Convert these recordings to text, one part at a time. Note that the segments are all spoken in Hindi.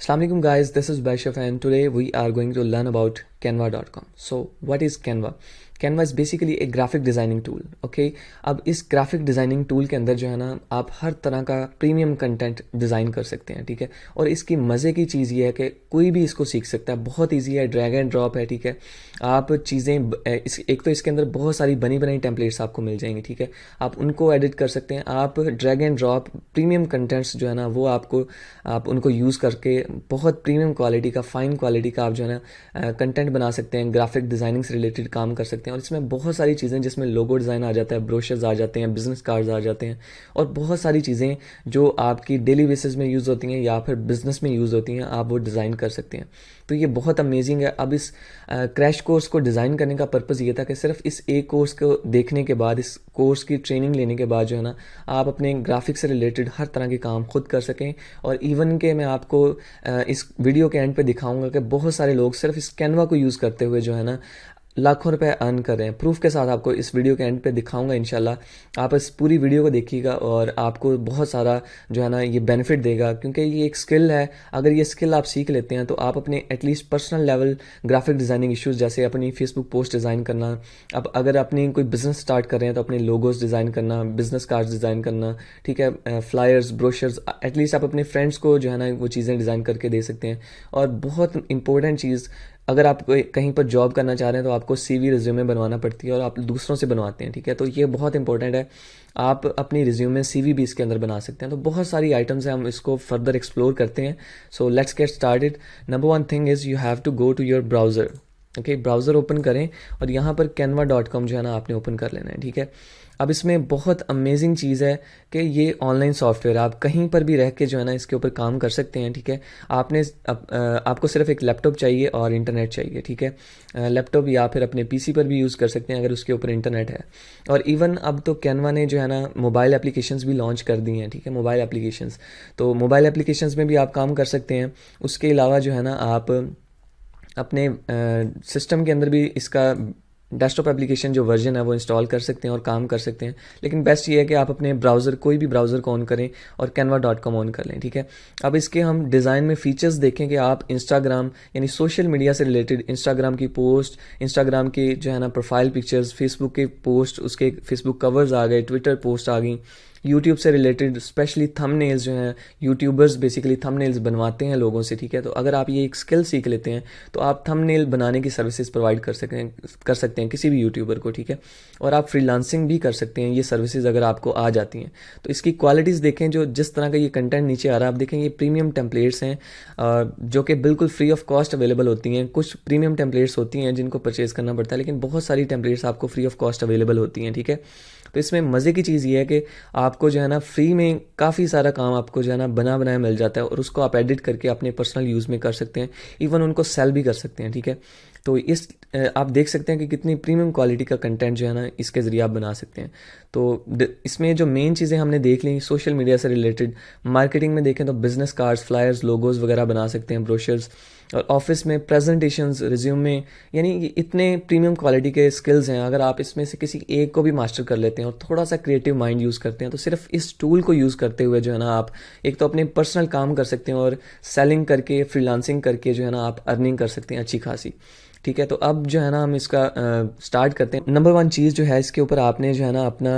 Assalamualaikum guys, this is Baishaf and today we are going to learn about canva.com. So what is Canva? Canva is basically a graphic designing tool. Okay, अब इस ग्राफिक डिज़ाइनिंग टूल के अंदर जो है ना आप हर तरह का प्रीमियम कंटेंट डिज़ाइन कर सकते हैं, ठीक है। और इसकी मज़े की चीज़ ये है कि कोई भी इसको सीख सकता है, बहुत इजी है, ड्रैग एंड ड्रॉप है, ठीक है। आप चीज़ें एक तो इसके अंदर बहुत सारी बनी बनाई टेम्पलेट्स आपको मिल जाएंगी, ठीक है। आप उनको एडिट कर सकते हैं, आप drag and drop premium contents जो है ना वो आप उनको यूज़ करके बहुत प्रीमियम क्वालिटी का, फाइन क्वालिटी का आप जो है ना कंटेंट बना सकते हैं, ग्राफिक डिज़ाइनिंग से रिलेटेड काम कर सकते हैं। और इसमें बहुत सारी चीज़ें जिसमें लोगो डिज़ाइन आ जाता है, ब्रोशर्स आ जाते हैं, बिजनेस कार्ड्स आ जाते हैं और बहुत सारी चीज़ें जो आपकी डेली बेसिस में यूज़ होती हैं या फिर बिजनेस में यूज़ होती हैं, आप वो डिज़ाइन कर सकते हैं। तो ये बहुत अमेजिंग है। अब इस क्रैश कोर्स को डिज़ाइन करने का पर्पज़ ये था कि सिर्फ इस एक कोर्स को देखने के बाद, इस कोर्स की ट्रेनिंग लेने के बाद जो है ना आप अपने ग्राफिक से रिलेटेड हर तरह के काम खुद कर सकें। और इवन के मैं आपको इस वीडियो के एंड पे दिखाऊंगा कि बहुत सारे लोग सिर्फ इस कैनवा को यूज़ करते हुए जो है ना लाखों रुपए अर्न कर रहे हैं। प्रूफ के साथ आपको इस वीडियो के एंड पे दिखाऊंगा इंशाल्लाह। आप इस पूरी वीडियो को देखिएगा और आपको बहुत सारा जो है ना ये बेनिफिट देगा, क्योंकि ये एक स्किल है। अगर ये स्किल आप सीख लेते हैं तो आप अपने at least personal level graphic designing issues, जैसे अपनी फेसबुक पोस्ट डिज़ाइन करना, अब अगर अपनी कोई बिजनेस स्टार्ट कर रहे हैं तो अपने लोगोज डिज़ाइन करना, बिजनेस कार्ड्स डिज़ाइन करना, ठीक है, फ्लायर्स, ब्रोशर्स, एटलीस्ट आप अपने फ्रेंड्स को जो है ना वो चीज़ें डिज़ाइन करके दे सकते हैं। और बहुत इंपॉर्टेंट चीज़, अगर आप कहीं पर जॉब करना चाह रहे हैं तो आपको सीवी रिज्यूमे बनवाना पड़ती है और आप दूसरों से बनवाते हैं, ठीक है। तो ये बहुत इंपॉर्टेंट है, आप अपनी रिज्यूमे सीवी भी इसके अंदर बना सकते हैं। तो बहुत सारी आइटम्स हैं, हम इसको फर्दर एक्सप्लोर करते हैं। So let's get started. Number one thing is you have to go to your browser. Okay, browser open करें और यहाँ पर canva.com जो है ना आपने ओपन कर लेना है, ठीक है। अब इसमें बहुत अमेजिंग चीज़ है कि ये ऑनलाइन सॉफ्टवेयर, आप कहीं पर भी रह के जो है ना इसके ऊपर काम कर सकते हैं, ठीक है। आपको सिर्फ एक लैपटॉप चाहिए और इंटरनेट चाहिए, ठीक है। लैपटॉप या फिर अपने पीसी पर भी यूज़ कर सकते हैं अगर उसके ऊपर इंटरनेट है। और इवन अब तो कैनवा ने जो है ना मोबाइल एप्लीकेशंस भी लॉन्च कर दी हैं, ठीक है, मोबाइल एप्लीकेशंस। तो मोबाइल एप्लीकेशंस में भी आप काम कर सकते हैं। उसके अलावा जो है ना आप अपने सिस्टम के अंदर भी इसका डेस्कटॉप एप्लीकेशन जो वर्जन है वो इंस्टॉल कर सकते हैं और काम कर सकते हैं। लेकिन बेस्ट ये है कि आप अपने ब्राउज़र, कोई भी ब्राउज़र को ऑन करें और canva.com ऑन कर लें, ठीक है। अब इसके हम डिज़ाइन में फीचर्स देखें कि आप इंस्टाग्राम यानी सोशल मीडिया से रिलेटेड इंस्टाग्राम की पोस्ट, इंस्टाग्राम की जो है ना प्रोफाइल पिक्चर्स, फेसबुक के पोस्ट, उसके फेसबुक कवर्स आ गए, ट्विटर पोस्ट आ गई, यूट्यूब से रिलेटेड स्पेशली थंबनेल्स जो हैं, यूट्यूबर्स बेसिकली थंबनेल्स बनवाते हैं लोगों से, ठीक है। तो अगर आप ये एक स्किल सीख लेते हैं तो आप थंबनेल बनाने की सर्विसेज प्रोवाइड कर सकते हैं किसी भी यूट्यूबर को, ठीक है। और आप फ्रीलांसिंग भी कर सकते हैं, ये सर्विसेज अगर आपको आ जाती हैं तो। इसकी क्वालिटीज़ देखें, जो जिस तरह का ये कंटेंट नीचे आ रहा है आप देखें, ये प्रीमियम टेम्पलेट्स हैं जो कि बिल्कुल फ्री ऑफ कॉस्ट अवेलेबल होती हैं। कुछ प्रीमियम टेम्पलेट्स होती हैं जिनको परचेज़ करना पड़ता है, लेकिन बहुत सारी टेम्पलेट्स आपको फ्री ऑफ कॉस्ट अवेलेबल होती हैं, ठीक है। तो इसमें मज़े की चीज़ ये है कि आपको जो है ना फ्री में काफ़ी सारा काम आपको जो है ना बना बनाया मिल जाता है और उसको आप एडिट करके अपने पर्सनल यूज़ में कर सकते हैं, इवन उनको सेल भी कर सकते हैं, ठीक है। तो आप देख सकते हैं कि कितनी प्रीमियम क्वालिटी का कंटेंट जो है ना इसके ज़रिए आप बना सकते हैं। तो इसमें जो मेन चीज़ें हमने देख ली सोशल मीडिया से रिलेटेड, मार्केटिंग में देखें तो बिजनेस कार्ड्स, फ्लायर्स, लोगोज वगैरह बना सकते हैं, ब्रोशर्स, और ऑफिस में प्रेजेंटेशंस, रिज्यूमे, यानी ये इतने प्रीमियम क्वालिटी के स्किल्स हैं। अगर आप इसमें से किसी एक को भी मास्टर कर लेते हैं और थोड़ा सा क्रिएटिव माइंड यूज़ करते हैं तो सिर्फ इस टूल को यूज़ करते हुए जो है ना आप एक तो अपने पर्सनल काम कर सकते हैं और सेलिंग करके, फ्रीलांसिंग करके जो है ना आप अर्निंग कर सकते हैं अच्छी खासी, ठीक है। तो अब जो है ना हम इसका स्टार्ट करते हैं। नंबर वन चीज़ जो है इसके ऊपर आपने जो है ना अपना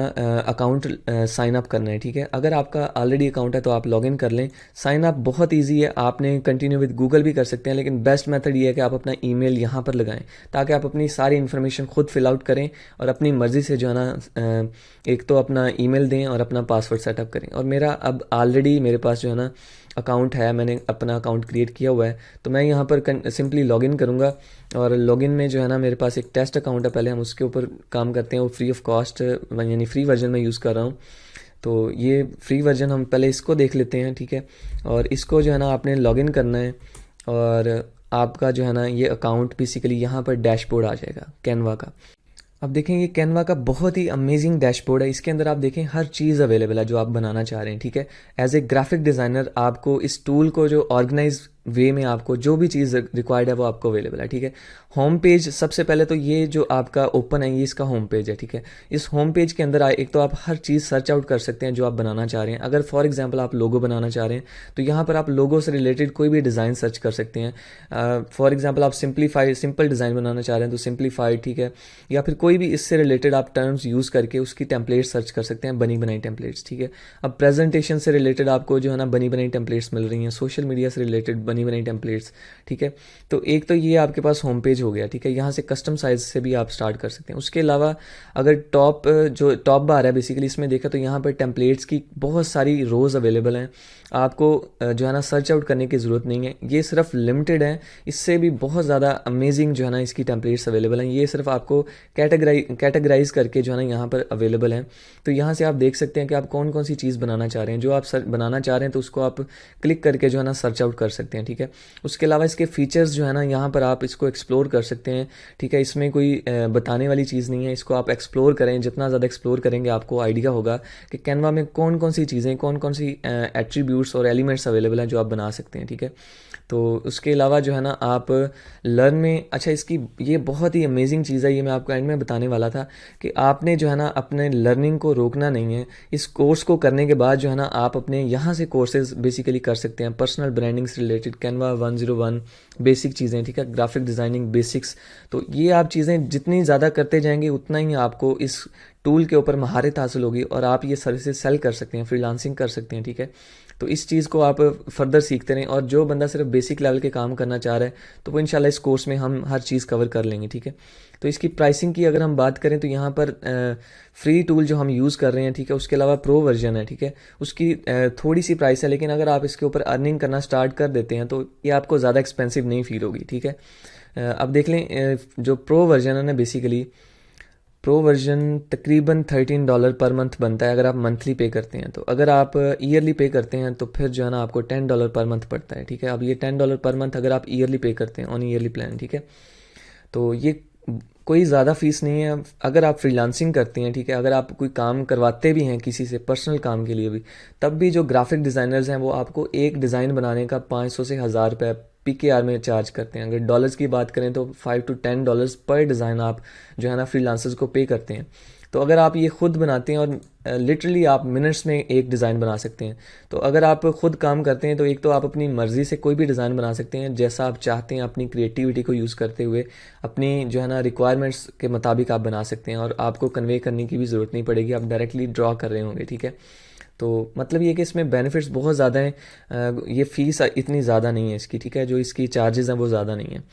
अकाउंट साइन अप करना है, ठीक है। अगर आपका ऑलरेडी अकाउंट है तो आप लॉगिन कर लें। साइन अप बहुत इजी है, आपने कंटिन्यू विद गूगल भी कर सकते हैं, लेकिन बेस्ट मेथड ये है कि आप अपना ईमेल यहाँ पर लगाएं ताकि आप अपनी सारी इन्फॉर्मेशन खुद फिल आउट करें और अपनी मर्ज़ी से जो है ना एक तो अपना ईमेल दें और अपना पासवर्ड सेटअप करें। और मेरा अब ऑलरेडी मेरे पास जो है ना अकाउंट है, मैंने अपना अकाउंट क्रिएट किया हुआ है, तो मैं यहाँ पर सिंपली लॉगिन करूँगा। और लॉगिन में जो है ना मेरे पास एक टेस्ट अकाउंट है, पहले हम उसके ऊपर काम करते हैं। वो फ्री ऑफ कॉस्ट यानी फ्री वर्जन में यूज़ कर रहा हूँ। तो ये फ्री वर्जन हम पहले इसको देख लेते हैं, ठीक है। और इसको जो है ना आपने लॉगिन करना है और आपका जो है ना ये अकाउंट बेसिकली यहाँ पर डैशबोर्ड आ जाएगा कैनवा का। अब देखें ये कैनवा का बहुत ही अमेजिंग डैशबोर्ड है। इसके अंदर आप देखें हर चीज़ अवेलेबल है जो आप बनाना चाह रहे हैं, ठीक है। एज ए ग्राफिक डिज़ाइनर आपको इस टूल को जो ऑर्गेनाइज वे में आपको जो भी चीज़ रिक्वायर्ड है वो आपको अवेलेबल है, ठीक है। होम पेज, सबसे पहले तो ये जो आपका ओपन है ये इसका होम पेज है, ठीक है। इस होम पेज के अंदर एक तो आप हर चीज़ सर्च आउट कर सकते हैं जो आप बनाना चाह रहे हैं। अगर फॉर एग्जांपल आप लोगो बनाना चाह रहे हैं तो यहाँ पर आप लोगो से रिलेटेड कोई भी डिज़ाइन सर्च कर सकते हैं। फॉर एग्जांपल आप सिंपल डिज़ाइन बनाना चाह रहे हैं तो सिंप्लीफाइड, ठीक है। या फिर कोई भी इससे रिलेटेड आप टर्म्स यूज़ करके उसकी टेम्पलेट सर्च कर सकते हैं, बनी बनाई टेम्पलेट्स, ठीक है। अब प्रेजेंटेशन से रिलेटेड आपको जो है ना बनी बनाई टेम्पलेट्स मिल रही हैं, सोशल मीडिया से रिलेटेड बनी बनाई टेम्पलेट्स, ठीक है। तो एक तो ये आपके पास होम पेज हो गया, ठीक है। यहाँ से कस्टम साइज से भी आप स्टार्ट कर सकते हैं। उसके अलावा अगर जो टॉप बार है बेसिकली इसमें देखा तो यहाँ पर टेम्पलेट्स की बहुत सारी रोज़ अवेलेबल हैं। आपको जो है ना सर्च आउट करने की ज़रूरत नहीं है, ये सिर्फ लिमिटेड है, इससे भी बहुत ज़्यादा अमेजिंग जो है ना इसकी टेम्पलेट्स अवेलेबल हैं। ये सिर्फ आपको कैटेगराइज करके जो है ना यहाँ पर अवेलेबल हैं। तो यहाँ से आप देख सकते हैं कि आप कौन कौन सी चीज़ बनाना चाह रहे हैं। जो आप बनाना चाह रहे हैं तो उसको आप क्लिक करके जो है ना सर्च आउट कर सकते हैं, ठीक है। उसके अलावा इसके फीचर्स जो है ना यहाँ पर आप इसको एक्सप्लोर कर सकते हैं, ठीक है। इसमें कोई बताने वाली चीज़ नहीं है, इसको आप एक्सप्लोर करें, जितना ज़्यादा एक्सप्लोर करेंगे आपको आइडिया होगा कि कैनवा में कौन कौन सी चीज़ें, कौन कौन सी एट्रीब्यूट्स और एलिमेंट्स अवेलेबल हैं जो आप बना सकते हैं, ठीक है। तो उसके अलावा जो है ना आप लर्न में, अच्छा इसकी ये बहुत ही अमेजिंग चीज़ है, ये मैं आपको एंड में बताने वाला था कि आपने जो है ना अपने लर्निंग को रोकना नहीं है। इस कोर्स को करने के बाद जो है ना आप अपने यहाँ से कोर्सेज बेसिकली कर सकते हैं, पर्सनल ब्रांडिंग से रिलेटेड, कैनवा 101 बेसिक चीज़ें, ठीक है, ग्राफिक डिज़ाइनिंग बेसिक्स। तो ये आप चीज़ें जितनी ज़्यादा करते जाएंगे उतना ही आपको इस टूल के ऊपर महारत हासिल होगी और आप ये सर्विसेज सेल कर सकते हैं, फ्रीलांसिंग कर सकते हैं, ठीक है। तो इस चीज़ को आप फर्दर सीखते रहें। और जो बंदा सिर्फ बेसिक लेवल के काम करना चाह रहा है तो वो इंशाल्लाह इस कोर्स में हम हर चीज़ कवर कर लेंगे, ठीक है। तो इसकी प्राइसिंग की अगर हम बात करें तो यहाँ पर फ्री टूल जो हम यूज़ कर रहे हैं, ठीक है, उसके अलावा प्रो वर्जन है, ठीक है, उसकी थोड़ी सी प्राइस है। लेकिन अगर आप इसके ऊपर अर्निंग करना स्टार्ट कर देते हैं तो ये आपको ज़्यादा एक्सपेंसिव नहीं फील होगी, ठीक है। अब देख लें जो प्रो वर्जन है ना, बेसिकली प्रो वर्जन तकरीबन $13 पर मंथ बनता है अगर आप मंथली पे करते हैं। तो अगर आप ईयरली पे करते हैं तो फिर जो है ना आपको $10 पर मंथ पड़ता है, ठीक है। अब ये $10 पर मंथ अगर आप ईयरली पे करते हैं ऑन ईयरली प्लान, ठीक है, तो ये कोई ज़्यादा फीस नहीं है। अगर आप फ्रीलांसिंग करते हैं, ठीक है, अगर आप कोई काम करवाते भी हैं किसी से पर्सनल काम के लिए भी, तब भी जो ग्राफिक डिज़ाइनर्स हैं वो आपको एक डिज़ाइन बनाने का 500 से 1000 रुपये PKR में चार्ज करते हैं। अगर डॉलर्स की बात करें तो $5 to $10 पर डिज़ाइन आप जो है ना फ्रीलांसर्स को पे करते हैं। तो अगर आप ये खुद बनाते हैं और लिटरली आप मिनट्स में एक डिज़ाइन बना सकते हैं। तो अगर आप खुद काम करते हैं तो एक तो आप अपनी मर्ज़ी से कोई भी डिज़ाइन बना सकते हैं जैसा आप चाहते हैं, अपनी क्रिएटिविटी को यूज़ करते हुए अपनी जो है ना रिक्वायरमेंट्स के मुताबिक आप बना सकते हैं और आपको कन्वे करने की भी ज़रूरत नहीं पड़ेगी, आप डायरेक्टली ड्रॉ कर रहे होंगे, ठीक है। तो मतलब ये कि इसमें बेनिफिट्स बहुत ज़्यादा हैं। ये फ़ीस इतनी ज़्यादा नहीं है इसकी, ठीक है, जो इसकी चार्जेस हैं वो ज़्यादा नहीं है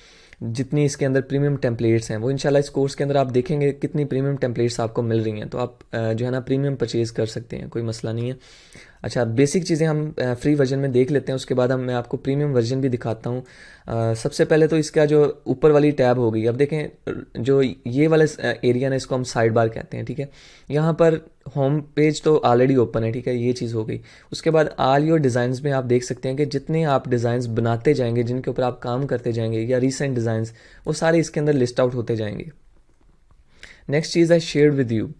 जितनी इसके अंदर प्रीमियम टेम्पलेट्स हैं। वो इंशाल्लाह इस कोर्स के अंदर आप देखेंगे कितनी प्रीमियम टेम्पलेट्स आपको मिल रही हैं, तो आप जो है ना प्रीमियम परचेज़ कर सकते हैं, कोई मसला नहीं है। अच्छा, बेसिक चीज़ें हम फ्री वर्जन में देख लेते हैं, उसके बाद मैं आपको प्रीमियम वर्जन भी दिखाता हूँ। सबसे पहले तो इसका जो ऊपर वाली टैब होगी, अब देखें जो ये वाला एरिया ना, इसको हम साइड बार कहते हैं, ठीक है। यहाँ पर होम पेज तो ऑलरेडी ओपन है, ठीक है, ये चीज़ हो गई। उसके बाद ऑल योर डिज़ाइंस में आप देख सकते हैं कि जितने आप डिज़ाइंस बनाते जाएंगे, जिनके ऊपर आप काम करते जाएंगे या रिसेंट डिज़ाइंस, वो सारे इसके अंदर लिस्ट आउट होते जाएंगे। नेक्स्ट चीज़ है शेयर्ड विद यू।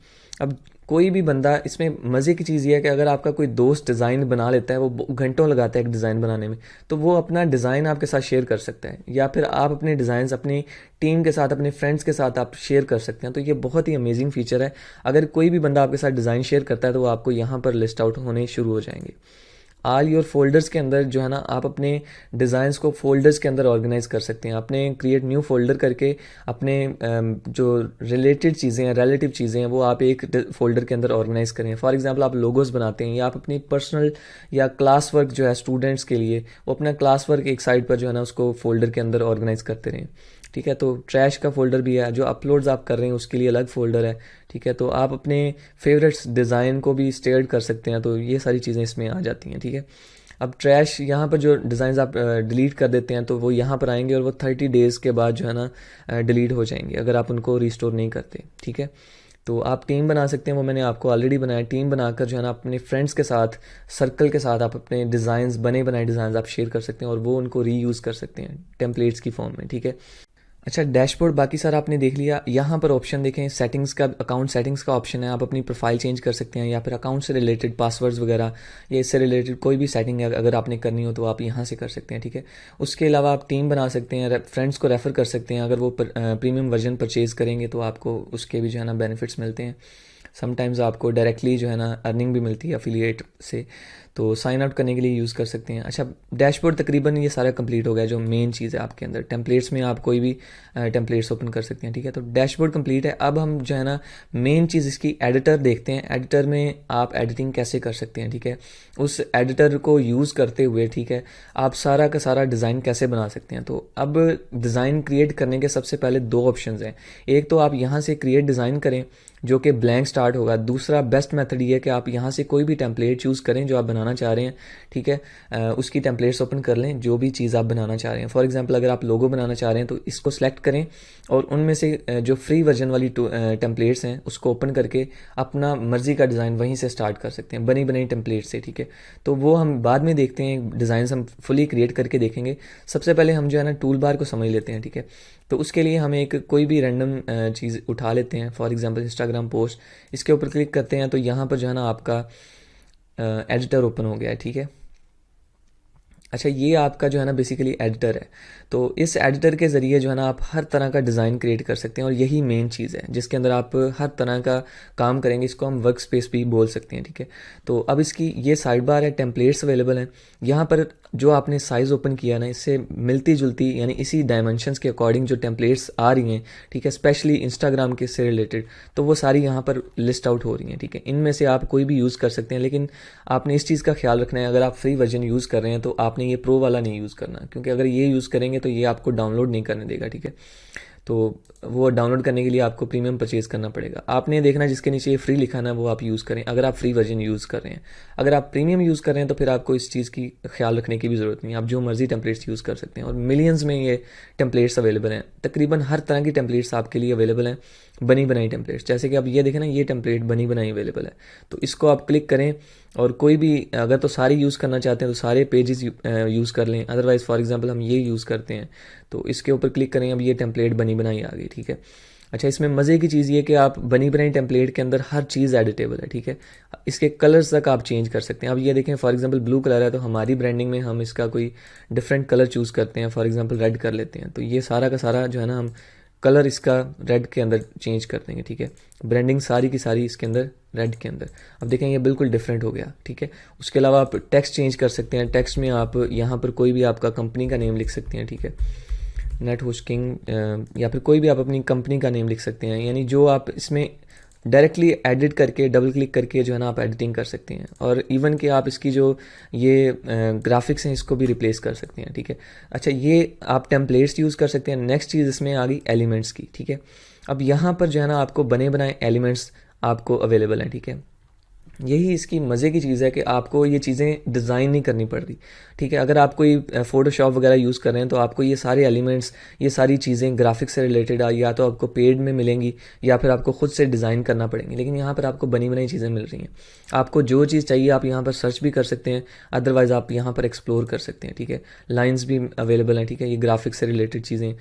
अब कोई भी बंदा, इसमें मज़े की चीज़ ये है कि अगर आपका कोई दोस्त डिज़ाइन बना लेता है, वो घंटों लगाता है एक डिज़ाइन बनाने में, तो वो अपना डिज़ाइन आपके साथ शेयर कर सकता है, या फिर आप अपने डिज़ाइंस अपनी टीम के साथ, अपने फ्रेंड्स के साथ आप शेयर कर सकते हैं। तो ये बहुत ही अमेजिंग फीचर है। अगर कोई भी बंदा आपके साथ डिज़ाइन शेयर करता है तो वो आपको यहाँ पर लिस्ट आउट होने शुरू हो जाएंगे। ऑल योर फोल्डर्स के अंदर जो है ना आप अपने डिज़ाइंस को फोल्डर्स के अंदर ऑर्गेनाइज कर सकते हैं। आपने क्रिएट न्यू फोल्डर करके अपने जो रिलेटेड चीज़ें हैं, रिलेटिव चीज़ें हैं, वो आप एक फोल्डर के अंदर ऑर्गेनाइज करें। फॉर एग्जांपल आप लोगोस बनाते हैं या आप अपनी पर्सनल या क्लास वर्क जो है स्टूडेंट्स के लिए, वो अपना क्लास वर्क एक साइड पर जो है ना उसको फोल्डर के अंदर ऑर्गेनाइज करते रहें, ठीक है। तो ट्रैश का फोल्डर भी है, जो अपलोड्स आप कर रहे हैं उसके लिए अलग फोल्डर है, ठीक है। तो आप अपने फेवरेट्स डिज़ाइन को भी स्टेयर्ड कर सकते हैं, तो ये सारी चीज़ें इसमें आ जाती हैं, ठीक है। अब ट्रैश, यहाँ पर जो डिज़ाइन आप डिलीट कर देते हैं तो वो यहाँ पर आएंगे और वो 30 डेज़ के बाद जो है ना डिलीट हो जाएंगे अगर आप उनको रिस्टोर नहीं करते, ठीक है। तो आप टीम बना सकते हैं, वो मैंने आपको ऑलरेडी बनाया। टीम बनाकर जो है ना अपने फ्रेंड्स के साथ, सर्कल के साथ आप अपने डिज़ाइंस, बने बनाए डिज़ाइंस आप शेयर कर सकते हैं और वो उनको रीयूज़ कर सकते हैं टेम्पलेट्स की फॉर्म में, ठीक है। अच्छा, डैशबोर्ड बाकी सारा आपने देख लिया। यहाँ पर ऑप्शन देखें, सेटिंग्स का, अकाउंट सेटिंग्स का ऑप्शन है। आप अपनी प्रोफाइल चेंज कर सकते हैं या फिर अकाउंट से रिलेटेड पासवर्ड्स वगैरह या इससे रिलेटेड कोई भी सेटिंग है अगर आपने करनी हो तो आप यहाँ से कर सकते हैं, ठीक है। उसके अलावा आप टीम बना सकते हैं, फ्रेंड्स को रेफ़र कर सकते हैं। अगर वो प्रीमियम वर्जन परचेज़ करेंगे तो आपको उसके भी जो है ना बेनिफिट्स मिलते हैं। समटाइम्स आपको डायरेक्टली जो है ना अर्निंग भी मिलती है अफिलिएट से, तो साइन आउट करने के लिए यूज़ कर सकते हैं। अच्छा, डैशबोर्ड तकरीबन ये सारा कंप्लीट हो गया। जो मेन चीज़ है आपके अंदर, टेम्पलेट्स में आप कोई भी टेम्पलेट्स ओपन कर सकते हैं, ठीक है। तो डैशबोर्ड कंप्लीट है। अब हम जो है ना मेन चीज़ इसकी एडिटर देखते हैं। एडिटर में आप एडिटिंग कैसे कर सकते हैं, ठीक है। उस एडिटर को यूज़ करते हुए, ठीक है, आप सारा का सारा डिज़ाइन कैसे बना सकते हैं। तो अब डिज़ाइन क्रिएट करने के सबसे पहले दो ऑप्शंस हैं। एक तो आप यहाँ से क्रिएट डिज़ाइन करें जो कि ब्लैंक स्टार्ट होगा। दूसरा बेस्ट मेथड ये है कि आप यहाँ से कोई भी टेम्पलेट चूज़ करें जो आप बनाना चाह रहे हैं, ठीक है। उसकी टेम्पलेट्स ओपन कर लें जो भी चीज़ आप बनाना चाह रहे हैं। फॉर एग्जांपल अगर आप लोगो बनाना चाह रहे हैं तो इसको सेलेक्ट करें और उनमें से जो फ्री वर्जन वाली टेम्पलेट्स हैं उसको ओपन करके अपना मर्जी का डिज़ाइन वहीं से स्टार्ट कर सकते हैं, बनी बनाई टेम्पलेट से, ठीक है। तो वो हम बाद में देखते हैं, डिज़ाइन हम फुली क्रिएट करके देखेंगे। सबसे पहले हम जो है ना टूल बार को समझ लेते हैं, ठीक है। तो उसके लिए हम एक कोई भी रैंडम चीज़ उठा लेते हैं। फॉर एग्जांपल इंस्टाग्राम पोस्ट, इसके ऊपर क्लिक करते हैं तो यहाँ पर जो है ना आपका एडिटर ओपन हो गया है, ठीक है। अच्छा, ये आपका जो है ना बेसिकली एडिटर है। तो इस एडिटर के ज़रिए जो है ना आप हर तरह का डिज़ाइन क्रिएट कर सकते हैं और यही मेन चीज़ है जिसके अंदर आप हर तरह का काम करेंगे। इसको हम वर्क स्पेस भी बोल सकते हैं, ठीक है। तो अब इसकी ये साइड बार है, टेम्पलेट्स अवेलेबल हैं। यहाँ पर जो आपने साइज़ ओपन किया ना, इससे मिलती जुलती यानी इसी डायमेंशंस के अकॉर्डिंग जो टेम्पलेट्स आ रही हैं, ठीक है, स्पेशली इंस्टाग्राम के से रिलेटेड, तो वो सारी यहाँ पर लिस्ट आउट हो रही हैं, ठीक है। इनमें से आप कोई भी यूज़ कर सकते हैं, लेकिन आपने इस चीज़ का ख्याल रखना है अगर आप फ्री वर्जन यूज़ कर रहे हैं तो आपने ये प्रो वाला नहीं यूज़ करना, क्योंकि अगर ये यूज़ करेंगे तो ये आपको डाउनलोड नहीं करने देगा, ठीक है। तो वो डाउनलोड करने के लिए आपको प्रीमियम परचेज़ करना पड़ेगा। आपने देखना जिसके नीचे ये फ्री लिखा ना वो आप यूज़ करें अगर आप फ्री वर्जन यूज़ कर रहे हैं। अगर आप प्रीमियम यूज़ कर रहे हैं तो फिर आपको इस चीज़ की ख्याल रखने की भी ज़रूरत नहीं है, आप जो मर्जी टेम्पलेट्स यूज़ कर सकते हैं। और मिलियंस में ये टेम्पलेट्स अवेलेबल हैं, तकरीबन हर तरह की टेम्पलेट्स आपके लिए अवेलेबल हैं, बनी बनाई टेम्पलेट्स। जैसे कि आप ये देखें ना, ये टेम्पलेट बनी बनाई अवेलेबल है, तो इसको आप क्लिक करें और कोई भी अगर तो सारी यूज़ करना चाहते हैं तो सारे पेजेस यूज़ कर लें। अदरवाइज़ फॉर एग्जांपल हम ये यूज़ करते हैं तो इसके ऊपर क्लिक करें, अब ये टेम्पलेट बनी बनाई आ गई, ठीक है। अच्छा, इसमें मज़े की चीज़ ये कि आप बनी बनाई टेम्पलेट के अंदर हर चीज़ एडिटेबल है, ठीक है। इसके कलर्स तक आप चेंज कर सकते हैं। अब ये देखें, फॉर एग्जांपल ब्लू कलर है तो हमारी ब्रांडिंग में हम इसका कोई डिफरेंट कलर चूज़ करते हैं, फॉर एग्जांपल रेड कर लेते हैं, तो ये सारा का सारा जो है ना हम कलर इसका रेड के अंदर चेंज कर देंगे, ठीक है। ब्रांडिंग सारी की सारी इसके अंदर रेड के अंदर। अब देखें ये बिल्कुल डिफरेंट हो गया, ठीक है। उसके अलावा आप टेक्स्ट चेंज कर सकते हैं। टेक्स्ट में आप यहाँ पर कोई भी आपका कंपनी का नेम लिख सकते हैं, ठीक है, नेट होस्टिंग, या फिर कोई भी आप अपनी कंपनी का नेम लिख सकते हैं। यानी जो आप इसमें डायरेक्टली एडिट करके डबल क्लिक करके जो है ना आप एडिटिंग कर सकते हैं। और इवन कि आप इसकी जो ये ग्राफिक्स हैं इसको भी रिप्लेस कर सकते हैं, ठीक है। अच्छा, ये आप टेम्पलेट्स यूज़ कर सकते हैं। नेक्स्ट चीज़ इसमें आ गई एलिमेंट्स की, ठीक है। अब यहाँ पर जो है ना आपको बने बनाए एलिमेंट्स आपको अवेलेबल हैं, ठीक है। यही इसकी मज़े की चीज़ है कि आपको ये चीज़ें डिज़ाइन नहीं करनी पड़ रही, ठीक है। अगर आप कोई फ़ोटोशॉप वगैरह यूज़ कर रहे हैं तो आपको ये सारे एलिमेंट्स, ये सारी चीज़ें ग्राफिक्स से रिलेटेड या तो आपको पेड में मिलेंगी या फिर आपको खुद से डिज़ाइन करना पड़ेंगी। लेकिन यहाँ पर आपको बनी बनाई चीज़ें मिल रही हैं। आपको जो चीज़ चाहिए आप यहाँ पर सर्च भी कर सकते हैं, अदरवाइज़ आप यहाँ पर एक्सप्लोर कर सकते हैं, ठीक है। लाइन्स भी अवेलेबल हैं, ठीक है, ये ग्राफिक्स से रिलेटेड चीज़ें।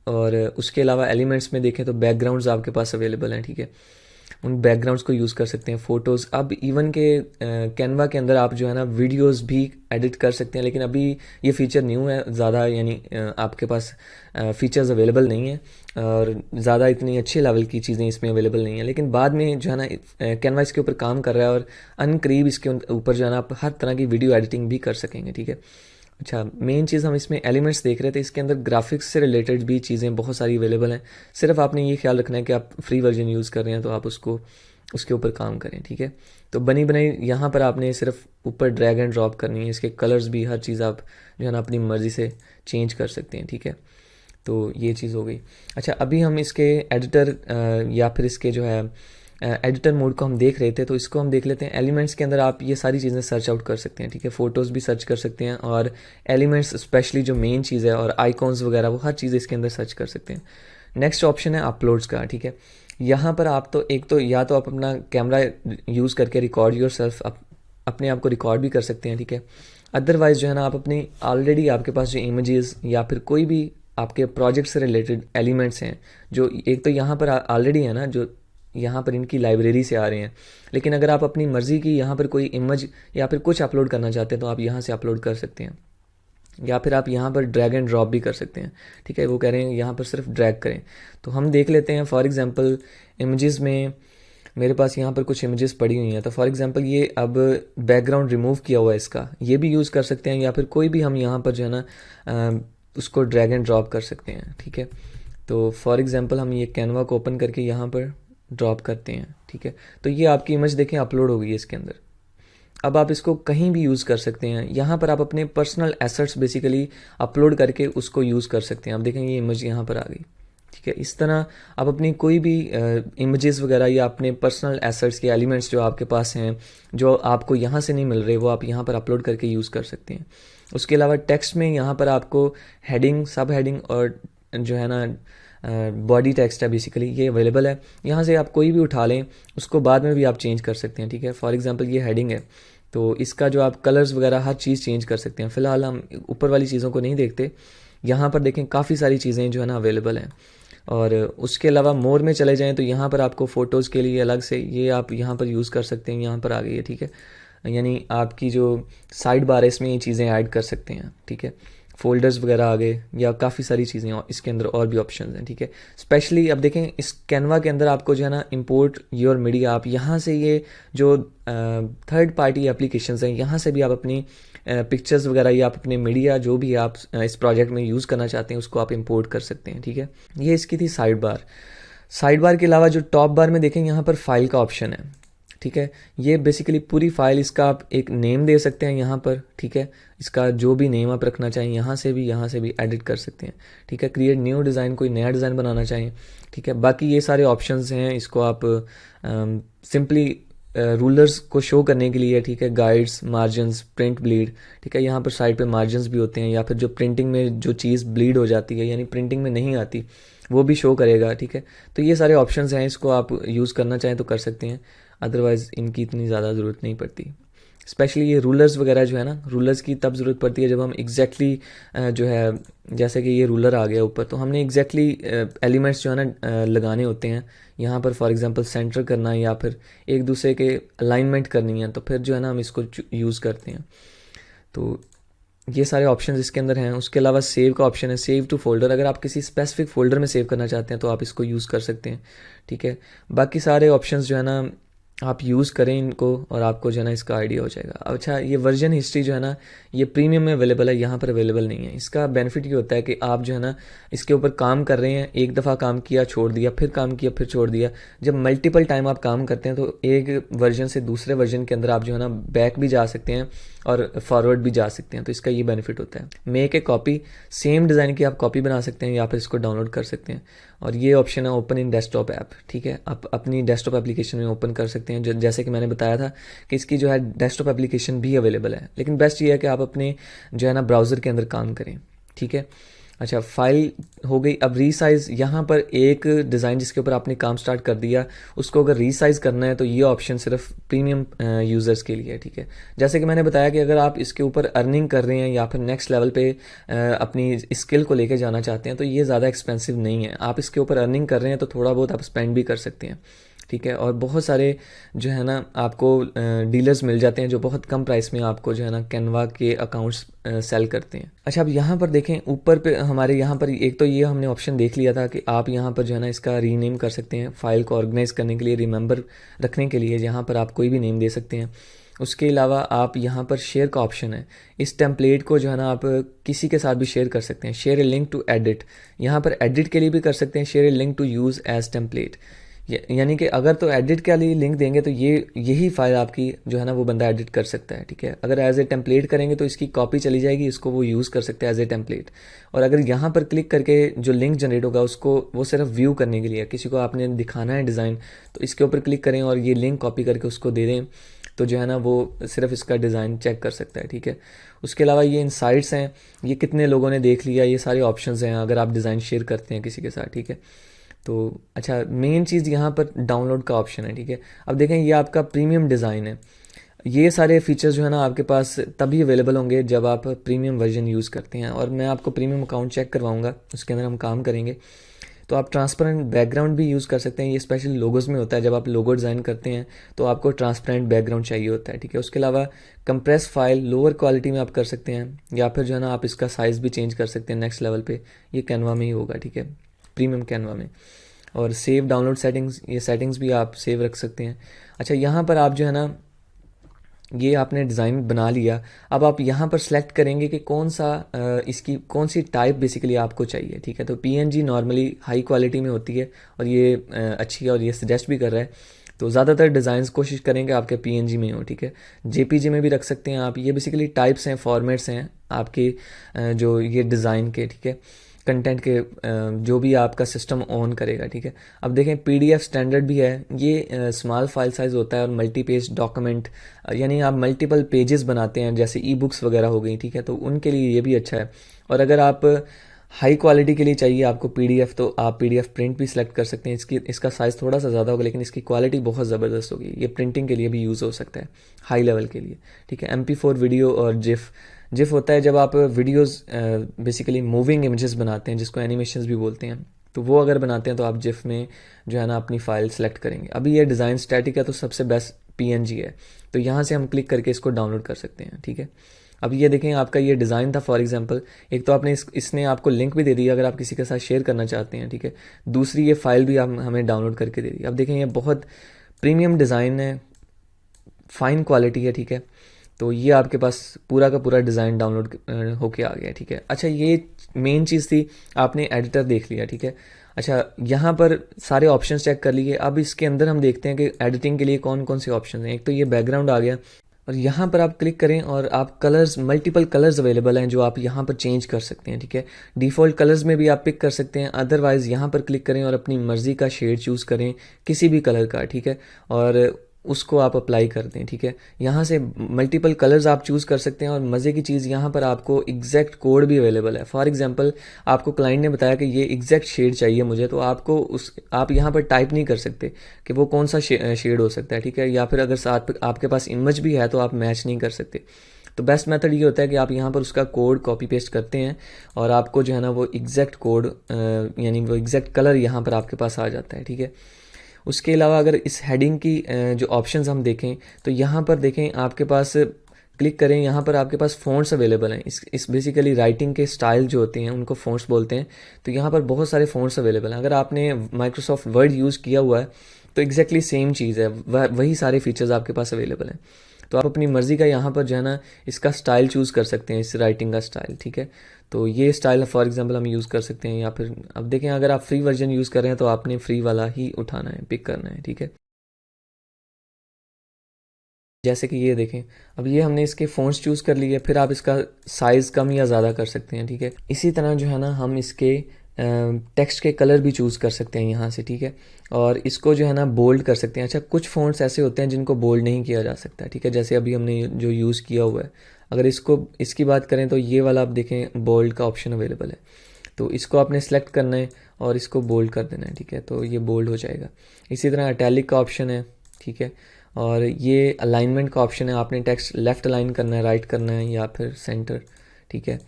और उसके अलावा एलिमेंट्स में देखें तो बैकग्राउंड्स आपके पास अवेलेबल हैं, ठीक है। उन बैकग्राउंड्स को यूज़ कर सकते हैं, फ़ोटोज़। अब इवन के कैनवा के अंदर आप जो है ना वीडियोस भी एडिट कर सकते हैं, लेकिन अभी ये फ़ीचर न्यू है ज़्यादा, यानी आपके पास फ़ीचर्स अवेलेबल नहीं है और ज़्यादा इतनी अच्छे लेवल की चीज़ें इसमें अवेलेबल नहीं है। लेकिन बाद में जो है ना कैनवा इसके ऊपर काम कर रहा है और अनकरीब इसके ऊपर जो है ना आप हर तरह की वीडियो एडिटिंग भी कर सकेंगे, ठीक है। अच्छा, मेन चीज़ हम इसमें एलिमेंट्स देख रहे थे, इसके अंदर ग्राफिक्स से रिलेटेड भी चीज़ें बहुत सारी अवेलेबल हैं। सिर्फ आपने ये ख्याल रखना है कि आप फ्री वर्जन यूज़ कर रहे हैं तो आप उसको उसके ऊपर काम करें, ठीक है। तो बनी बनाई यहाँ पर आपने सिर्फ ऊपर ड्रैग एंड ड्रॉप करनी है। इसके कलर्स भी हर चीज़ आप जो है ना अपनी मर्ज़ी से चेंज कर सकते हैं, ठीक है। तो ये चीज़ हो गई। अच्छा, अभी हम इसके एडिटर या फिर इसके जो है एडिटर मोड को हम देख रहे थे, तो इसको हम देख लेते हैं। एलिमेंट्स के अंदर आप ये सारी चीज़ें सर्च आउट कर सकते हैं, ठीक है। फ़ोटोज़ भी सर्च कर सकते हैं और एलिमेंट्स स्पेशली जो मेन चीज़ है और आइकॉन्स वगैरह वो हर चीज़ इसके अंदर सर्च कर सकते हैं। नेक्स्ट ऑप्शन है अपलोड्स का, ठीक है। यहाँ पर आप तो एक तो या तो आप अपना कैमरा यूज़ करके रिकॉर्ड योर सेल्फ, अपने आप को रिकॉर्ड भी कर सकते हैं, ठीक है। अदरवाइज़ जो है ना आप अपनी ऑलरेडी आपके पास जो इमेजेस या फिर कोई भी आपके प्रोजेक्ट से रिलेटेड एलिमेंट्स हैं जो एक तो यहाँ पर ऑलरेडी है ना, जो यहाँ पर इनकी लाइब्रेरी से आ रहे हैं, लेकिन अगर आप अपनी मर्ज़ी की यहाँ पर कोई इमेज या फिर कुछ अपलोड करना चाहते हैं तो आप यहाँ से अपलोड कर सकते हैं, या फिर आप यहाँ पर ड्रैग एंड ड्रॉप भी कर सकते हैं। ठीक है, वो कह रहे हैं यहाँ पर सिर्फ ड्रैग करें। तो हम देख लेते हैं फॉर एग्जांपल इमेजेस में मेरे पास यहाँ पर कुछ इमेजेस पड़ी हुई हैं। तो फॉर एग्जांपल ये अब बैकग्राउंड रिमूव किया हुआ है इसका, ये भी यूज़ कर सकते हैं, या फिर कोई भी हम यहाँ पर जो है ना उसको ड्रैग एंड ड्रॉप कर सकते हैं। ठीक है, तो फॉर एग्जांपल हम ये कैनवा को ओपन करके यहाँ पर ड्रॉप करते हैं। ठीक है, तो ये आपकी इमेज देखें अपलोड हो गई है इसके अंदर। अब आप इसको कहीं भी यूज़ कर सकते हैं, यहाँ पर आप अपने पर्सनल एसेट्स बेसिकली अपलोड करके उसको यूज़ कर सकते हैं। आप देखें ये इमेज यहाँ पर आ गई। ठीक है, इस तरह आप अपनी कोई भी इमेजेस वगैरह या अपने पर्सनल एसेट्स के एलिमेंट्स जो आपके पास हैं, जो आपको यहाँ से नहीं मिल रहे, वो आप यहाँ पर अपलोड करके यूज़ कर सकते हैं। उसके अलावा टेक्स्ट में यहाँ पर आपको हेडिंग, सब हेडिंग और जो है ना बॉडी टेक्स्ट है बेसिकली, ये अवेलेबल है। यहाँ से आप कोई भी उठा लें, उसको बाद में भी आप चेंज कर सकते हैं। ठीक है, फॉर एग्जांपल ये हेडिंग है, तो इसका जो आप कलर्स वगैरह हर चीज़ चेंज कर सकते हैं। फ़िलहाल हम ऊपर वाली चीज़ों को नहीं देखते, यहाँ पर देखें काफ़ी सारी चीज़ें जो है ना अवेलेबल हैं। और उसके अलावा मोर में चले जाएँ तो यहाँ पर आपको फ़ोटोज़ के लिए अलग से ये आप यहाँ पर यूज़ कर सकते हैं, यहाँ पर आ गई है। ठीक है, यानी आपकी जो साइड बार है इसमें ये चीज़ें ऐड कर सकते हैं। ठीक है, फ़ोल्डर्स वगैरह आ गए या काफ़ी सारी चीज़ें इसके अंदर और भी ऑप्शंस हैं। ठीक है, स्पेशली अब देखें इस कैनवा के अंदर आपको जो है ना इंपोर्ट योर मीडिया, आप यहाँ से ये जो थर्ड पार्टी एप्लीकेशंस हैं यहाँ से भी आप अपनी पिक्चर्स वगैरह या आप अपने मीडिया जो भी आप इस प्रोजेक्ट में यूज़ करना चाहते हैं उसको आप इंपोर्ट कर सकते हैं। ठीक है, ये इसकी थी साइड बार। साइड बार के अलावा जो टॉप बार में देखें यहाँ पर फाइल का ऑप्शन है। ठीक है, ये बेसिकली पूरी फाइल, इसका आप एक नेम दे सकते हैं यहाँ पर। ठीक है, इसका जो भी नेम आप रखना चाहें यहाँ से भी एडिट कर सकते हैं। ठीक है, क्रिएट न्यू डिज़ाइन, कोई नया डिज़ाइन बनाना चाहें। ठीक है, बाकी ये सारे ऑप्शंस हैं, इसको आप सिंपली रूलर्स को शो करने के लिए। ठीक है, गाइड्स, मार्जिन्स, प्रिंट ब्लीड। ठीक है, यहाँ पर साइड पे मार्जिन्स भी होते हैं, या फिर जो प्रिंटिंग में जो चीज़ ब्लीड हो जाती है यानी प्रिंटिंग में नहीं आती वो भी शो करेगा। ठीक है, तो ये सारे ऑप्शंस हैं, इसको आप यूज़ करना चाहें तो कर सकते हैं, अदरवाइज़ इनकी इतनी ज़्यादा ज़रूरत नहीं पड़ती। स्पेशली ये रूलर्स वगैरह जो है ना, रूलर्स की तब ज़रूरत पड़ती है जब हम एग्जैक्टली जो है, जैसे कि ये रूलर आ गया ऊपर, तो हमने एग्जैक्टली एलिमेंट्स जो है ना लगाने होते हैं यहाँ पर। फॉर एग्जांपल सेंटर करना है या फिर एक दूसरे के अलाइनमेंट करनी है, तो फिर जो है ना हम इसको यूज़ करते हैं। तो ये सारे ऑप्शन इसके अंदर हैं। उसके अलावा सेव का ऑप्शन है, सेव टू फोल्डर, अगर आप किसी स्पेसिफिक फोल्डर में सेव करना चाहते हैं तो आप इसको यूज़ कर सकते हैं। ठीक है, बाकी सारे ऑप्शंस जो है ना आप यूज़ करें इनको और आपको जो है ना इसका आइडिया हो जाएगा। अच्छा, ये वर्जन हिस्ट्री जो है ना ये प्रीमियम में अवेलेबल है, यहाँ पर अवेलेबल नहीं है। इसका बेनिफिट ये होता है कि आप जो है ना इसके ऊपर काम कर रहे हैं, एक दफ़ा काम किया छोड़ दिया, फिर काम किया फिर छोड़ दिया, जब मल्टीपल टाइम आप काम करते हैं तो एक वर्जन से दूसरे वर्जन के अंदर आप जो है ना बैक भी जा सकते हैं और फॉरवर्ड भी जा सकते हैं। तो इसका ये बेनिफिट होता है। Make a copy, same design की आप कॉपी बना सकते हैं या फिर इसको डाउनलोड कर सकते हैं। और ये ऑप्शन है ओपन इन डेस्कटॉप ऐप। ठीक है, आप अपनी डेस्कटॉप एप्लीकेशन में ओपन कर सकते हैं। जैसे कि मैंने बताया था कि इसकी जो है डेस्कटॉप एप्लीकेशन भी अवेलेबल है, लेकिन बेस्ट ये है कि आप अपने जो है ना ब्राउज़र के अंदर काम करें। ठीक है, अच्छा, फाइल हो गई। अब रीसाइज, यहाँ पर एक डिज़ाइन जिसके ऊपर आपने काम स्टार्ट कर दिया उसको अगर रीसाइज करना है तो ये ऑप्शन सिर्फ प्रीमियम यूज़र्स के लिए है। ठीक है, जैसे कि मैंने बताया कि अगर आप इसके ऊपर अर्निंग कर रहे हैं या फिर नेक्स्ट लेवल पे अपनी स्किल को लेके जाना चाहते हैं तो ये ज़्यादा एक्सपेंसिव नहीं है। आप इसके ऊपर अर्निंग कर रहे हैं तो थोड़ा बहुत आप स्पेंड भी कर सकते हैं। ठीक है, और बहुत सारे जो है ना आपको डीलर्स मिल जाते हैं जो बहुत कम प्राइस में आपको जो है ना कैनवा के अकाउंट्स सेल करते हैं। अच्छा, अब यहाँ पर देखें ऊपर पे हमारे यहाँ पर एक तो ये हमने ऑप्शन देख लिया था कि आप यहाँ पर जो है ना इसका रीनेम कर सकते हैं, फाइल को ऑर्गेनाइज करने के लिए, रिमेंबर रखने के लिए यहाँ पर आप कोई भी नेम दे सकते हैं। उसके अलावा आप यहाँ पर शेयर का ऑप्शन है, इस टेम्पलेट को जो है ना आप किसी के साथ भी शेयर कर सकते हैं। Share a link to edit, यहाँ पर एडिट के लिए भी कर सकते हैं। Share a link to use as template, यानी कि अगर तो एडिट के लिए लिंक देंगे तो यही फाइल आपकी जो है ना वो बंदा एडिट कर सकता है। ठीक है, अगर एज ए टेम्पलेट करेंगे तो इसकी कॉपी चली जाएगी, इसको वो यूज़ कर सकते हैं एज ए टेम्पलेट। और अगर यहाँ पर क्लिक करके जो लिंक जनरेट होगा उसको वो सिर्फ व्यू करने के लिए, किसी को आपने दिखाना है डिज़ाइन तो इसके ऊपर क्लिक करें और ये लिंक कॉपी करके उसको दे दें तो जो है ना वो सिर्फ इसका डिज़ाइन चेक कर सकता है। ठीक है, उसके अलावा ये इनसाइट्स हैं, ये कितने लोगों ने देख लिया, ये सारे ऑप्शंस हैं अगर आप डिज़ाइन शेयर करते हैं किसी के साथ। ठीक है, तो अच्छा, मेन चीज़ यहाँ पर डाउनलोड का ऑप्शन है। ठीक है, अब देखें ये आपका प्रीमियम डिज़ाइन है। ये सारे फीचर्स जो है ना आपके पास तभी अवेलेबल होंगे जब आप प्रीमियम वर्जन यूज़ करते हैं, और मैं आपको प्रीमियम अकाउंट चेक करवाऊंगा, उसके अंदर हम काम करेंगे। तो आप ट्रांसपेरेंट बैकग्राउंड भी यूज़ कर सकते हैं, ये स्पेशली लोगोज में होता है। जब आप लोगो डिज़ाइन करते हैं तो आपको ट्रांसपेरेंट बैकग्राउंड चाहिए होता है, ठीक है। उसके अलावा कंप्रेस फाइल लोअर क्वालिटी में आप कर सकते हैं, या फिर जो है ना आप इसका साइज़ भी चेंज कर सकते हैं नेक्स्ट लेवल पे। ये कैनवा में ही होगा, ठीक है, प्रीमियम कैनवा में। और सेव डाउनलोड सेटिंग्स, ये सेटिंग्स भी आप सेव रख सकते हैं। अच्छा, यहाँ पर आप जो है ना, ये आपने डिज़ाइन बना लिया, अब आप यहाँ पर सेलेक्ट करेंगे कि कौन सा इसकी कौन सी टाइप बेसिकली आपको चाहिए, ठीक है। तो पीएनजी नॉर्मली हाई क्वालिटी में होती है, और ये अच्छी है, और ये सजेस्ट भी कर रहा है। तो ज़्यादातर डिज़ाइंस कोशिश करेंगे आपके पीएनजी में हो, ठीक है। जेपीजी में भी रख सकते हैं आप। ये बेसिकली टाइप्स हैं, फॉर्मेट्स हैं आपके जो ये डिज़ाइन के, ठीक है, कंटेंट के, जो भी आपका सिस्टम ऑन करेगा, ठीक है। अब देखें पीडीएफ स्टैंडर्ड भी है, ये स्मॉल फाइल साइज़ होता है, और मल्टी पेज डॉक्यूमेंट, यानी आप मल्टीपल पेजेस बनाते हैं जैसे ई बुक्स वगैरह हो गई, ठीक है, तो उनके लिए ये भी अच्छा है। और अगर आप हाई क्वालिटी के लिए चाहिए आपको पीडीएफ, तो आप पीडीएफ प्रिंट भी सिलेक्ट कर सकते हैं। इसका साइज़ थोड़ा सा ज़्यादा होगा, लेकिन इसकी क्वालिटी बहुत ज़बरदस्त होगी। ये प्रिंटिंग के लिए भी यूज़ हो सकता है हाई लेवल के लिए, ठीक है। MP4 वीडियो और जिफ, जिफ होता है जब आप वीडियोस बेसिकली मूविंग इमेजेस बनाते हैं, जिसको एनिमेशंस भी बोलते हैं, तो वो अगर बनाते हैं तो आप जिफ में जो है ना अपनी फ़ाइल सेलेक्ट करेंगे। अभी ये डिज़ाइन स्टैटिक है, तो सबसे बेस्ट पीएनजी है, तो यहाँ से हम क्लिक करके इसको डाउनलोड कर सकते हैं, ठीक है। अब ये देखें आपका ये डिज़ाइन था फॉर एग्जांपल, एक तो आपने इसने आपको लिंक भी दे दी अगर आप किसी के साथ शेयर करना चाहते हैं, ठीक है। दूसरी ये फ़ाइल भी आप हमें डाउनलोड करके दे दी। अब देखें ये बहुत प्रीमियम डिज़ाइन है, फ़ाइन क्वालिटी है, ठीक है। तो ये आपके पास पूरा का पूरा डिज़ाइन डाउनलोड होके आ गया, ठीक है। अच्छा, ये मेन चीज़ थी, आपने एडिटर देख लिया, ठीक है। अच्छा, यहाँ पर सारे ऑप्शंस चेक कर लिए। अब इसके अंदर हम देखते हैं कि एडिटिंग के लिए कौन कौन से ऑप्शन हैं। एक तो ये बैकग्राउंड आ गया, और यहाँ पर आप क्लिक करें और आप कलर्स, मल्टीपल कलर्स अवेलेबल हैं जो आप यहाँ पर चेंज कर सकते हैं, ठीक है। डिफ़ॉल्ट कलर्स में भी आप पिक कर सकते हैं, अदरवाइज़ यहाँ पर क्लिक करें और अपनी मर्ज़ी का शेड चूज़ करें किसी भी कलर का, ठीक है, और उसको आप अप्लाई कर दें, ठीक है। यहाँ से मल्टीपल कलर्स आप चूज़ कर सकते हैं, और मज़े की चीज़ यहाँ पर आपको एग्जैक्ट कोड भी अवेलेबल है। फॉर एग्जांपल आपको क्लाइंट ने बताया कि ये एग्जैक्ट शेड चाहिए मुझे, तो आप यहाँ पर टाइप नहीं कर सकते कि वो कौन सा शेड हो सकता है, ठीक है। या फिर अगर साथ आपके पास इमेज भी है तो आप मैच नहीं कर सकते। तो बेस्ट मेथड ये होता है कि आप यहाँ पर उसका कोड कॉपी पेस्ट करते हैं, और आपको जो है ना वो एग्जैक्ट कोड यानी वो एग्जैक्ट कलर यहाँ पर आपके पास आ जाता है, ठीक है। उसके अलावा अगर इस हेडिंग की जो ऑप्शंस हम देखें, तो यहाँ पर देखें आपके पास, क्लिक करें, यहाँ पर आपके पास फ़ॉन्ट्स अवेलेबल हैं। इस बेसिकली राइटिंग के स्टाइल जो होते हैं उनको फ़ॉन्ट्स बोलते हैं। तो यहाँ पर बहुत सारे फ़ॉन्ट्स अवेलेबल हैं। अगर आपने माइक्रोसॉफ्ट वर्ड यूज़ किया हुआ है तो एग्जैक्टली सेम चीज़ है, वही सारे फीचर्स आपके पास अवेलेबल हैं। तो आप अपनी मर्ज़ी का यहाँ पर जो है ना इसका स्टाइल चूज़ कर सकते हैं, इस राइटिंग का स्टाइल, ठीक है। तो ये स्टाइल फॉर एग्जांपल हम यूज़ कर सकते हैं, या फिर अब देखें अगर आप फ्री वर्जन यूज़ कर रहे हैं तो आपने फ्री वाला ही उठाना है, पिक करना है, ठीक है। जैसे कि ये देखें, अब ये हमने इसके फ़ॉन्ट्स चूज़ कर लिए, फिर आप इसका साइज़ कम या ज़्यादा कर सकते हैं, ठीक है। इसी तरह जो है ना हम इसके टेक्स्ट के कलर भी चूज़ कर सकते हैं यहाँ से, ठीक है। और इसको जो है ना बोल्ड कर सकते हैं। अच्छा, कुछ फ़ॉन्ट्स ऐसे होते हैं जिनको बोल्ड नहीं किया जा सकता, ठीक है, जैसे अभी हमने जो यूज़ किया हुआ है। अगर इसकी बात करें तो ये वाला आप देखें बोल्ड का ऑप्शन अवेलेबल है, तो इसको आपने सेलेक्ट करना है और इसको बोल्ड कर देना है, ठीक है, तो ये बोल्ड हो जाएगा। इसी तरह अटैलिक का ऑप्शन है, ठीक है, और ये अलाइनमेंट का ऑप्शन है, आपने टेक्स्ट लेफ़्ट अलाइन करना है, राइट करना है, या फिर सेंटर, ठीक है।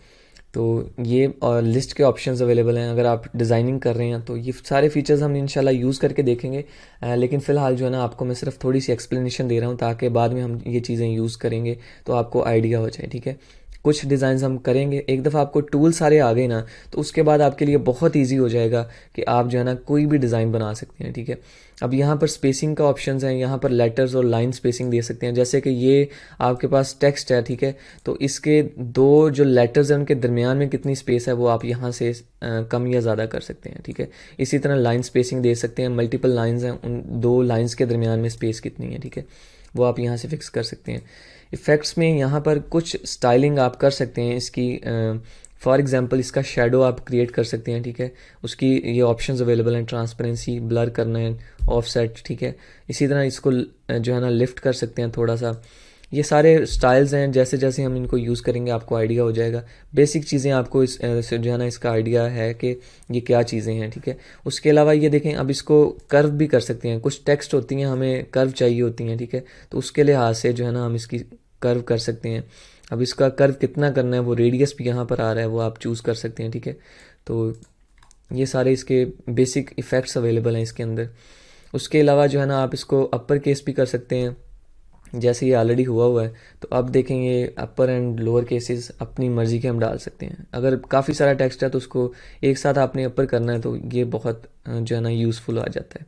तो ये और लिस्ट के ऑप्शंस अवेलेबल हैं अगर आप डिज़ाइनिंग कर रहे हैं, तो ये सारे फीचर्स हम इंशाल्लाह यूज़ करके देखेंगे। लेकिन फ़िलहाल जो है ना आपको मैं सिर्फ थोड़ी सी एक्सप्लेनेशन दे रहा हूँ, ताकि बाद में हम ये चीज़ें यूज़ करेंगे तो आपको आइडिया हो जाए, ठीक है। कुछ डिज़ाइंस हम करेंगे, एक दफ़ा आपको टूल सारे आ गए ना, तो उसके बाद आपके लिए बहुत ईजी हो जाएगा कि आप जो है ना कोई भी डिज़ाइन बना सकते हैं, ठीक है। अब यहाँ पर स्पेसिंग का ऑप्शंस हैं, यहाँ पर लेटर्स और लाइन स्पेसिंग दे सकते हैं। जैसे कि ये आपके पास टेक्स्ट है, ठीक है, तो इसके दो जो लेटर्स हैं उनके दरमियान में कितनी स्पेस है वो आप यहाँ से कम या ज़्यादा कर सकते हैं, ठीक है। इसी तरह लाइन स्पेसिंग दे सकते हैं, मल्टीपल लाइन्स हैं, उन दो लाइन्स के दरमियान में स्पेस कितनी है, ठीक है, वो आप यहाँ से फिक्स कर सकते हैं। इफ़ेक्ट्स में यहाँ पर कुछ स्टाइलिंग आप कर सकते हैं इसकी, फॉर एग्जांपल इसका शेडो आप क्रिएट कर सकते हैं, ठीक है। उसकी ये ऑप्शंस अवेलेबल हैं, ट्रांसपेरेंसी, ब्लर करना है, ऑफसेट, ठीक है। इसी तरह इसको जो है ना लिफ्ट कर सकते हैं थोड़ा सा। ये सारे स्टाइल्स हैं, जैसे जैसे हम इनको यूज़ करेंगे आपको आइडिया हो जाएगा। बेसिक चीज़ें आपको इस से जो है ना इसका आइडिया है कि ये क्या चीज़ें हैं, ठीक है। उसके अलावा ये देखें, अब इसको कर्व भी कर सकते हैं। कुछ टेक्स्ट होती हैं हमें कर्व चाहिए होती हैं, ठीक है, तो उसके लिहाज से जो है ना हम इसकी कर्व कर सकते हैं। अब इसका कर्व कितना करना है, वो रेडियस भी यहाँ पर आ रहा है, वो आप चूज़ कर सकते हैं, ठीक है। तो ये सारे इसके बेसिक इफ़ेक्ट्स अवेलेबल हैं इसके अंदर। उसके अलावा जो है ना आप इसको अपर केस भी कर सकते हैं, जैसे ये ऑलरेडी हुआ है। तो अब देखेंगे अपर एंड लोअर केसेस अपनी मर्ज़ी के हम डाल सकते हैं। अगर काफ़ी सारा टेक्स्ट है तो उसको एक साथ आपने अपर करना है, तो ये बहुत जो है ना यूज़फुल आ जाता है।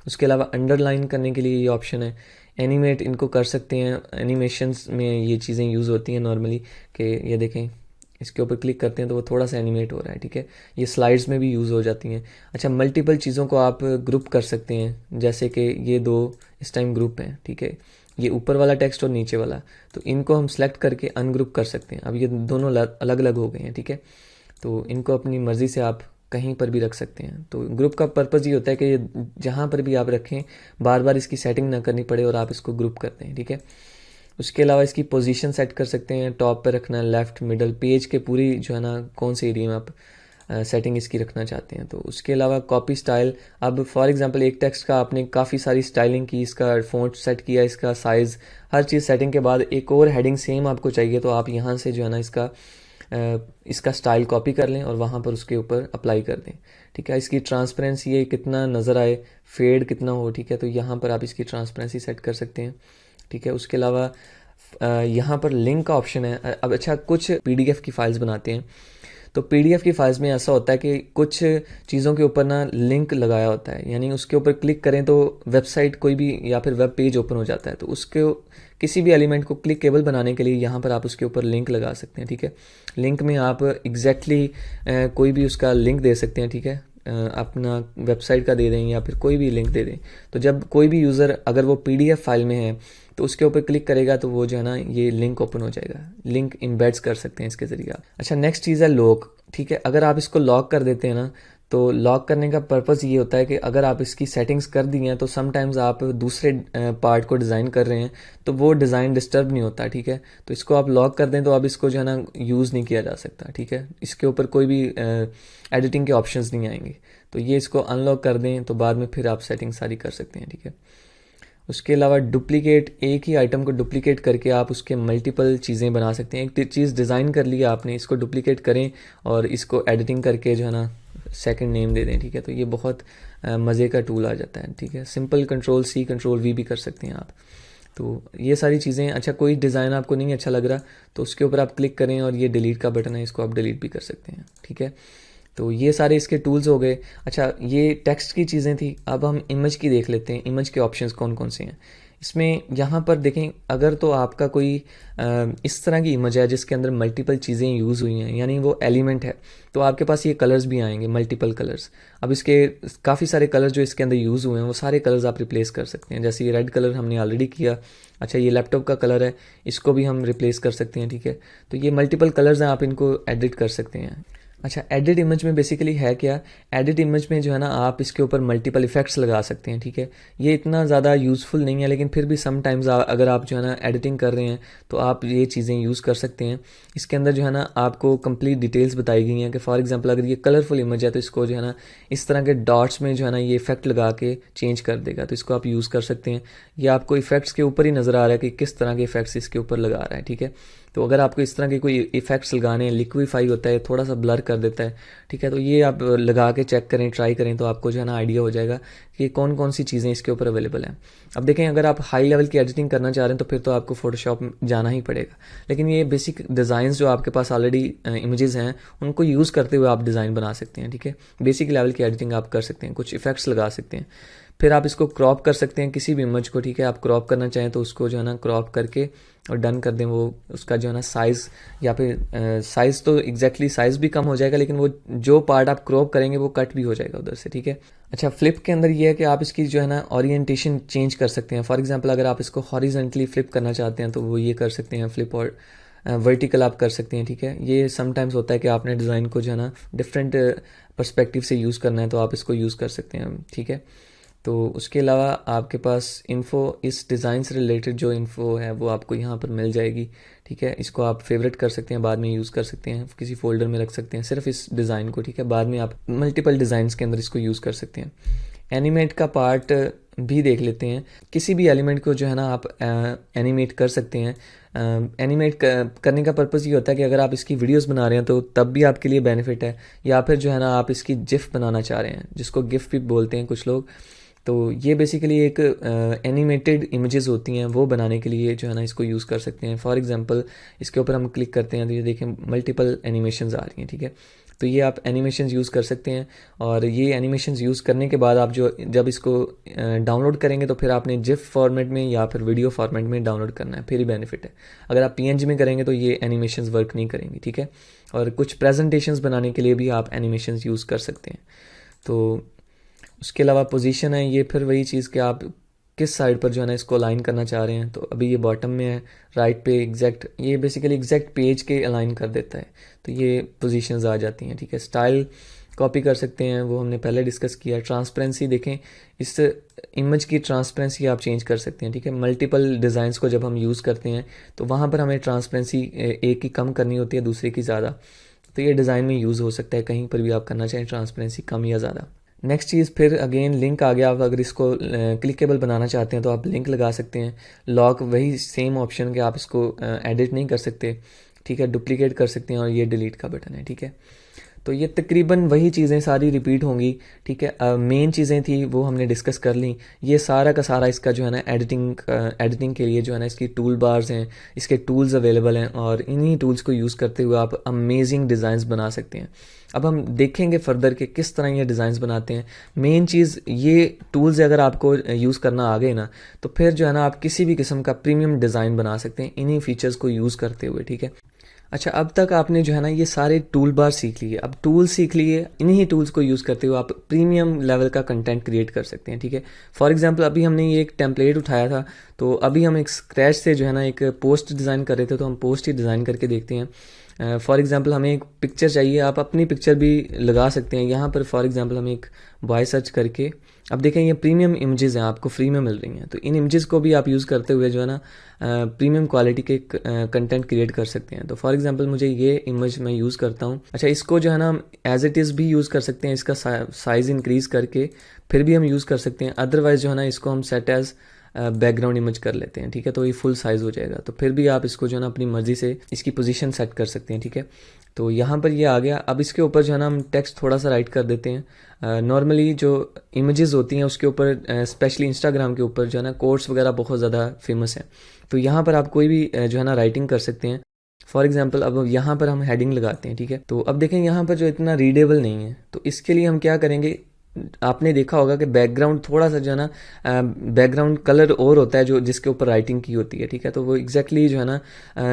उसके अलावा अंडरलाइन करने के लिए ये ऑप्शन है। एनिमेट इनको कर सकते हैं, एनिमेशंस में ये चीज़ें यूज़ होती हैं नॉर्मली, कि ये देखें इसके ऊपर क्लिक करते हैं तो वो थोड़ा सा एनिमेट हो रहा है, ठीक है। ये स्लाइड्स में भी यूज़ हो जाती हैं। अच्छा, मल्टीपल चीज़ों को आप ग्रुप कर सकते हैं, जैसे कि ये दो इस टाइम ग्रुप हैं, ठीक है, ये ऊपर वाला टेक्स्ट और नीचे वाला, तो इनको हम सेलेक्ट करके अनग्रुप कर सकते हैं। अब ये दोनों अलग अलग हो गए हैं, ठीक है। तो इनको अपनी मर्ज़ी से आप कहीं पर भी रख सकते हैं। तो ग्रुप का पर्पज़ ये होता है कि ये जहाँ पर भी आप रखें, बार बार इसकी सेटिंग ना करनी पड़े और आप इसको ग्रुप करते हैं, ठीक है। उसके अलावा इसकी पोजीशन सेट कर सकते हैं, टॉप पे रखना है, लेफ़्ट, मिडल, पेज के पूरी जो है ना कौन से एरिया में आप सेटिंग इसकी रखना चाहते हैं। तो उसके अलावा कॉपी स्टाइल, अब फॉर एग्जांपल एक टेक्स्ट का आपने काफ़ी सारी स्टाइलिंग की, इसका फ़ॉन्ट सेट किया, इसका साइज़, हर चीज़ सेटिंग के बाद एक और हेडिंग सेम आपको चाहिए, तो आप यहाँ से जो है ना इसका स्टाइल कॉपी कर लें और वहाँ पर उसके ऊपर अप्लाई कर दें, ठीक है। इसकी ट्रांसपेरेंसी ये कितना नज़र आए, फेड कितना हो, ठीक है, तो यहाँ पर आप इसकी ट्रांसपेरेंसी सेट कर सकते हैं, ठीक है। उसके अलावा यहाँ पर लिंक का ऑप्शन है। अब अच्छा, कुछ पीडीएफ की फ़ाइल्स बनाते हैं, तो पीडीएफ की फाइल्स में ऐसा होता है कि कुछ चीज़ों के ऊपर ना लिंक लगाया होता है, यानी उसके ऊपर क्लिक करें तो वेबसाइट कोई भी या फिर वेब पेज ओपन हो जाता है। तो उसके किसी भी एलिमेंट को क्लिकेबल बनाने के लिए यहाँ पर आप उसके ऊपर लिंक लगा सकते हैं, ठीक है। लिंक में आप एग्जैक्टली कोई भी उसका लिंक दे सकते हैं, ठीक है। अपना वेबसाइट का दे दें या फिर कोई भी लिंक दे दें। तो जब कोई भी यूज़र अगर वो पीडीएफ फाइल में है तो उसके ऊपर क्लिक करेगा तो वो जो है ना ये लिंक ओपन हो जाएगा। लिंक इम्बेड्स कर सकते हैं इसके ज़रिए आप। अच्छा, नेक्स्ट चीज़ है लॉक, ठीक है। अगर आप इसको लॉक कर देते हैं ना, तो लॉक करने का पर्पज़ ये होता है कि अगर आप इसकी सेटिंग्स कर दी हैं तो समटाइम्स आप दूसरे पार्ट को डिज़ाइन कर रहे हैं तो वो डिज़ाइन डिस्टर्ब नहीं होता, ठीक है। तो इसको आप लॉक कर दें तो अब इसको जो है ना यूज़ नहीं किया जा सकता, ठीक है। इसके ऊपर कोई भी एडिटिंग के ऑप्शंस नहीं आएंगे। तो ये इसको अनलॉक कर दें तो बाद में फिर आप सेटिंग सारी कर सकते हैं, ठीक है। उसके अलावा डुप्लीकेट, एक ही आइटम को डुप्लीकेट करके आप उसके मल्टीपल चीज़ें बना सकते हैं। एक चीज़ डिज़ाइन कर लिया आपने, इसको डुप्लीकेट करें और इसको एडिटिंग करके जो है ना सेकंड नेम दे दें, ठीक है। तो ये बहुत मज़े का टूल आ जाता है, ठीक है। सिंपल कंट्रोल-C कंट्रोल-V भी कर सकते हैं आप। तो ये सारी चीज़ें। अच्छा, कोई डिज़ाइन आपको नहीं अच्छा लग रहा तो उसके ऊपर आप क्लिक करें और ये डिलीट का बटन है, इसको आप डिलीट भी कर सकते हैं, ठीक है। तो ये सारे इसके टूल्स हो गए। अच्छा, ये टेक्स्ट की चीज़ें थी, अब हम इमेज की देख लेते हैं। इमेज के ऑप्शंस कौन कौन से हैं इसमें। यहाँ पर देखें, अगर तो आपका कोई इस तरह की इमेज है जिसके अंदर मल्टीपल चीज़ें यूज़ हुई हैं, यानी वो एलिमेंट है, तो आपके पास ये कलर्स भी आएंगे, मल्टीपल कलर्स। अब इसके काफ़ी सारे कलर्स जो इसके अंदर यूज़ हुए हैं वो सारे कलर्स आप रिप्लेस कर सकते हैं। जैसे ये रेड कलर हमने ऑलरेडी किया। अच्छा, ये लैपटॉप का कलर है, इसको भी हम रिप्लेस कर सकते हैं, ठीक है। तो ये मल्टीपल कलर्स हैं, आप इनको एडिट कर सकते हैं। अच्छा, एडिट इमेज में बेसिकली है क्या, एडिट इमेज में जो है ना आप इसके ऊपर मल्टीपल इफेक्ट्स लगा सकते हैं, ठीक है। ये इतना ज़्यादा यूज़फुल नहीं है, लेकिन फिर भी समटाइम्स अगर आप जो है ना एडिटिंग कर रहे हैं तो आप ये चीज़ें यूज़ कर सकते हैं। इसके अंदर जो है ना आपको कंप्लीट डिटेल्स बताई गई हैं कि फॉर एग्जांपल अगर ये कलरफुल इमेज है तो इसको जो है ना इस तरह के डॉट्स में जो है ना ये इफेक्ट लगा के चेंज कर देगा, तो इसको आप यूज़ कर सकते हैं। ये आपको इफेक्ट्स के ऊपर ही नज़र आ रहा है कि किस तरह के इफेक्ट्स इसके ऊपर लगा रहा है, ठीक है। तो अगर आपको इस तरह के कोई इफेक्ट्स लगाने हैं, लिक्विफाई होता है, थोड़ा सा ब्लर कर देता है, ठीक है, तो ये आप लगा के चेक करें, ट्राई करें, तो आपको जो है ना आइडिया हो जाएगा कि कौन कौन सी चीज़ें इसके ऊपर अवेलेबल हैं। अब देखें, अगर आप हाई लेवल की एडिटिंग करना चाह रहे हैं तो फिर तो आपको फोटोशॉप जाना ही पड़ेगा, लेकिन ये बेसिक डिज़ाइंस जो आपके पास ऑलरेडी इमेजेस हैं उनको यूज़ करते हुए आप डिज़ाइन बना सकते हैं, ठीक है। बेसिक लेवल की एडिटिंग आप कर सकते हैं, कुछ इफेक्ट्स लगा सकते हैं, फिर आप इसको क्रॉप कर सकते हैं किसी भी इमेज को, ठीक है। आप क्रॉप करना चाहें तो उसको जो है ना क्रॉप करके और डन कर दें, वो उसका जो है ना साइज़ या फिर साइज़ तो एग्जैक्टली साइज़ भी कम हो जाएगा, लेकिन वो जो पार्ट आप क्रॉप करेंगे वो कट भी हो जाएगा उधर से, ठीक है। अच्छा, फ्लिप के अंदर ये है कि आप इसकी जो है ना ओरिएंटेशन चेंज कर सकते हैं। फॉर एग्जांपल अगर आप इसको हॉरिजेंटली फ्लिप करना चाहते हैं तो वो ये कर सकते हैं फ्लिप, और वर्टिकल आप कर सकते हैं, ठीक है। ये समटाइम्स होता है कि आपने डिज़ाइन को जो है ना डिफरेंट पर्सपेक्टिव से यूज़ करना है तो आप इसको यूज़ कर सकते हैं, ठीक है। तो उसके अलावा आपके पास इन्फो, इस डिज़ाइन से रिलेटेड जो इन्फो है वो आपको यहाँ पर मिल जाएगी, ठीक है। इसको आप फेवरेट कर सकते हैं, बाद में यूज़ कर सकते हैं, किसी फोल्डर में रख सकते हैं सिर्फ इस डिज़ाइन को, ठीक है। बाद में आप मल्टीपल डिज़ाइंस के अंदर इसको यूज़ कर सकते हैं। एनिमेट का पार्ट भी देख लेते हैं। किसी भी एलिमेंट को जो है ना आप एनिमेट कर सकते हैं। एनिमेट करने का पर्पज़ ये होता है कि अगर आप इसकी वीडियोस बना रहे हैं तो तब भी आपके लिए बेनिफिट है, या फिर जो है ना आप इसकी जिफ बनाना चाह रहे हैं, जिसको गिफ भी बोलते हैं कुछ लोग। तो ये बेसिकली एक एनिमेटेड इमेजेस होती हैं, वो बनाने के लिए जो है ना इसको यूज़ कर सकते हैं। फॉर एग्जांपल इसके ऊपर हम क्लिक करते हैं तो ये देखें मल्टीपल एनिमेशंस आ रही हैं, ठीक है। तो ये आप एनिमेशंस यूज़ कर सकते हैं, और ये एनिमेशंस यूज़ करने के बाद आप जब इसको डाउनलोड करेंगे तो फिर आपने जिफ फॉर्मेट में या फिर वीडियो फॉर्मेट में डाउनलोड करना है, फिर ही बेनिफिट है। अगर आप पीएनजी में करेंगे तो ये एनिमेशंस वर्क नहीं करेंगी, ठीक है। और कुछ प्रेजेंटेशंस बनाने के लिए भी आप एनिमेशंस यूज़ कर सकते हैं। तो उसके अलावा पोजीशन है, ये फिर वही चीज़ कि आप किस साइड पर जो है ना इसको अलाइन करना चाह रहे हैं। तो अभी ये बॉटम में है, राइट पे एग्जैक्ट, ये बेसिकली एग्जैक्ट पेज के अलाइन कर देता है, तो ये पोजीशंस आ जाती हैं, ठीक है। स्टाइल कॉपी कर सकते हैं, वो हमने पहले डिस्कस किया। ट्रांसपेरेंसी देखें, इस इमेज की ट्रांसपेरेंसी आप चेंज कर सकते हैं, ठीक है। मल्टीपल डिज़ाइंस को जब हम यूज़ करते हैं तो वहाँ पर हमें ट्रांसपेरेंसी एक की कम करनी होती है, दूसरे की ज़्यादा। तो ये डिज़ाइन में यूज़ हो सकता है, कहीं पर भी आप करना चाहें ट्रांसपेरेंसी कम या ज़्यादा। नेक्स्ट चीज़ फिर अगेन लिंक आ गया। आप अगर इसको क्लिकेबल बनाना चाहते हैं तो आप लिंक लगा सकते हैं। लॉक वही सेम ऑप्शन कि आप इसको एडिट नहीं कर सकते, ठीक है। डुप्लीकेट कर सकते हैं, और ये डिलीट का बटन है, ठीक है। तो ये तकरीबन वही चीज़ें सारी रिपीट होंगी, ठीक है। मेन चीज़ें थी वो हमने डिस्कस कर ली। ये सारा का सारा इसका जो है ना एडिटिंग के लिए जो है ना इसकी टूल बार्स हैं, इसके टूल्स अवेलेबल हैं, और इन्हीं टूल्स को यूज़ करते हुए आप अमेजिंग डिज़ाइंस बना सकते हैं। अब हम देखेंगे फर्दर कि किस तरह ये डिज़ाइंस बनाते हैं। मेन चीज़ ये टूल्स अगर आपको यूज़ करना आ गए ना, तो फिर जो है ना आप किसी भी किस्म का प्रीमियम डिज़ाइन बना सकते हैं इन्हीं फीचर्स को यूज़ करते हुए, ठीक है। अच्छा, अब तक आपने जो है ना ये सारे टूल बार सीख लिए, अब टूल सीख लिए, इन्हीं टूल्स को यूज़ करते हुए आप प्रीमियम लेवल का कंटेंट क्रिएट कर सकते हैं, ठीक है। फॉर एग्जांपल अभी हमने ये एक टेम्पलेट उठाया था, तो अभी हम एक स्क्रैच से जो है ना एक पोस्ट डिज़ाइन कर रहे थे, तो हम पोस्ट ही डिज़ाइन करके देखते हैं। फॉर एग्जांपल हमें एक पिक्चर चाहिए, आप अपनी पिक्चर भी लगा सकते हैं यहाँ पर। फॉर एग्जांपल हम एक बॉय सर्च करके, अब देखें ये प्रीमियम इमेजेस हैं, आपको फ्री में मिल रही हैं, तो इन इमेजेस को भी आप यूज़ करते हुए जो है ना प्रीमियम क्वालिटी के कंटेंट क्रिएट कर सकते हैं। तो फॉर एग्जांपल मुझे ये इमेज मैं यूज़ करता हूँ। अच्छा, इसको जो है ना हम एज इट इज़ भी यूज़ कर सकते हैं, इसका साइज़ इंक्रीज़ करके फिर भी हम यूज़ कर सकते हैं। अदरवाइज़ जो है ना इसको हम सेट एज़ बैकग्राउंड इमेज कर लेते हैं, ठीक है। तो ये फुल साइज़ हो जाएगा, तो फिर भी आप इसको जो है ना अपनी मर्ज़ी से इसकी पोजीशन सेट कर सकते हैं, ठीक है। तो यहाँ पर ये आ गया। अब इसके ऊपर जो है ना हम टेक्स्ट थोड़ा सा राइट कर देते हैं। नॉर्मली जो इमेजेस होती हैं उसके ऊपर, स्पेशली इंस्टाग्राम के ऊपर जो है ना कोट्स वगैरह बहुत ज़्यादा फेमस हैं, तो यहाँ पर आप कोई भी जो है ना राइटिंग कर सकते हैं। फॉर एग्जाम्पल अब यहाँ पर हम हेडिंग लगाते हैं, ठीक है। तो अब देखें यहाँ पर जो इतना रीडेबल नहीं है, तो इसके लिए हम क्या करेंगे, आपने देखा होगा कि बैकग्राउंड थोड़ा सा जो है ना बैकग्राउंड कलर और होता है जो जिसके ऊपर राइटिंग की होती है, ठीक है। तो वो एग्जैक्टली जो है ना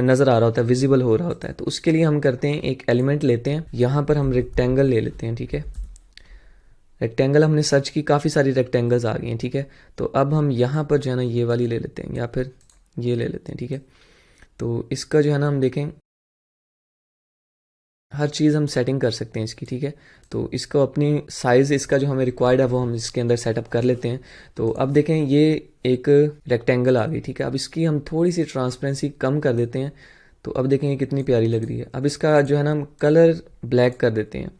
नज़र आ रहा होता है, विजिबल हो रहा होता है। तो उसके लिए हम करते हैं, एक एलिमेंट लेते हैं, यहाँ पर हम रेक्टेंगल ले लेते हैं, ठीक है। रेक्टेंगल हमने सर्च की, काफ़ी सारी रेक्टेंगल्स आ गई हैं, ठीक है। तो अब हम यहाँ पर जो है ना ये वाली ले लेते हैं, या फिर ये ले लेते हैं, ठीक है। तो इसका जो है ना हम देखें, हर चीज़ हम सेटिंग कर सकते हैं इसकी, ठीक है। तो इसको अपनी साइज़ इसका जो हमें रिक्वायर्ड है वो हम इसके अंदर सेटअप कर लेते हैं। तो अब देखें ये एक रेक्टेंगल आ गई, ठीक है। अब इसकी हम थोड़ी सी ट्रांसपेरेंसी कम कर देते हैं, तो अब देखें ये कितनी प्यारी लग रही है। अब इसका जो है ना हम कलर ब्लैक कर देते हैं,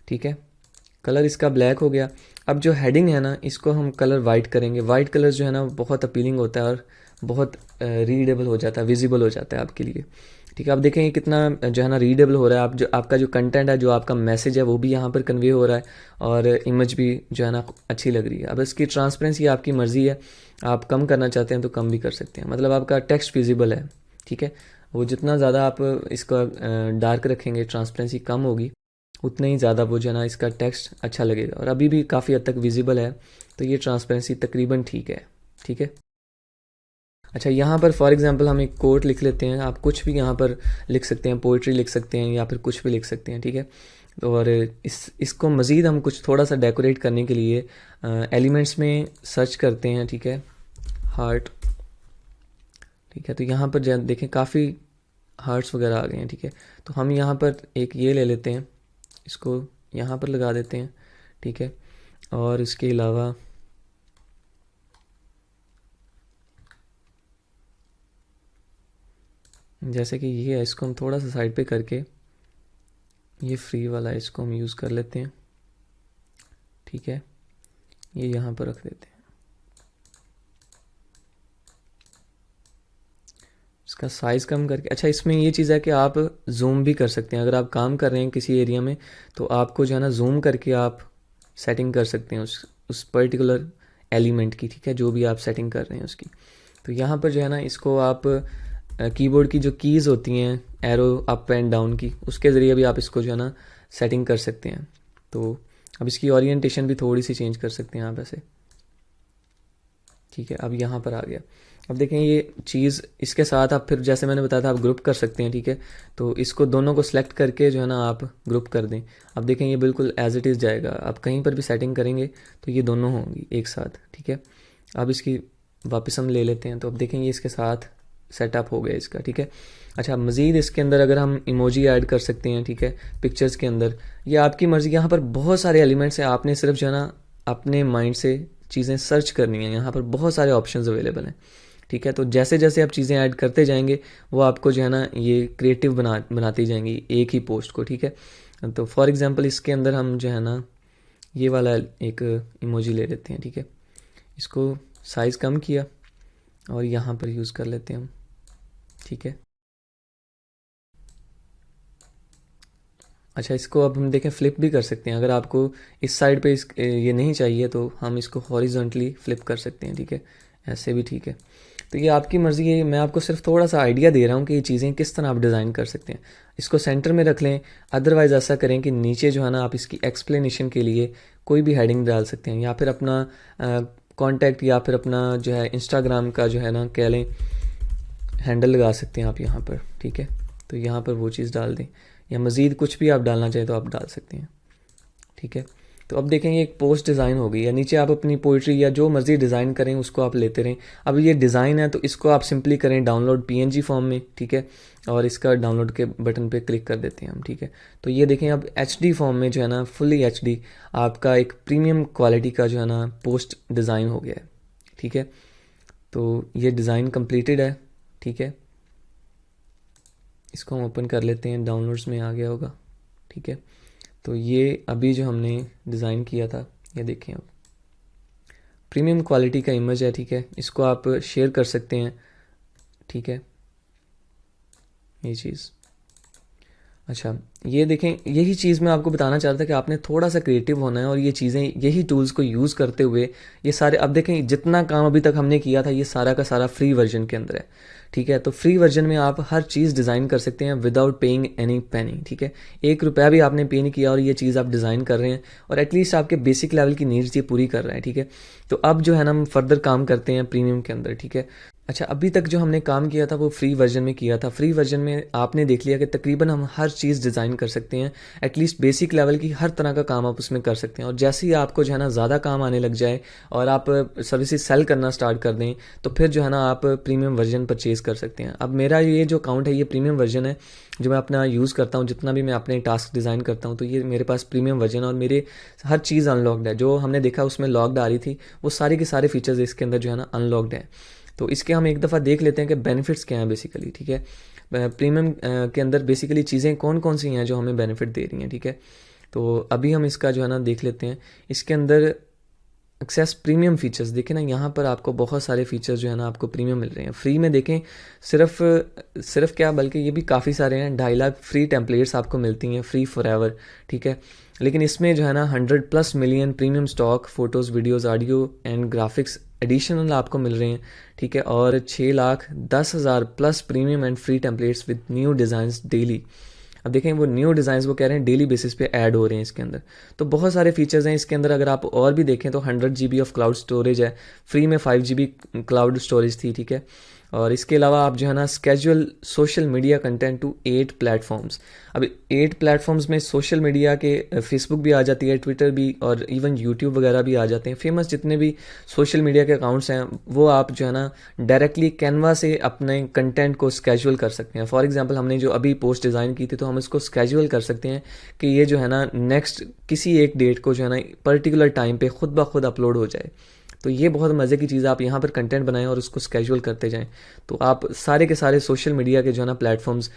ठीक है। कलर इसका ब्लैक हो गया। अब जो हेडिंग है ना इसको हम कलर वाइट करेंगे। वाइट कलर जो है ना बहुत अपीलिंग होता है और बहुत रीडेबल हो जाता है, विजिबल हो जाता है आपके लिए, ठीक है। आप देखें कितना जो है ना रीडेबल हो रहा है। आप जो आपका जो कंटेंट है, जो आपका मैसेज है, वो भी यहाँ पर कन्वे हो रहा है, और इमेज भी जो है ना अच्छी लग रही है। अब इसकी ट्रांसपेरेंसी आपकी मर्ज़ी है, आप कम करना चाहते हैं तो कम भी कर सकते हैं, मतलब आपका टेक्स्ट विजिबल है, ठीक है। वो जितना ज़्यादा आप इसका डार्क रखेंगे, ट्रांसपेरेंसी कम होगी, उतना ही ज़्यादा वो जो है ना इसका टेक्स्ट अच्छा लगेगा, और अभी भी काफ़ी हद तक विजिबल है, तो ये ट्रांसपेरेंसी तकरीबन ठीक है, ठीक है। अच्छा, यहाँ पर फॉर एग्जांपल हम एक कोट लिख लेते हैं। आप कुछ भी यहाँ पर लिख सकते हैं, पोइट्री लिख सकते हैं, या फिर कुछ भी लिख सकते हैं, ठीक है। और इसको मज़ीद हम कुछ थोड़ा सा डेकोरेट करने के लिए एलिमेंट्स में सर्च करते हैं, ठीक है, हार्ट, ठीक है। तो यहाँ पर देखें काफ़ी हार्ट्स वगैरह आ गए हैं, ठीक है। तो हम यहाँ पर एक ये ले लेते हैं, इसको यहाँ पर लगा देते हैं, ठीक है। और इसके अलावा जैसे कि ये है, इसको हम थोड़ा सा साइड पे करके ये फ्री वाला है, इसको हम यूज़ कर लेते हैं, ठीक है। ये यहाँ पर रख देते हैं, इसका साइज़ कम करके। अच्छा, इसमें ये चीज़ है कि आप जूम भी कर सकते हैं। अगर आप काम कर रहे हैं किसी एरिया में तो आपको जो है ना जूम करके आप सेटिंग कर सकते हैं उस पर्टिकुलर एलिमेंट की, ठीक है, जो भी आप सेटिंग कर रहे हैं उसकी। तो यहाँ पर जो है ना इसको आप कीबोर्ड की जो कीज़ होती हैं एरो अप एंड डाउन की, उसके ज़रिए भी आप इसको जो है ना सेटिंग कर सकते हैं। तो अब इसकी ओरिएंटेशन भी थोड़ी सी चेंज कर सकते हैं आप ऐसे, ठीक है। अब यहाँ पर आ गया। अब देखें ये चीज़ इसके साथ आप फिर जैसे मैंने बताया था आप ग्रुप कर सकते हैं, ठीक है। तो इसको दोनों को सिलेक्ट करके जो है ना आप ग्रुप कर दें। अब देखें ये बिल्कुल एज इट इज़ जाएगा। आप कहीं पर भी सेटिंग करेंगे तो ये दोनों होंगी एक साथ, ठीक है। अब इसकी वापस हम ले लेते हैं, तो अब देखें ये इसके साथ सेटअप हो गया इसका, ठीक है। अच्छा, मज़ीद इसके अंदर अगर हम इमोजी ऐड कर सकते हैं, ठीक है, पिक्चर्स के अंदर, ये आपकी मर्ज़ी। यहाँ पर बहुत सारे एलिमेंट्स हैं, आपने सिर्फ जो है ना अपने माइंड से चीज़ें सर्च करनी है। यहाँ पर बहुत सारे ऑप्शंस अवेलेबल हैं, ठीक है। तो जैसे जैसे आप चीज़ें ऐड करते जाएंगे वो आपको जो है ना ये क्रिएटिव बनाती जाएंगी एक ही पोस्ट को, ठीक है। तो फॉर एग्जांपल इसके अंदर हम जो है ना ये वाला एक इमोजी ले लेते हैं, ठीक है। इसको साइज़ कम किया और यहाँ पर यूज़ कर लेते हैं हम, ठीक है। अच्छा, इसको अब हम देखें फ्लिप भी कर सकते हैं। अगर आपको इस साइड पे ये नहीं चाहिए तो हम इसको हॉरिजॉन्टली फ्लिप कर सकते हैं, ठीक है, ऐसे भी, ठीक है। तो ये आपकी मर्ज़ी है, मैं आपको सिर्फ थोड़ा सा आइडिया दे रहा हूँ कि ये चीज़ें किस तरह आप डिज़ाइन कर सकते हैं। इसको सेंटर में रख लें, अदरवाइज़ ऐसा करें कि नीचे जो है ना आप इसकी एक्सप्लेनेशन के लिए कोई भी हेडिंग डाल सकते हैं, या फिर अपना कॉन्टैक्ट या फिर अपना जो है इंस्टाग्राम का जो है ना कह लें हैंडल लगा सकते हैं आप यहाँ पर, ठीक है। तो यहाँ पर वो चीज़ डाल दें, या मज़ीद कुछ भी आप डालना चाहें तो आप डाल सकते हैं, ठीक है। तो अब देखेंगे एक पोस्ट डिज़ाइन हो गई, या नीचे आप अपनी पोइट्री या जो मर्ज़ी डिज़ाइन करें उसको आप लेते रहें। अब ये डिज़ाइन है तो इसको आप सिंपली करें डाउनलोड पीएनजी फॉर्म में, ठीक है, और इसका डाउनलोड के बटन पे क्लिक कर देते हैं हम, ठीक है। तो ये देखें अब एचडी फॉर्म में जो है ना फुली एचडी आपका एक प्रीमियम क्वालिटी का जो है ना पोस्ट डिज़ाइन हो गया है, ठीक है। तो ये डिज़ाइन कंप्लीटेड है, ठीक है। इसको हम ओपन कर लेते हैं, डाउनलोड्स में आ गया होगा, ठीक है। तो ये अभी जो हमने डिज़ाइन किया था ये देखें, अब प्रीमियम क्वालिटी का इमेज है, ठीक है। इसको आप शेयर कर सकते हैं, ठीक है, ये चीज़। अच्छा, ये देखें, यही चीज़ मैं आपको बताना चाहता था कि आपने थोड़ा सा क्रिएटिव होना है और ये चीज़ें यही टूल्स को यूज़ करते हुए ये सारे, अब देखें जितना काम अभी तक हमने किया था ये सारा का सारा फ्री वर्जन के अंदर है, ठीक है। तो फ्री वर्जन में आप हर चीज़ डिज़ाइन कर सकते हैं विदाउट पेइंग एनी पेनी, ठीक है। 1 रुपया भी आपने पे नहीं किया और ये चीज़ आप डिज़ाइन कर रहे हैं और एटलीस्ट आपके बेसिक लेवल की नीड्स ये पूरी कर रहे हैं, ठीक है। तो अब जो है ना हम फर्दर काम करते हैं प्रीमियम के अंदर, ठीक है। अच्छा, अभी तक जो हमने काम किया था वो फ्री वर्जन में किया था। फ्री वर्जन में आपने देख लिया कि तकरीबन हम हर चीज़ डिज़ाइन कर सकते हैं, एटलीस्ट बेसिक लेवल की हर तरह का काम आप उसमें कर सकते हैं। और जैसे ही आपको जो है ना ज़्यादा काम आने लग जाए और आप सर्विसेज सेल करना स्टार्ट कर दें तो फिर जो है ना आप प्रीमियम वर्जन परचेज़ कर सकते हैं। अब मेरा ये जो अकाउंट है ये प्रीमियम वर्जन है जो मैं अपना यूज़ करता हूँ, जितना भी मैं अपने टास्क डिज़ाइन करता हूँ तो ये मेरे पास प्रीमियम वर्जन है और मेरे हर चीज़ अनलॉक्ड है। जो हमने देखा उसमें लॉक्ड आ रही थी वो सारे के सारे फीचर्स इसके अंदर जो है ना अनलॉक्ड है। तो इसके हम एक दफ़ा देख लेते हैं कि बेनिफिट्स क्या हैं बेसिकली, ठीक है। प्रीमियम के अंदर बेसिकली चीज़ें कौन कौन सी हैं जो हमें बेनिफिट दे रही हैं, ठीक है। तो अभी हम इसका जो है ना देख लेते हैं। इसके अंदर एक्सेस प्रीमियम फ़ीचर्स देखें ना, यहाँ पर आपको बहुत सारे फ़ीचर्स जो है ना आपको प्रीमियम मिल रहे हैं। फ्री में देखें सिर्फ क्या बल्कि ये भी काफ़ी सारे हैं। 2.5 लाख फ्री टेम्पलेट्स आपको मिलती हैं फ्री फॉर एवर, ठीक है। लेकिन इसमें जो है ना 100+ million premium stock photos, videos, audio and graphics additional आपको मिल रहे हैं, ठीक है। और 6,10,000+ premium and free templates with new designs daily. अब देखें वो न्यू डिज़ाइंस वो कह रहे हैं डेली बेसिस पे ऐड हो रहे हैं इसके अंदर। तो बहुत सारे फीचर्स हैं इसके अंदर। अगर आप और भी देखें तो 100 GB ऑफ क्लाउड स्टोरेज है, फ्री में 5 GB क्लाउड स्टोरेज थी, ठीक है। और इसके अलावा आप जो है ना schedule social media content to 8 platforms. अब 8 प्लेटफॉर्म्स में सोशल मीडिया के फेसबुक भी आ जाती है, ट्विटर भी, और इवन यूट्यूब वगैरह भी आ जाते हैं। फेमस जितने भी सोशल मीडिया के अकाउंट्स हैं वो आप जो है ना डायरेक्टली कैनवा से अपने कंटेंट को स्केजुअल कर सकते हैं। फॉर एग्जांपल हमने जो अभी पोस्ट डिज़ाइन की थी तो हम इसको स्केजुअल कर सकते हैं कि ये जो है ना नेक्स्ट किसी एक डेट को जो है ना पर्टिकुलर टाइम पे खुद ब खुद अपलोड हो जाए। तो ये बहुत मज़े की चीज़ है, आप यहाँ पर कंटेंट बनाएं और उसको स्केजुअल करते जाएं। तो आप सारे के सारे सोशल मीडिया के जो है ना प्लेटफॉर्म्स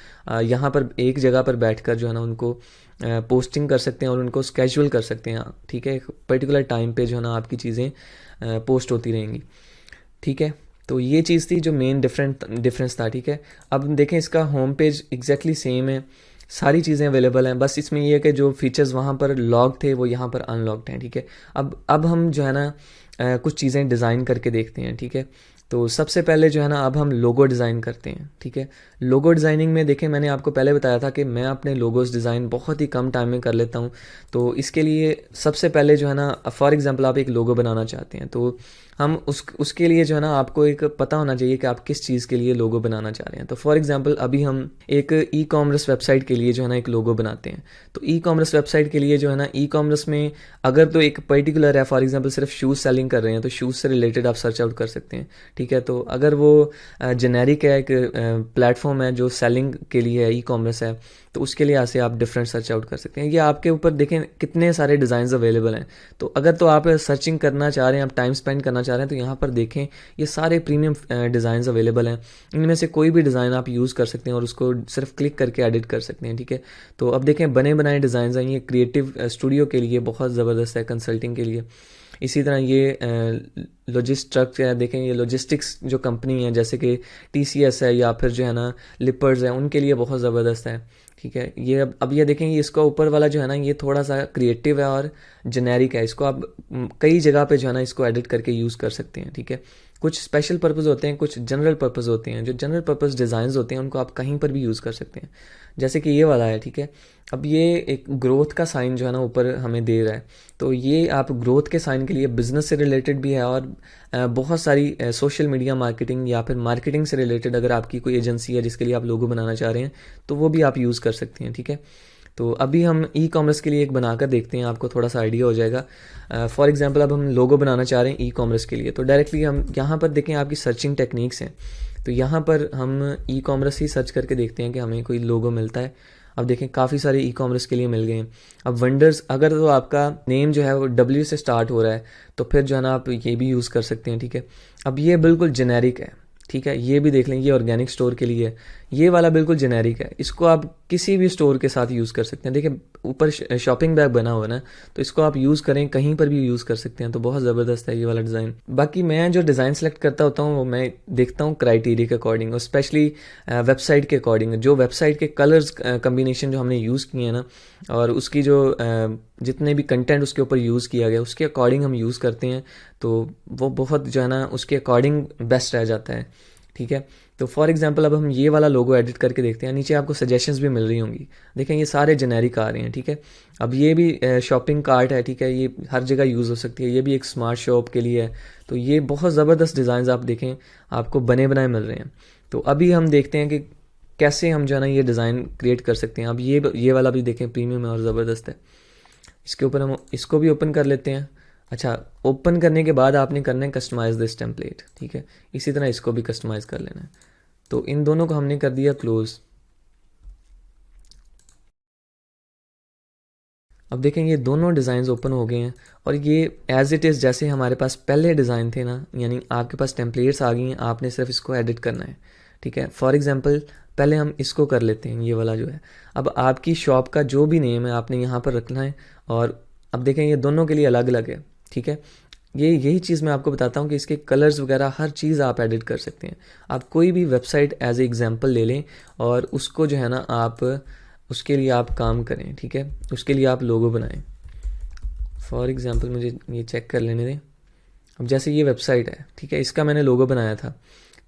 यहाँ पर एक जगह पर बैठकर जो है ना उनको पोस्टिंग कर सकते हैं और उनको स्केजुअल कर सकते हैं, ठीक है। एक पर्टिकुलर टाइम पे जो है ना आपकी चीज़ें पोस्ट होती रहेंगी, ठीक है। तो ये चीज़ थी जो मेन डिफरेंस था, ठीक है। अब देखें इसका होम पेज एग्जैक्टली सेम है, सारी चीज़ें अवेलेबल हैं, बस इसमें ये है कि जो फीचर्स वहाँ पर लॉक थे वो यहाँ पर अनलॉक्ड हैं, ठीक है। अब हम जो है ना कुछ चीज़ें डिज़ाइन करके देखते हैं, ठीक है। तो सबसे पहले जो है ना अब हम लोगो डिज़ाइन करते हैं, ठीक है। लोगो डिज़ाइनिंग में देखें मैंने आपको पहले बताया था कि मैं अपने लोगोस डिज़ाइन बहुत ही कम टाइम में कर लेता हूँ। तो इसके लिए सबसे पहले जो है ना फॉर एग्जांपल आप एक लोगो बनाना चाहते हैं, तो हम उसके लिए जो है ना आपको एक पता होना चाहिए कि आप किस चीज़ के लिए लोगो बनाना चाह रहे हैं। तो फॉर एग्जांपल अभी हम एक ई कॉमर्स वेबसाइट के लिए जो है ना एक लोगो बनाते हैं। तो ई कॉमर्स वेबसाइट के लिए जो है ना ई कॉमर्स में अगर तो एक पर्टिकुलर है, फॉर एग्जांपल सिर्फ शूज़ सेलिंग कर रहे हैं तो शूज़ से रिलेटेड आप सर्च आउट कर सकते हैं, ठीक है। तो अगर वो जेनेरिक है, एक प्लेटफॉर्म है जो सेलिंग के लिए है, ई कॉमर्स है, तो उसके लिए ऐसे आप डिफरेंट सर्च आउट कर सकते हैं। ये आपके ऊपर देखें कितने सारे डिज़ाइन अवेलेबल हैं। तो अगर तो आप सर्चिंग करना चाह रहे हैं, आप टाइम स्पेंड करना चाह रहे हैं, तो यहाँ पर देखें ये सारे प्रीमियम डिज़ाइंस अवेलेबल हैं। इनमें से कोई भी डिज़ाइन आप यूज़ कर सकते हैं और उसको सिर्फ क्लिक करके एडिट कर सकते हैं, ठीक है। तो अब देखें बने बनाए डिज़ाइन हैं, ये क्रिएटिव स्टूडियो के लिए बहुत ज़बरदस्त है, कंसल्टिंग के लिए। इसी तरह ये लॉजिस्टिक्स है, देखें ये लॉजिस्टिक्स जो कंपनी है जैसे कि TCS है या फिर जो है ना लिपर्स है, उनके लिए बहुत ज़बरदस्त है, ठीक है। ये अब ये देखें ये इसका ऊपर वाला जो है ना ये थोड़ा सा क्रिएटिव है और जेनेरिक है, इसको आप कई जगह पे जो है ना इसको एडिट करके यूज़ कर सकते हैं, ठीक है। कुछ स्पेशल पर्पस होते हैं, कुछ जनरल पर्पस होते हैं। जो जनरल पर्पस डिज़ाइंस होते हैं उनको आप कहीं पर भी यूज़ कर सकते हैं, जैसे कि ये वाला है, ठीक है। अब ये एक ग्रोथ का साइन जो है ना ऊपर हमें दे रहा है, तो ये आप ग्रोथ के साइन के लिए बिजनेस से रिलेटेड भी है और बहुत सारी सोशल मीडिया मार्केटिंग या फिर मार्केटिंग से रिलेटेड अगर आपकी कोई एजेंसी है जिसके लिए आप लोगो बनाना चाह रहे हैं तो वो भी आप यूज़ कर सकते हैं, ठीक है। तो अभी हम ई कॉमर्स के लिए एक बनाकर देखते हैं, आपको थोड़ा सा आइडिया हो जाएगा। फॉर एग्जांपल अब हम लोगो बनाना चाह रहे हैं ई कॉमर्स के लिए, तो डायरेक्टली हम यहाँ पर देखें आपकी सर्चिंग टेक्निक्स हैं। तो यहाँ पर हम ई कॉमर्स ही सर्च करके देखते हैं कि हमें कोई लोगो मिलता है। अब देखें काफ़ी सारे ई कॉमर्स के लिए मिल गए हैं। अब वंडर्स अगर तो आपका नेम जो है वो W से स्टार्ट हो रहा है तो फिर जो है ना आप ये भी यूज़ कर सकते हैं, ठीक है। अब ये बिल्कुल जेनेरिक है, ठीक है। ये भी देख लें, ये ऑर्गेनिक स्टोर के लिए है, ये वाला बिल्कुल जेनेरिक है, इसको आप किसी भी स्टोर के साथ यूज़ कर सकते हैं। देखिए ऊपर शॉपिंग बैग बना हुआ है ना, तो इसको आप यूज़ करें कहीं पर भी यूज़ कर सकते हैं। तो बहुत ज़बरदस्त है ये वाला डिज़ाइन। बाकी मैं जो डिज़ाइन सेलेक्ट करता होता हूँ वो मैं देखता हूँ क्राइटेरिया के अकॉर्डिंग और स्पेशली वेबसाइट के अकॉर्डिंग, जो वेबसाइट के कलर्स कम्बिनेशन जो हमने यूज़ किए हैं ना और उसकी जो जितने भी कंटेंट उसके ऊपर यूज़ किया गया उसके अकॉर्डिंग हम यूज़ करते हैं, तो वो बहुत जो है ना उसके अकॉर्डिंग बेस्ट रह जाता है, ठीक है। तो फॉर एग्जांपल अब हम ये वाला लोगो एडिट करके देखते हैं, नीचे आपको सजेशंस भी मिल रही होंगी, देखें ये सारे जेनेरिक आ रहे हैं, ठीक है। अब ये भी शॉपिंग कार्ट है, ठीक है, ये हर जगह यूज़ हो सकती है, ये भी एक स्मार्ट शॉप के लिए है। तो ये बहुत ज़बरदस्त डिज़ाइन आप देखें आपको बने बनाए मिल रहे हैं। तो अभी हम देखते हैं कि कैसे हम जो है ना ये डिज़ाइन क्रिएट कर सकते हैं। अब ये वाला भी देखें प्रीमियम है और ज़बरदस्त है। इसके ऊपर हम इसको भी ओपन कर लेते हैं। अच्छा, ओपन करने के बाद आपने करना है कस्टमाइज दिस टेम्पलेट, ठीक है। इसी तरह इसको भी कस्टमाइज़ कर लेना है। तो इन दोनों को हमने कर दिया क्लोज। अब देखें ये दोनों डिज़ाइन ओपन हो गए हैं और ये एज इट इज़ जैसे हमारे पास पहले डिज़ाइन थे ना, यानी आपके पास टेम्पलेट्स आ गई हैं, आपने सिर्फ इसको एडिट करना है, ठीक है। फॉर एग्जांपल पहले हम इसको कर लेते हैं, ये वाला जो है। अब आपकी शॉप का जो भी नेम है आपने यहाँ पर रखना है और अब देखें ये दोनों के लिए अलग अलग है, ठीक है। यही चीज़ मैं आपको बताता हूँ कि इसके कलर्स वगैरह हर चीज़ आप एडिट कर सकते हैं। आप कोई भी वेबसाइट एज ए एग्जांपल ले लें और उसको जो है ना आप उसके लिए आप काम करें, ठीक है। उसके लिए आप लोगो बनाएं। फॉर एग्जांपल मुझे ये चेक कर लेने दें। अब जैसे ये वेबसाइट है, ठीक है, इसका मैंने लोगो बनाया था,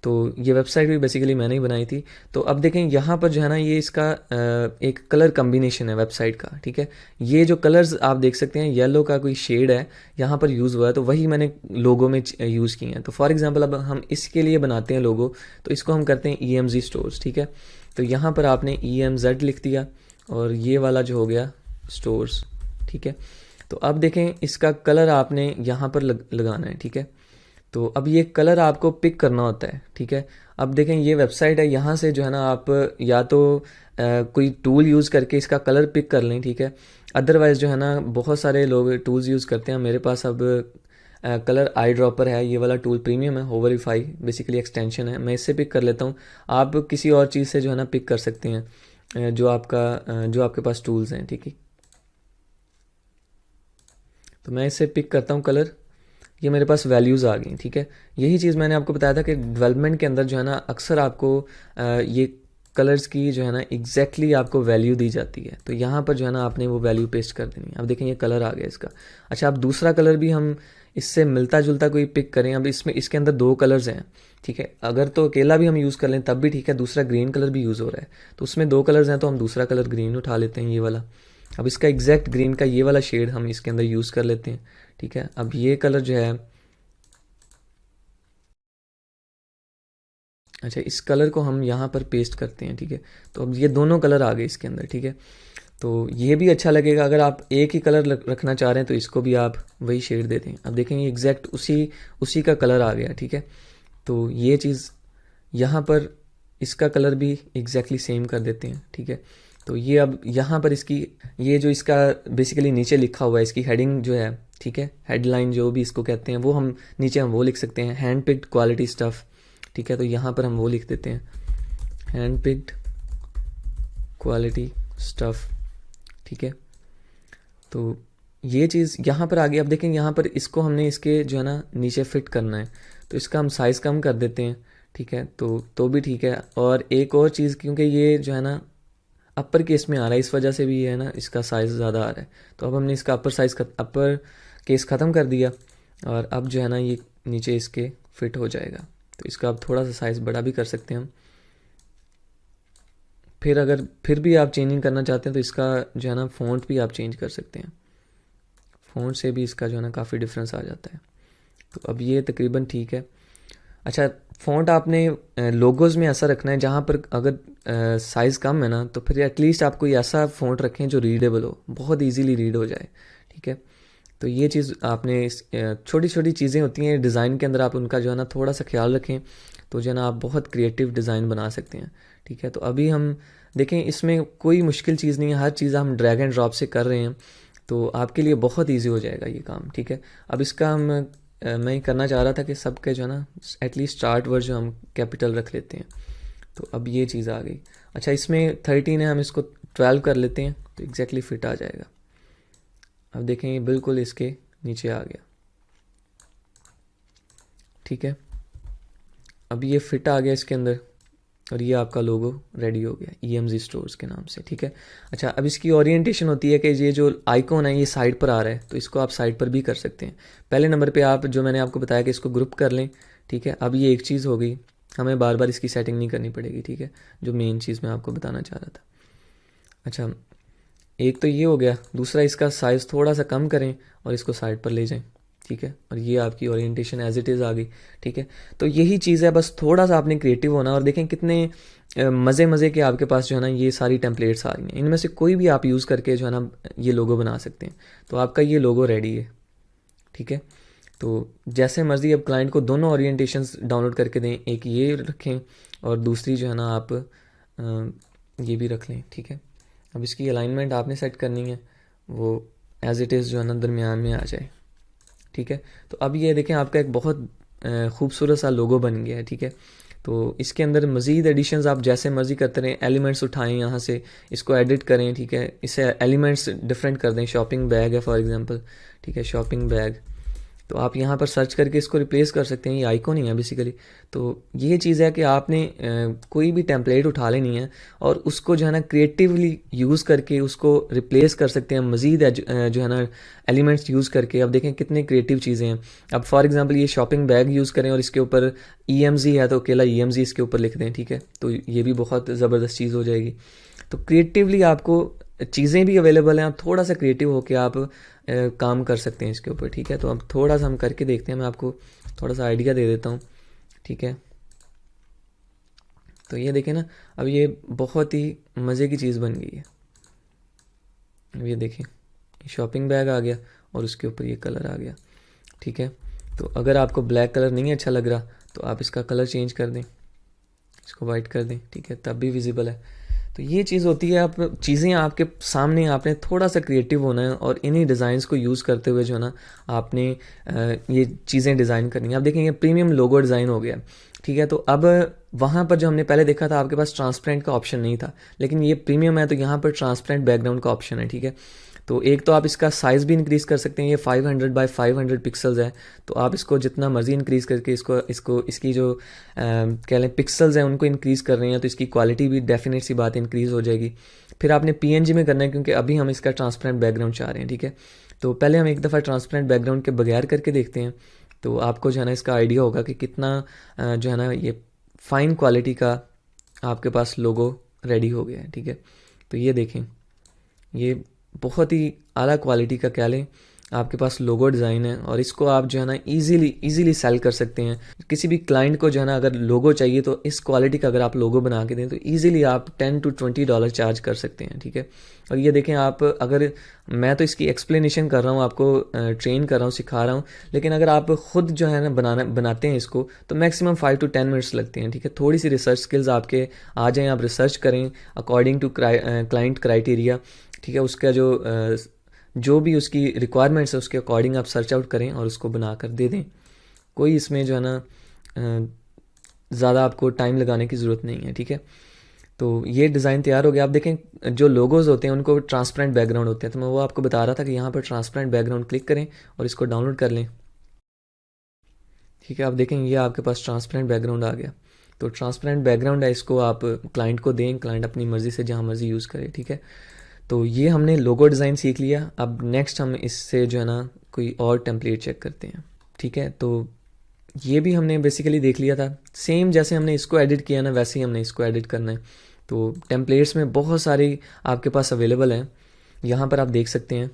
तो ये वेबसाइट भी बेसिकली मैंने ही बनाई थी। तो अब देखें यहाँ पर जो है ना ये इसका एक कलर कम्बिनेशन है वेबसाइट का, ठीक है। ये जो कलर्स आप देख सकते हैं, येलो का कोई शेड है यहाँ पर यूज़ हुआ है, तो वही मैंने लोगो में यूज़ किए हैं। तो फॉर एग्जांपल अब हम इसके लिए बनाते हैं लोगो, तो इसको हम करते हैं EMZ स्टोर्स, ठीक है। तो यहाँ पर आपने EMZ लिख दिया और ये वाला जो हो गया स्टोर्स, ठीक है। तो अब देखें इसका कलर आपने यहाँ पर लगाना है, ठीक है। तो अब ये कलर आपको पिक करना होता है, ठीक है। अब देखें ये वेबसाइट है, यहाँ से जो है ना आप या तो कोई टूल यूज़ करके इसका कलर पिक कर लें, ठीक है। अदरवाइज़ जो है ना बहुत सारे लोग टूल्स यूज़ करते हैं, मेरे पास अब कलर आई ड्रॉपर है, ये वाला टूल प्रीमियम है, होवरिफाई बेसिकली एक्सटेंशन है, मैं इससे पिक कर लेता हूँ। आप किसी और चीज़ से जो है ना पिक कर सकते हैं जो आपके पास टूल्स हैं, ठीक है। तो मैं इससे पिक करता हूँ कलर, ये मेरे पास वैल्यूज़ आ गई, ठीक है। यही चीज़ मैंने आपको बताया था कि डेवलपमेंट के अंदर जो है ना अक्सर आपको ये कलर्स की जो है ना एग्जैक्टली आपको वैल्यू दी जाती है। तो यहाँ पर जो है ना आपने वो वैल्यू पेस्ट कर देनी है। अब देखें ये कलर आ गया इसका। अच्छा, अब दूसरा कलर भी हम इससे मिलता जुलता कोई पिक करें। अब इसके अंदर 2 कलर्स हैं, ठीक है। अगर तो अकेला भी हम यूज़ कर लें तब भी ठीक है, दूसरा ग्रीन कलर भी यूज़ हो रहा है, तो उसमें 2 कलर्स हैं, तो हम दूसरा कलर ग्रीन उठा लेते हैं, ये वाला। अब इसका एग्जैक्ट ग्रीन का ये वाला शेड हम इसके अंदर यूज़ कर लेते हैं, ठीक है। अब ये कलर जो है, अच्छा इस कलर को हम यहाँ पर पेस्ट करते हैं, ठीक है। तो अब ये दोनों कलर आ गए इसके अंदर, ठीक है। तो ये भी अच्छा लगेगा। अगर आप एक ही कलर रखना चाह रहे हैं तो इसको भी आप वही शेड दे दें। अब देखेंगे एग्जैक्ट उसी का कलर आ गया, ठीक है। तो ये चीज़ यहाँ पर इसका कलर भी एग्जैक्टली सेम कर देते हैं, ठीक है। तो ये अब यहाँ पर ये जो इसका बेसिकली नीचे लिखा हुआ है, इसकी हेडिंग जो है, ठीक है, हेडलाइन जो भी इसको कहते हैं, वो हम नीचे हम वो लिख सकते हैं, हैंड पिक्ड क्वालिटी स्टफ़, ठीक है। तो यहाँ पर हम वो लिख देते हैं, हैंड पिक्ड क्वालिटी स्टफ़, ठीक है। तो ये चीज़ यहाँ पर आ गई। अब देखें यहाँ पर इसको हमने इसके जो है ना नीचे फिट करना है, तो इसका हम साइज़ कम कर देते हैं, ठीक है। तो भी ठीक है। और एक और चीज़, क्योंकि ये जो है ना अपर केस में आ रहा है, इस वजह से भी है ना इसका साइज़ ज़्यादा आ रहा है। तो अब हमने इसका अपर केस ख़त्म कर दिया, और अब जो है ना ये नीचे इसके फिट हो जाएगा। तो इसका अब थोड़ा सा साइज़ बड़ा भी कर सकते हैं हम। फिर भी आप चेंजिंग करना चाहते हैं तो इसका जो है ना फ़ॉन्ट भी आप चेंज कर सकते हैं। फ़ॉन्ट से भी इसका जो है ना काफ़ी डिफरेंस आ जाता है। तो अब ये तकरीबन ठीक है। अच्छा, फ़ॉन्ट आपने लोगोज़ में ऐसा रखना है जहाँ पर अगर साइज़ कम है ना, तो फिर एटलीस्ट आप कोई ऐसा फ़ॉन्ट रखें जो रीडेबल हो, बहुत इजीली रीड हो जाए, ठीक है। तो ये चीज़ आपने छोटी छोटी चीज़ें होती हैं डिज़ाइन के अंदर, आप उनका जो है ना थोड़ा सा ख्याल रखें, तो जो है ना आप बहुत क्रिएटिव डिज़ाइन बना सकते हैं, ठीक है। तो अभी हम देखें, इसमें कोई मुश्किल चीज़ नहीं है, हर चीज़ हम ड्रैग एंड ड्रॉप से कर रहे हैं, तो आपके लिए बहुत ईजी हो जाएगा ये काम, ठीक है। अब इसका मैं करना चाह रहा था कि सबके जो है ना एटलीस्ट स्टार्ट वर्ड जो हम कैपिटल रख लेते हैं। तो अब ये चीज़ आ गई। अच्छा, इसमें 13 है, हम इसको 12 कर लेते हैं, तो एग्जैक्टली फिट आ जाएगा। अब देखें ये बिल्कुल इसके नीचे आ गया, ठीक है। अब ये फिट आ गया इसके अंदर, और ये आपका लोगो रेडी हो गया EMZ स्टोर्स के नाम से, ठीक है। अच्छा, अब इसकी ओरिएंटेशन होती है कि ये जो आइकॉन है ये साइड पर आ रहा है, तो इसको आप साइड पर भी कर सकते हैं। पहले नंबर पे आप जो मैंने आपको बताया कि इसको ग्रुप कर लें, ठीक है। अब ये एक चीज़ हो गई, हमें बार बार इसकी सेटिंग नहीं करनी पड़ेगी, ठीक है, जो मेन चीज़ मैं आपको बताना चाह रहा था। अच्छा, एक तो ये हो गया। दूसरा, इसका साइज़ थोड़ा सा कम करें और इसको साइड पर ले जाएं, ठीक है। और ये आपकी ओरिएंटेशन एज इट इज़ आ गई, ठीक है। तो यही चीज़ है, बस थोड़ा सा आपने क्रिएटिव होना। और देखें कितने मज़े के आपके पास जो है ना ये सारी टेम्पलेट्स आ रही हैं, इनमें से कोई भी आप यूज़ करके जो है ना ये लोगो बना सकते हैं। तो आपका ये लोगो रेडी है, ठीक है। तो जैसे मर्ज़ी अब क्लाइंट को दोनों ओरिएंटेशंस डाउनलोड करके दें, एक ये रखें और दूसरी जो है ना आप ये भी रख लें, ठीक है। अब इसकी अलाइनमेंट आपने सेट करनी है, वो एज इट इज़ जो है ना दरमियान में आ जाए, ठीक है। तो अब ये देखें आपका एक बहुत खूबसूरत सा लोगो बन गया है, ठीक है। तो इसके अंदर मज़ीद एडिशंस आप जैसे मर्ज़ी करते रहें, एलिमेंट्स उठाएं यहाँ से, इसको एडिट करें, ठीक है। इससे एलिमेंट्स डिफरेंट कर दें। शॉपिंग बैग है फॉर एग्जांपल, ठीक है, शॉपिंग बैग। तो आप यहाँ पर सर्च करके इसको रिप्लेस कर सकते हैं, ये आइकॉन ही है बेसिकली। तो ये चीज़ है कि आपने कोई भी टेम्पलेट उठा लेनी है और उसको जो है ना क्रिएटिवली यूज़ करके उसको रिप्लेस कर सकते हैं मज़ीद जो है ना एलिमेंट्स यूज़ करके। अब देखें कितने क्रिएटिव चीज़ें हैं। अब फॉर एग्जांपल ये शॉपिंग बैग यूज़ करें और इसके ऊपर EMZ है तो अकेला EMZ इसके ऊपर लिख दें, ठीक है। तो ये भी बहुत ज़बरदस्त चीज़ हो जाएगी। तो क्रिएटिवली आपको चीज़ें भी अवेलेबल हैं, आप थोड़ा सा क्रिएटिव होकर आप काम कर सकते हैं इसके ऊपर, ठीक है। तो अब थोड़ा सा हम करके देखते हैं, मैं आपको थोड़ा सा आइडिया दे देता हूँ, ठीक है। तो ये देखें ना, अब ये बहुत ही मज़े की चीज़ बन गई है। अब ये देखें, शॉपिंग बैग आ गया और उसके ऊपर ये कलर आ गया, ठीक है। तो अगर आपको ब्लैक कलर नहीं अच्छा लग रहा तो आप इसका कलर चेंज कर दें, इसको वाइट कर दें, ठीक है, तब भी विजिबल है। तो ये चीज़ होती है, आप चीज़ें आपके सामने, आपने थोड़ा सा क्रिएटिव होना है और इन्हीं डिज़ाइंस को यूज़ करते हुए जो है ना आपने ये चीज़ें डिज़ाइन करनी है। आप देखेंगे प्रीमियम लोगो डिज़ाइन हो गया, ठीक है। तो अब वहाँ पर जो हमने पहले देखा था आपके पास ट्रांसपेरेंट का ऑप्शन नहीं था, लेकिन ये प्रीमियम है तो यहाँ पर ट्रांसपेरेंट बैकग्राउंड का ऑप्शन है, ठीक है। तो एक तो आप इसका साइज़ भी इंक्रीज़ कर सकते हैं, ये 500 बाय 500 पिक्सल्स है, तो आप इसको जितना मर्जी इंक्रीज़ करके इसकी जो कह लें पिक्सल्स हैं उनको इंक्रीज़ कर रहे हैं तो इसकी क्वालिटी भी डेफिनेट सी बात इंक्रीज़ हो जाएगी। फिर आपने पीएनजी में करना है क्योंकि अभी हम इसका ट्रांसपेरेंट बैकग्राउंड चाह रहे हैं, ठीक है। तो पहले हम एक दफ़ा ट्रांसपेरेंट बैकग्राउंड के बगैर करके देखते हैं, तो आपको जो है ना इसका आइडिया होगा कि कितना जो है ना ये फाइन क्वालिटी का आपके पास लोगो रेडी हो गया है, ठीक है। तो ये देखें, ये बहुत ही आला क्वालिटी का कह लें आपके पास लोगो डिज़ाइन है और इसको आप जो है ना इजीली सेल कर सकते हैं। किसी भी क्लाइंट को जो है ना अगर लोगो चाहिए तो इस क्वालिटी का अगर आप लोगो बना के दें तो इजीली आप $10 to $20 चार्ज कर सकते हैं, ठीक है। और ये देखें आप, अगर मैं तो इसकी एक्सप्लेनेशन कर रहा हूँ, आपको ट्रेन कर रहा हूँ, सिखा रहा हूँ, लेकिन अगर आप खुद जो है ना बनाते हैं इसको तो मैक्सिमम 5 to 10 मिनट्स लगते हैं, ठीक है। थोड़ी सी रिसर्च स्किल्स आपके आ जाएँ, आप रिसर्च करें अकॉर्डिंग टू क्लाइंट क्राइटेरिया, ठीक है। उसका जो भी उसकी रिक्वायरमेंट्स है उसके अकॉर्डिंग आप सर्च आउट करें और उसको बना कर दे दें। कोई इसमें जो है ना ज़्यादा आपको टाइम लगाने की ज़रूरत नहीं है, ठीक है। तो ये डिज़ाइन तैयार हो गया। आप देखें जो लोगोज़ होते हैं उनको ट्रांसपेरेंट बैकग्राउंड होते हैं, तो मैं वो आपको बता रहा था कि यहाँ पर ट्रांसपेरेंट बैकग्राउंड क्लिक करें और इसको डाउनलोड कर लें, ठीक है। आप देखें ये आपके पास ट्रांसपेरेंट बैकग्राउंड आ गया। तो ट्रांसपेरेंट बैकग्राउंड है, इसको आप क्लाइंट को दें, क्लाइंट अपनी मर्ज़ी से जहाँ मर्ज़ी यूज़ करे, ठीक है। तो ये हमने लोगो डिज़ाइन सीख लिया। अब नेक्स्ट हम इससे जो है ना कोई और टेम्पलेट चेक करते हैं, ठीक है। तो ये भी हमने बेसिकली देख लिया था, सेम जैसे हमने इसको एडिट किया ना वैसे ही हमने इसको एडिट करना है। तो टेम्पलेट्स में बहुत सारी आपके पास अवेलेबल हैं, यहाँ पर आप देख सकते हैं।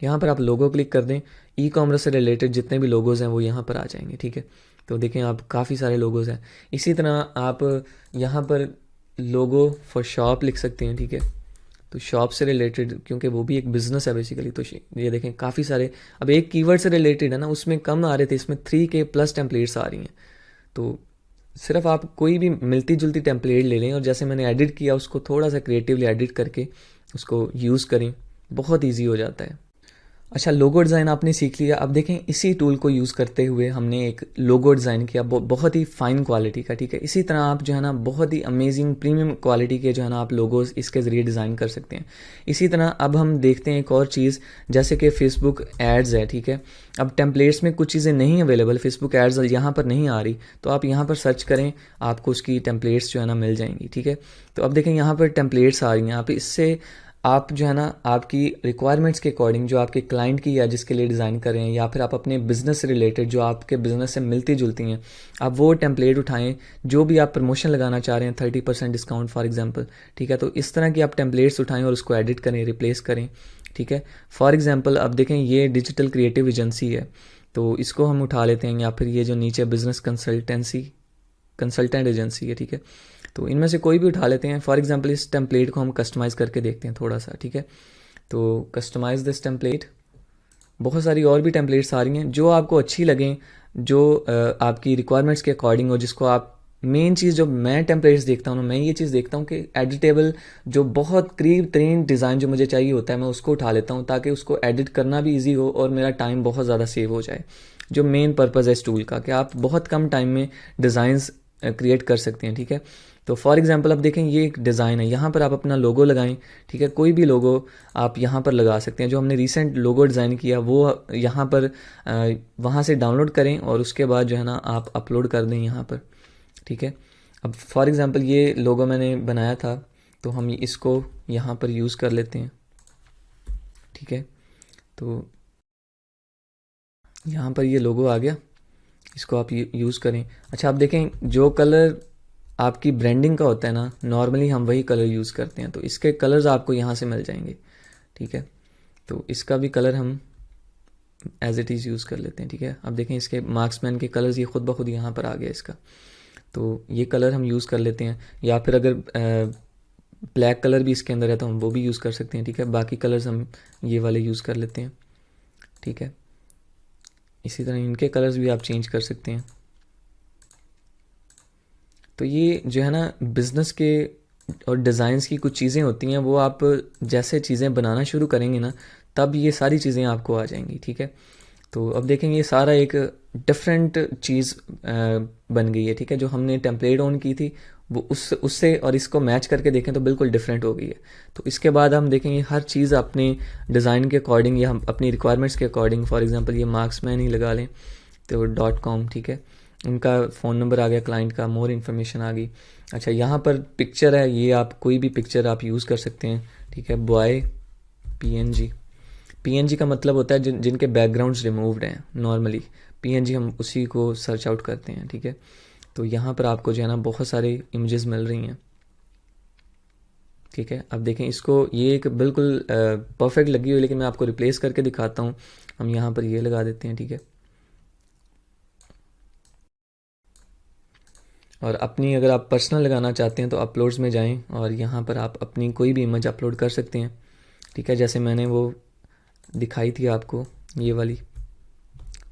यहाँ पर आप लोगो क्लिक कर दें, ई कॉमर्स से रिलेटेड जितने भी लोगोज़ हैं वो यहाँ पर आ जाएंगे, ठीक है। तो देखें आप काफ़ी सारे लोगोज़ हैं। इसी तरह आप यहाँ पर लोगो फॉर शॉप लिख सकते हैं, ठीक है। तो शॉप से रिलेटेड, क्योंकि वो भी एक बिज़नेस है बेसिकली, तो ये देखें काफ़ी सारे, अब एक कीवर्ड से रिलेटेड है ना, उसमें कम आ रहे थे, इसमें 3K+ टेम्पलेट्स आ रही हैं। तो सिर्फ आप कोई भी मिलती जुलती टेम्पलेट ले लें और जैसे मैंने एडिट किया उसको थोड़ा सा क्रिएटिवली एडिट करके उसको यूज़ करें, बहुत ईजी हो जाता है। अच्छा, लोगो डिज़ाइन आपने सीख लिया। अब देखें इसी टूल को यूज़ करते हुए हमने एक लोगो डिज़ाइन किया बहुत ही फ़ाइन क्वालिटी का, ठीक है। इसी तरह आप जो है ना बहुत ही अमेजिंग प्रीमियम क्वालिटी के जो है ना आप लोगोस इसके ज़रिए डिज़ाइन कर सकते हैं। इसी तरह अब हम देखते हैं एक और चीज़, जैसे कि फेसबुक एड्स है, ठीक है। अब टेम्पलेट्स में कुछ चीज़ें नहीं अवेलेबल, फेसबुक एड्स यहाँ पर नहीं आ रही, तो आप यहाँ पर सर्च करें, आपको उसकी टेम्पलेट्स जो है ना मिल जाएंगी, ठीक है। तो अब देखें यहाँ पर टेम्पलेट्स आ रही हैं, आप इससे आप जो है ना आपकी रिक्वायरमेंट्स के अकॉर्डिंग जो आपके क्लाइंट की या जिसके लिए डिज़ाइन कर रहे हैं या फिर आप अपने बिज़नेस से रिलेटेड जो आपके बिज़नेस से मिलती जुलती हैं, आप वो टेम्पलेट उठाएं। जो भी आप प्रमोशन लगाना चाह रहे हैं, 30% डिस्काउंट फॉर एग्जांपल, ठीक है। तो इस तरह की आप टेम्पलेट्स उठाएं और उसको एडिट करें, रिप्लेस करें, ठीक है। फॉर एग्जांपल अब देखें ये डिजिटल क्रिएटिव एजेंसी है, तो इसको हम उठा लेते हैं, या फिर ये जो नीचे बिज़नेस कंसल्टेंट एजेंसी है, ठीक है। तो इनमें से कोई भी उठा लेते हैं। फॉर एग्जांपल इस टेम्पलेट को हम कस्टमाइज़ करके देखते हैं थोड़ा सा, ठीक है। तो कस्टमाइज़ दिस टेम्पलेट, बहुत सारी और भी टेम्पलेट्स आ रही हैं जो आपको अच्छी लगें, जो आपकी रिक्वायरमेंट्स के अकॉर्डिंग हो, जिसको आप, मेन चीज़ जो मैं टेम्पलेट्स देखता हूँ ना, मैं ये चीज़ देखता हूँ कि एडिटेबल जो बहुत करीब तरीन डिज़ाइन जो मुझे चाहिए होता है मैं उसको उठा लेता हूँ, ताकि उसको एडिट करना भी ईजी हो और मेरा टाइम बहुत ज़्यादा सेव हो जाए। जो मेन पर्पज़ है इस टूल का कि आप बहुत कम टाइम में डिज़ाइंस क्रिएट कर सकते हैं, ठीक है। तो फॉर एग्जांपल अब देखें ये एक डिज़ाइन है, यहाँ पर आप अपना लोगो लगाएं, ठीक है। कोई भी लोगो आप यहाँ पर लगा सकते हैं। जो हमने रिसेंट लोगो डिज़ाइन किया वो यहाँ पर वहाँ से डाउनलोड करें और उसके बाद जो है ना आप अपलोड कर दें यहाँ पर, ठीक है। अब फॉर एग्जांपल ये लोगो मैंने बनाया था, तो हम इसको यहाँ पर यूज़ कर लेते हैं, ठीक है। तो यहाँ पर ये लोगो आ गया, इसको आप यूज़ करें। अच्छा, आप देखें जो कलर आपकी ब्रांडिंग का होता है ना, नॉर्मली हम वही कलर यूज़ करते हैं, तो इसके कलर्स आपको यहाँ से मिल जाएंगे, ठीक है। तो इसका भी कलर हम एज इट इज़ यूज़ कर लेते हैं, ठीक है। अब देखें इसके मार्क्समैन के कलर्स ये खुद ब खुद यहाँ पर आ गया इसका, तो ये कलर हम यूज़ कर लेते हैं। या फिर अगर ब्लैक कलर भी इसके अंदर है तो हम वो भी यूज़ कर सकते हैं, ठीक है। बाकी कलर्स हम ये वाले यूज़ कर लेते हैं, ठीक है। इसी तरह इनके कलर्स भी आप चेंज कर सकते हैं, तो ये जो है ना बिज़नेस के और डिज़ाइंस की कुछ चीज़ें होती हैं, वो आप जैसे चीज़ें बनाना शुरू करेंगे ना, तब ये सारी चीज़ें आपको आ जाएंगी, ठीक है। तो अब देखेंगे ये सारा एक डिफरेंट चीज़ बन गई है, ठीक है। जो हमने टेम्पलेट ऑन की थी वो उससे और इसको मैच करके देखें तो बिल्कुल डिफरेंट हो गई है। तो इसके बाद हम देखेंगे हर चीज़ अपने डिज़ाइन के अकॉर्डिंग या हम अपनी रिक्वायरमेंट्स के अकॉर्डिंग, फॉर एग्जांपल ये मार्क्समैन ही लगा लें तो .com, ठीक है। उनका फ़ोन नंबर आ गया क्लाइंट का, मोर इन्फॉर्मेशन आ गई। अच्छा, यहाँ पर पिक्चर है, ये आप कोई भी पिक्चर आप यूज़ कर सकते हैं, ठीक है। बॉय पीएनजी का मतलब होता है जिनके बैकग्राउंड्स रिमूव्ड हैं नॉर्मली। पीएनजी हम उसी को सर्च आउट करते हैं, ठीक है। तो यहाँ पर आपको जो है ना बहुत सारे इमेजेस मिल रही हैं, ठीक है। अब देखें इसको, ये एक बिल्कुल परफेक्ट लगी हुई, लेकिन मैं आपको रिप्लेस करके दिखाता हूँ। हम यहाँ पर ये लगा देते हैं, ठीक है। और अपनी अगर आप पर्सनल लगाना चाहते हैं तो अपलोड्स में जाएं और यहाँ पर आप अपनी कोई भी इमेज अपलोड कर सकते हैं, ठीक है। जैसे मैंने वो दिखाई थी आपको, ये वाली,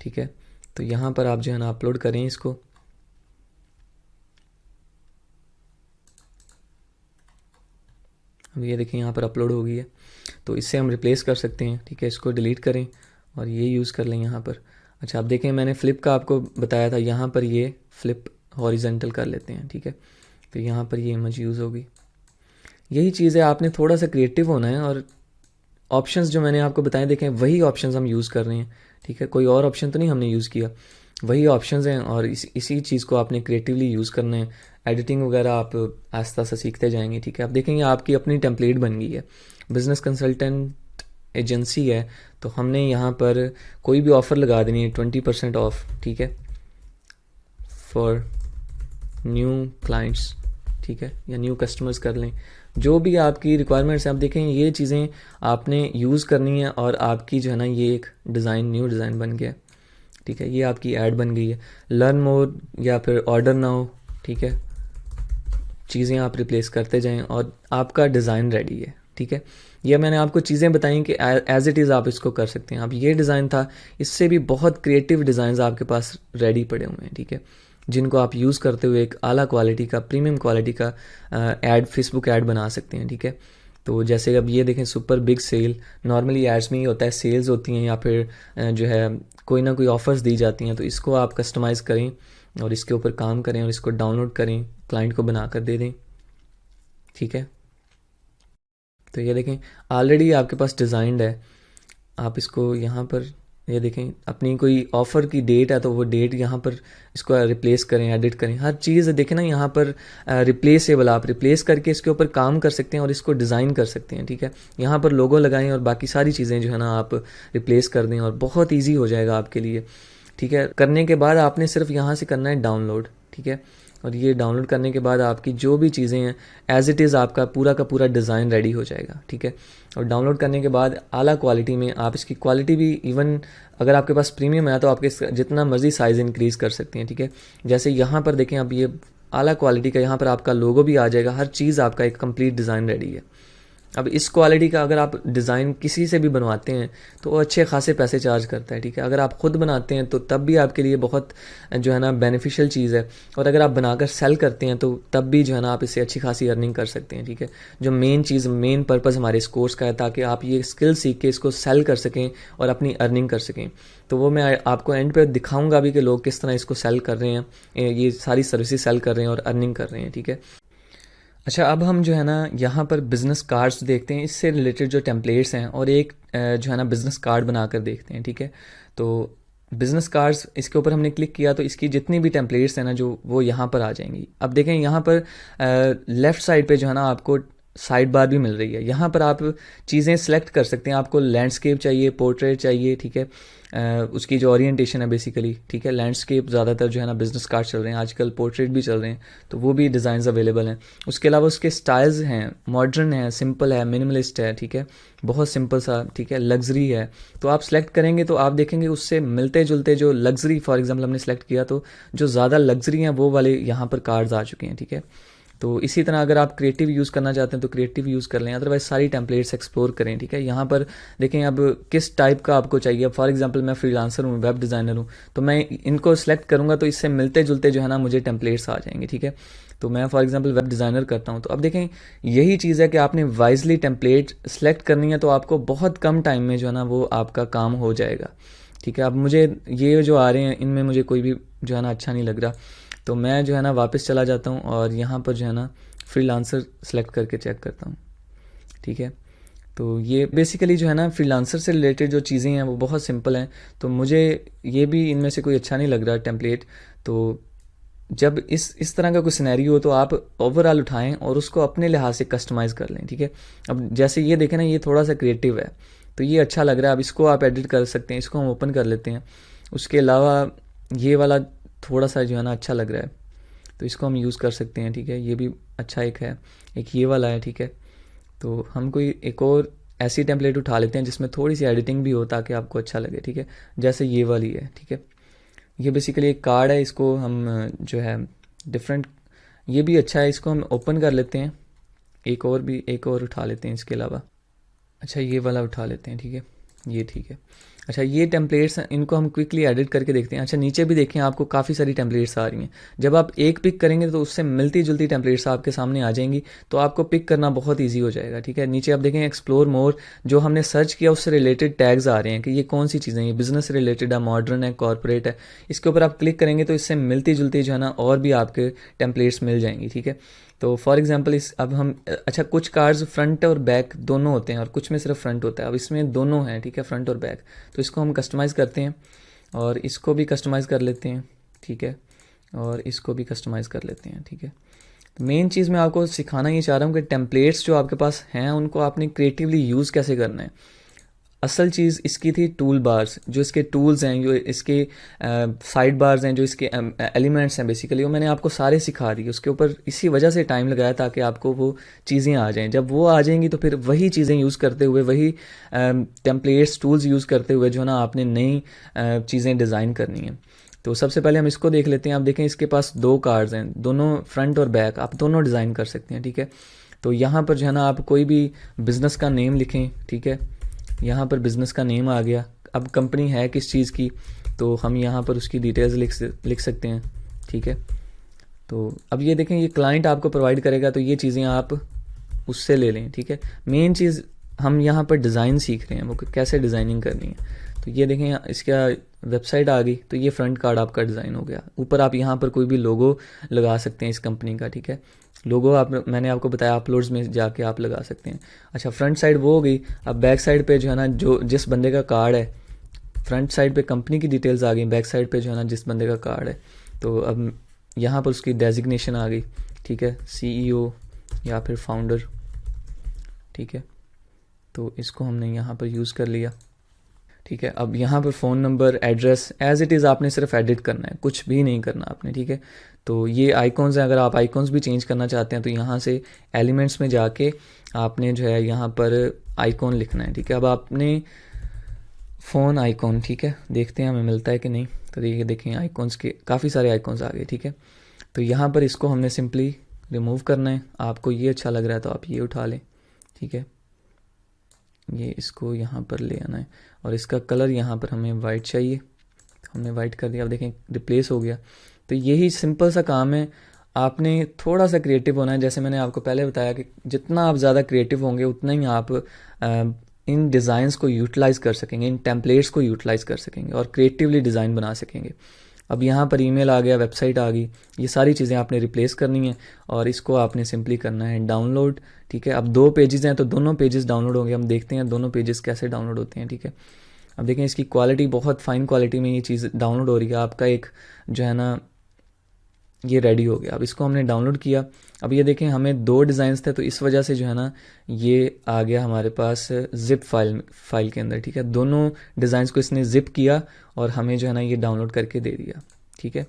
ठीक है। तो यहाँ पर आप जो है ना अपलोड करें इसको। अब ये देखें यहाँ पर अपलोड हो गई है। तो इससे हम रिप्लेस कर सकते हैं, ठीक है। इसको डिलीट करें और ये यूज़ कर लें यहाँ पर। अच्छा, आप देखें मैंने फ्लिप का आपको बताया था, यहाँ पर ये फ्लिप हॉरिजेंटल कर लेते हैं, ठीक है। तो यहाँ पर ये इमेज यूज़ होगी। यही चीज़ है, आपने थोड़ा सा क्रिएटिव होना है और ऑप्शंस जो मैंने आपको बताए देखें वही ऑप्शंस हम यूज़ कर रहे हैं, ठीक है। कोई और ऑप्शन तो नहीं हमने यूज़ किया, वही ऑप्शंस हैं और इसी चीज़ को आपने क्रिएटिवली यूज़ करना है। एडिटिंग वगैरह आप आस्ता आस्ता सीखते जाएंगे, ठीक है। आप देखेंगे आपकी अपनी टेम्पलेट बन गई है। बिजनेस कंसल्टेंट एजेंसी है, तो हमने यहाँ पर कोई भी ऑफ़र लगा देनी है 20% ऑफ, ठीक है, फॉर न्यू क्लाइंट्स, ठीक है, या न्यू कस्टमर्स कर लें। जो भी आपकी रिक्वायरमेंट्स हैं, आप देखेंगे ये चीज़ें आपने यूज़ करनी है और आपकी जो है ना ये एक डिज़ाइन, न्यू डिज़ाइन बन गया, ठीक है। ये आपकी ऐड बन गई है। लर्न मोर या फिर ऑर्डर नाउ, ठीक है। चीज़ें आप रिप्लेस करते जाएं और आपका डिज़ाइन रेडी है, ठीक है। ये मैंने आपको चीज़ें बताई कि एज इट इज़ आप इसको कर सकते हैं। अब ये डिज़ाइन था, इससे भी बहुत क्रिएटिव डिज़ाइंस आपके पास रेडी पड़े हुए हैं, ठीक है, जिनको आप यूज़ करते हुए एक आला क्वालिटी का, प्रीमियम क्वालिटी का ऐड, फेसबुक ऐड बना सकते हैं, ठीक है। तो जैसे अब ये देखें, super big sale, normally ads में ही होता है, सेल्स होती हैं या फिर जो है कोई ना कोई ऑफर्स दी जाती हैं। तो इसको आप कस्टमाइज़ करें और इसके ऊपर काम करें और इसको डाउनलोड करें, क्लाइंट को बना कर दे दें, ठीक है। तो ये देखें ऑलरेडी आपके पास डिज़ाइंड है। आप इसको यहाँ पर ये देखें, अपनी कोई ऑफ़र की डेट है तो वो डेट यहाँ पर इसको रिप्लेस करें, एडिट करें, हर चीज़ देखें ना यहाँ पर रिप्लेसेबल, आप रिप्लेस करके इसके ऊपर काम कर सकते हैं और इसको डिज़ाइन कर सकते हैं, ठीक है। यहाँ पर लोगो लगाएं और बाकी सारी चीज़ें जो है ना आप रिप्लेस कर दें और बहुत ईजी हो जाएगा आपके लिए, ठीक है। करने के बाद आपने सिर्फ यहाँ से करना है डाउनलोड, ठीक है। और ये डाउनलोड करने के बाद आपकी जो भी चीज़ें हैं एज इट इज़ आपका पूरा का पूरा डिज़ाइन रेडी हो जाएगा, ठीक है। और डाउनलोड करने के बाद आला क्वालिटी में आप इसकी क्वालिटी भी, इवन अगर आपके पास प्रीमियम है तो आपके जितना मर्जी साइज़ इंक्रीज़ कर सकते हैं, ठीक है। जैसे यहाँ पर देखें, अब ये आला क्वालिटी का, यहाँ पर आपका लोगो भी आ जाएगा, हर चीज़ आपका एक कंप्लीट डिज़ाइन रेडी है। अब इस क्वालिटी का अगर आप डिज़ाइन किसी से भी बनवाते हैं तो वो अच्छे खासे पैसे चार्ज करता है, ठीक है। अगर आप ख़ुद बनाते हैं तो तब भी आपके लिए बहुत जो है ना बेनिफिशियल चीज़ है, और अगर आप बनाकर सेल करते हैं तो तब भी जो है ना आप इससे अच्छी खासी अर्निंग कर सकते हैं, ठीक है। जो मेन चीज़, मेन पर्पज़ हमारे इस कोर्स का है ताकि आप ये स्किल सीख के इसको सेल कर सकें और अपनी अर्निंग कर सकें। तो वो मैं आपको एंड पे दिखाऊंगा भी कि लोग किस तरह इसको सेल कर रहे हैं, ये सारी सर्विसेज सेल कर रहे हैं और अर्निंग कर रहे हैं, ठीक है। अच्छा, अब हम जो है ना यहाँ पर बिज़नेस कार्ड्स देखते हैं, इससे रिलेटेड जो टेम्पलेट्स हैं, और एक जो है ना बिज़नेस कार्ड बनाकर देखते हैं, ठीक है। तो बिज़नेस कार्ड्स, इसके ऊपर हमने क्लिक किया तो इसकी जितनी भी टेम्पलेट्स हैं ना जो, वो यहाँ पर आ जाएंगी। अब देखें यहाँ पर लेफ़्ट साइड पे जो है ना आपको साइड बार भी मिल रही है। यहाँ पर आप चीज़ें सेलेक्ट कर सकते हैं, आपको लैंडस्केप चाहिए, पोर्ट्रेट चाहिए, ठीक है। उसकी जो ओरिएंटेशन है बेसिकली, ठीक है। लैंडस्केप ज़्यादातर जो है ना बिज़नेस कार्ड चल रहे हैं आजकल, पोर्ट्रेट भी चल रहे हैं, तो वो भी डिज़ाइंस अवेलेबल हैं। उसके अलावा उसके स्टाइल्स हैं, मॉडर्न है, सिंपल है, मिनिमलिस्ट है, ठीक है, बहुत सिंपल सा, ठीक है, लग्जरी है। तो आप सेलेक्ट करेंगे तो आप देखेंगे उससे मिलते जुलते जो लग्जरी, फॉर एग्जाम्पल हमने सेलेक्ट किया तो जो ज़्यादा लग्जरी हैं वो वाले यहाँ पर कार्ड्स आ चुके हैं, ठीक है। तो इसी तरह अगर आप क्रिएटिव यूज़ करना चाहते हैं तो क्रिएटिव यूज़ कर लें, अदरवाइज सारी टेम्पलेट्स एक्सप्लोर करें, ठीक है। यहाँ पर देखें अब किस टाइप का आपको चाहिए। फॉर एग्जांपल मैं फ्रीलांसर हूँ, वेब डिज़ाइनर हूँ, तो मैं इनको सेलेक्ट करूँगा तो इससे मिलते जुलते जो है ना मुझे टेम्पलेट्स आ जाएंगे, ठीक है। तो मैं फॉर एग्जांपल वेब डिज़ाइनर करता हूँ, तो अब देखें यही चीज़ है कि आपने वाइजली टेम्पलेट सेलेक्ट करनी है, तो आपको बहुत कम टाइम में जो है ना वो आपका काम हो जाएगा, ठीक है। अब मुझे ये जो आ रहे हैं इनमें मुझे कोई भी जो है ना अच्छा नहीं लग रहा, तो मैं जो है ना वापस चला जाता हूँ और यहाँ पर जो है ना फ्रीलांसर सेलेक्ट करके चेक करता हूँ, ठीक है। तो ये बेसिकली जो है ना फ्रीलांसर से रिलेटेड जो चीज़ें हैं वो बहुत सिंपल हैं, तो मुझे ये भी इनमें से कोई अच्छा नहीं लग रहा टेम्पलेट। तो जब इस तरह का कोई सिनेरियो हो तो आप ओवरऑल उठाएं और उसको अपने लिहाज से कस्टमाइज़ कर लें, ठीक है। अब जैसे ये देखें ना, ये थोड़ा सा क्रिएटिव है तो ये अच्छा लग रहा है, अब इसको आप एडिट कर सकते हैं, इसको हम ओपन कर लेते हैं। उसके अलावा ये वाला थोड़ा सा जो है ना अच्छा लग रहा है, तो इसको हम यूज़ कर सकते हैं, ठीक है। ये भी अच्छा एक है, एक ये वाला है, ठीक है। तो हम कोई एक और ऐसी टेम्पलेट उठा लेते हैं जिसमें थोड़ी सी एडिटिंग भी हो ताकि आपको अच्छा लगे, ठीक है। जैसे ये वाली है, ठीक है। ये बेसिकली एक कार्ड है, इसको हम जो है डिफरेंट, ये भी अच्छा है, इसको हम ओपन कर लेते हैं। एक और उठा लेते हैं इसके अलावा। अच्छा ये वाला उठा लेते हैं, ठीक है, ये ठीक है। अच्छा ये टेम्पलेट्स हैं, इनको हम क्विकली एडिट करके देखते हैं। अच्छा नीचे भी देखें, आपको काफ़ी सारी टेम्पलेट्स आ रही हैं। जब आप एक पिक करेंगे तो उससे मिलती जुलती टेम्पलेट्स आपके सामने आ जाएंगी, तो आपको पिक करना बहुत ईजी हो जाएगा, ठीक है। नीचे आप देखें एक्सप्लोर मोर, जो हमने सर्च किया उससे रिलेटेड टैग्स आ रहे हैं कि ये कौन सी चीज़ें, ये बिजनेस से रिलेटेड है, मॉडर्न है, कॉर्पोरेट है। इसके ऊपर आप क्लिक करेंगे तो इससे मिलती जुलती जो है ना और भी आपके टेम्पलेट्स मिल जाएंगी, ठीक है। तो फॉर एग्जांपल इस अब हम अच्छा कुछ कार्ड्स फ्रंट और बैक दोनों होते हैं और कुछ में सिर्फ फ्रंट होता है, अब इसमें दोनों हैं, ठीक है, फ्रंट और बैक। तो इसको हम कस्टमाइज़ करते हैं और इसको भी कस्टमाइज़ कर लेते हैं, ठीक है, और इसको भी कस्टमाइज़ कर लेते हैं, ठीक है। तो मेन चीज़ मैं आपको सिखाना ये चाह रहा हूँ कि टेम्पलेट्स जो आपके पास हैं उनको आपने क्रिएटिवली यूज़ कैसे करना है। असल चीज़ इसकी थी टूल बार्स, जो इसके टूल्स हैं, जो इसके साइड बार्स हैं, जो इसके एलिमेंट्स हैं, बेसिकली वो मैंने आपको सारे सिखा दिए। उसके ऊपर इसी वजह से टाइम लगाया ताकि आपको वो चीज़ें आ जाएं। जब वो आ जाएंगी तो फिर वही चीज़ें यूज़ करते हुए, वही टेम्पलेट्स टूल्स यूज़ करते हुए जो ना आपने नई चीज़ें डिज़ाइन करनी है। तो सबसे पहले हम इसको देख लेते हैं। आप देखें इसके पास दो कार्ड्स हैं, दोनों फ्रंट और बैक, आप दोनों डिज़ाइन कर सकते हैं, ठीक है। तो यहाँ पर जो है ना आप कोई भी बिज़नेस का नेम लिखें, ठीक है। यहाँ पर बिज़नेस का नेम आ गया। अब कंपनी है किस चीज़ की, तो हम यहाँ पर उसकी डिटेल्स लिख सकते हैं, ठीक है। तो अब ये देखें, ये क्लाइंट आपको प्रोवाइड करेगा, तो ये चीज़ें आप उससे ले लें, ठीक है। मेन चीज़ हम यहाँ पर डिज़ाइन सीख रहे हैं, वो कैसे डिज़ाइनिंग करनी है। तो ये देखें इसका वेबसाइट आ गई, तो ये फ्रंट कार्ड आपका डिज़ाइन हो गया। ऊपर आप यहाँ पर कोई भी लोगो लगा सकते हैं इस कंपनी का, ठीक है। लोगो आप, मैंने आपको बताया अपलोड्स में जाके आप लगा सकते हैं। अच्छा फ्रंट साइड वो हो गई। अब बैक साइड पे जो है ना, जो जिस बंदे का कार्ड है, फ्रंट साइड पे कंपनी की डिटेल्स आ गई, बैक साइड पे जो है ना जिस बंदे का कार्ड है, तो अब यहाँ पर उसकी डेजिग्नेशन आ गई, ठीक है, सीईओ या फिर फाउंडर, ठीक है। तो इसको हमने यहाँ पर यूज़ कर लिया, ठीक है। अब यहाँ पर phone number, address as it is आपने सिर्फ एडिट करना है, कुछ भी नहीं करना आपने, ठीक है। तो ये आइकॉन्स हैं, अगर आप आइकॉन्स भी चेंज करना चाहते हैं तो यहाँ से एलिमेंट्स में जाके आपने जो है यहाँ पर आइकॉन लिखना है, ठीक है। अब आपने फ़ोन आइकॉन, ठीक है, देखते हैं हमें मिलता है कि नहीं। तो ये देखें आइकॉन्स के काफ़ी सारे आइकॉन्स आ गए, ठीक है। तो यहाँ पर इसको हमने सिंपली रिमूव करना है। आपको ये अच्छा लग रहा है तो आप ये उठा लें, ठीक है। ये इसको यहाँ पर ले आना है और इसका कलर यहाँ पर हमें वाइट चाहिए, तो हमने वाइट कर दिया। अब देखें रिप्लेस हो गया। तो यही सिंपल सा काम है, आपने थोड़ा सा क्रिएटिव होना है। जैसे मैंने आपको पहले बताया कि जितना आप ज़्यादा क्रिएटिव होंगे उतना ही आप इन डिज़ाइंस को यूटिलाइज़ कर सकेंगे, इन टेम्पलेट्स को यूटिलाइज़ कर सकेंगे और क्रिएटिवली डिज़ाइन बना सकेंगे। अब यहाँ पर ईमेल आ गया, वेबसाइट आ गई, ये सारी चीज़ें आपने रिप्लेस करनी है और इसको आपने सिंपली करना है डाउनलोड, ठीक है। अब 2 पेजेस हैं तो दोनों पेजेस डाउनलोड होंगे। हम देखते हैं दोनों पेजेस कैसे डाउनलोड होते हैं, ठीक है। अब देखें इसकी क्वालिटी बहुत फाइन क्वालिटी में ये चीज़ डाउनलोड हो रही है। आपका एक जो है ना ये रेडी हो गया। अब इसको हमने डाउनलोड किया। अब ये देखें हमें 2 डिज़ाइंस थे तो इस वजह से जो है ना ये आ गया हमारे पास जिप फाइल के अंदर, ठीक है। दोनों डिज़ाइंस को इसने जिप किया और हमें जो है ना ये डाउनलोड करके दे दिया, ठीक है।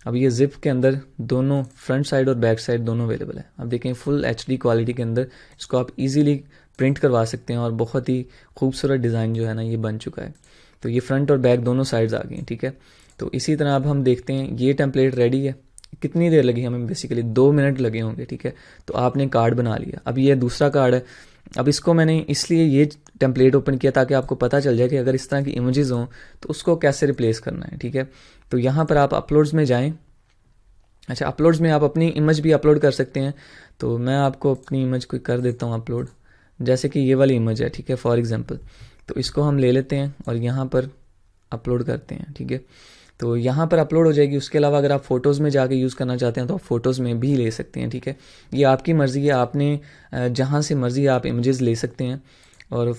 अब ये जिप के अंदर दोनों फ्रंट साइड और बैक साइड दोनों अवेलेबल है। अब देखें फुल HD क्वालिटी के अंदर इसको आप इजीली प्रिंट करवा सकते हैं और बहुत ही खूबसूरत डिज़ाइन जो है ना ये बन चुका है। तो ये फ्रंट और बैक दोनों साइड्स आ गई हैं, ठीक है। तो इसी तरह अब हम देखते हैं ये टेम्पलेट रेडी है, कितनी देर लगी हमें, बेसिकली 2 मिनट लगे होंगे, ठीक है। तो आपने कार्ड बना लिया। अब ये दूसरा कार्ड है। अब इसको मैंने इसलिए ये टेम्पलेट ओपन किया ताकि आपको पता चल जाए कि अगर इस तरह की इमेजेस हों तो उसको कैसे रिप्लेस करना है, ठीक है। तो यहाँ पर आप अपलोड्स में जाएं। अच्छा, अपलोड्स में आप अपनी इमेज भी अपलोड कर सकते हैं। तो मैं आपको अपनी इमेज कोई कर देता हूँ अपलोड, जैसे कि ये वाली इमेज है, ठीक है, फॉर एग्जांपल। तो इसको हम ले लेते हैं और यहाँ पर अपलोड करते हैं, ठीक है। तो यहाँ पर अपलोड हो जाएगी। उसके अलावा अगर आप फ़ोटोज़ में जाके यूज़ करना चाहते हैं तो आप फ़ोटोज़ में भी ले सकते हैं, ठीक है। ये आपकी मर्ज़ी है, आपने जहाँ से मर्ज़ी आप इमेजेस ले सकते हैं। और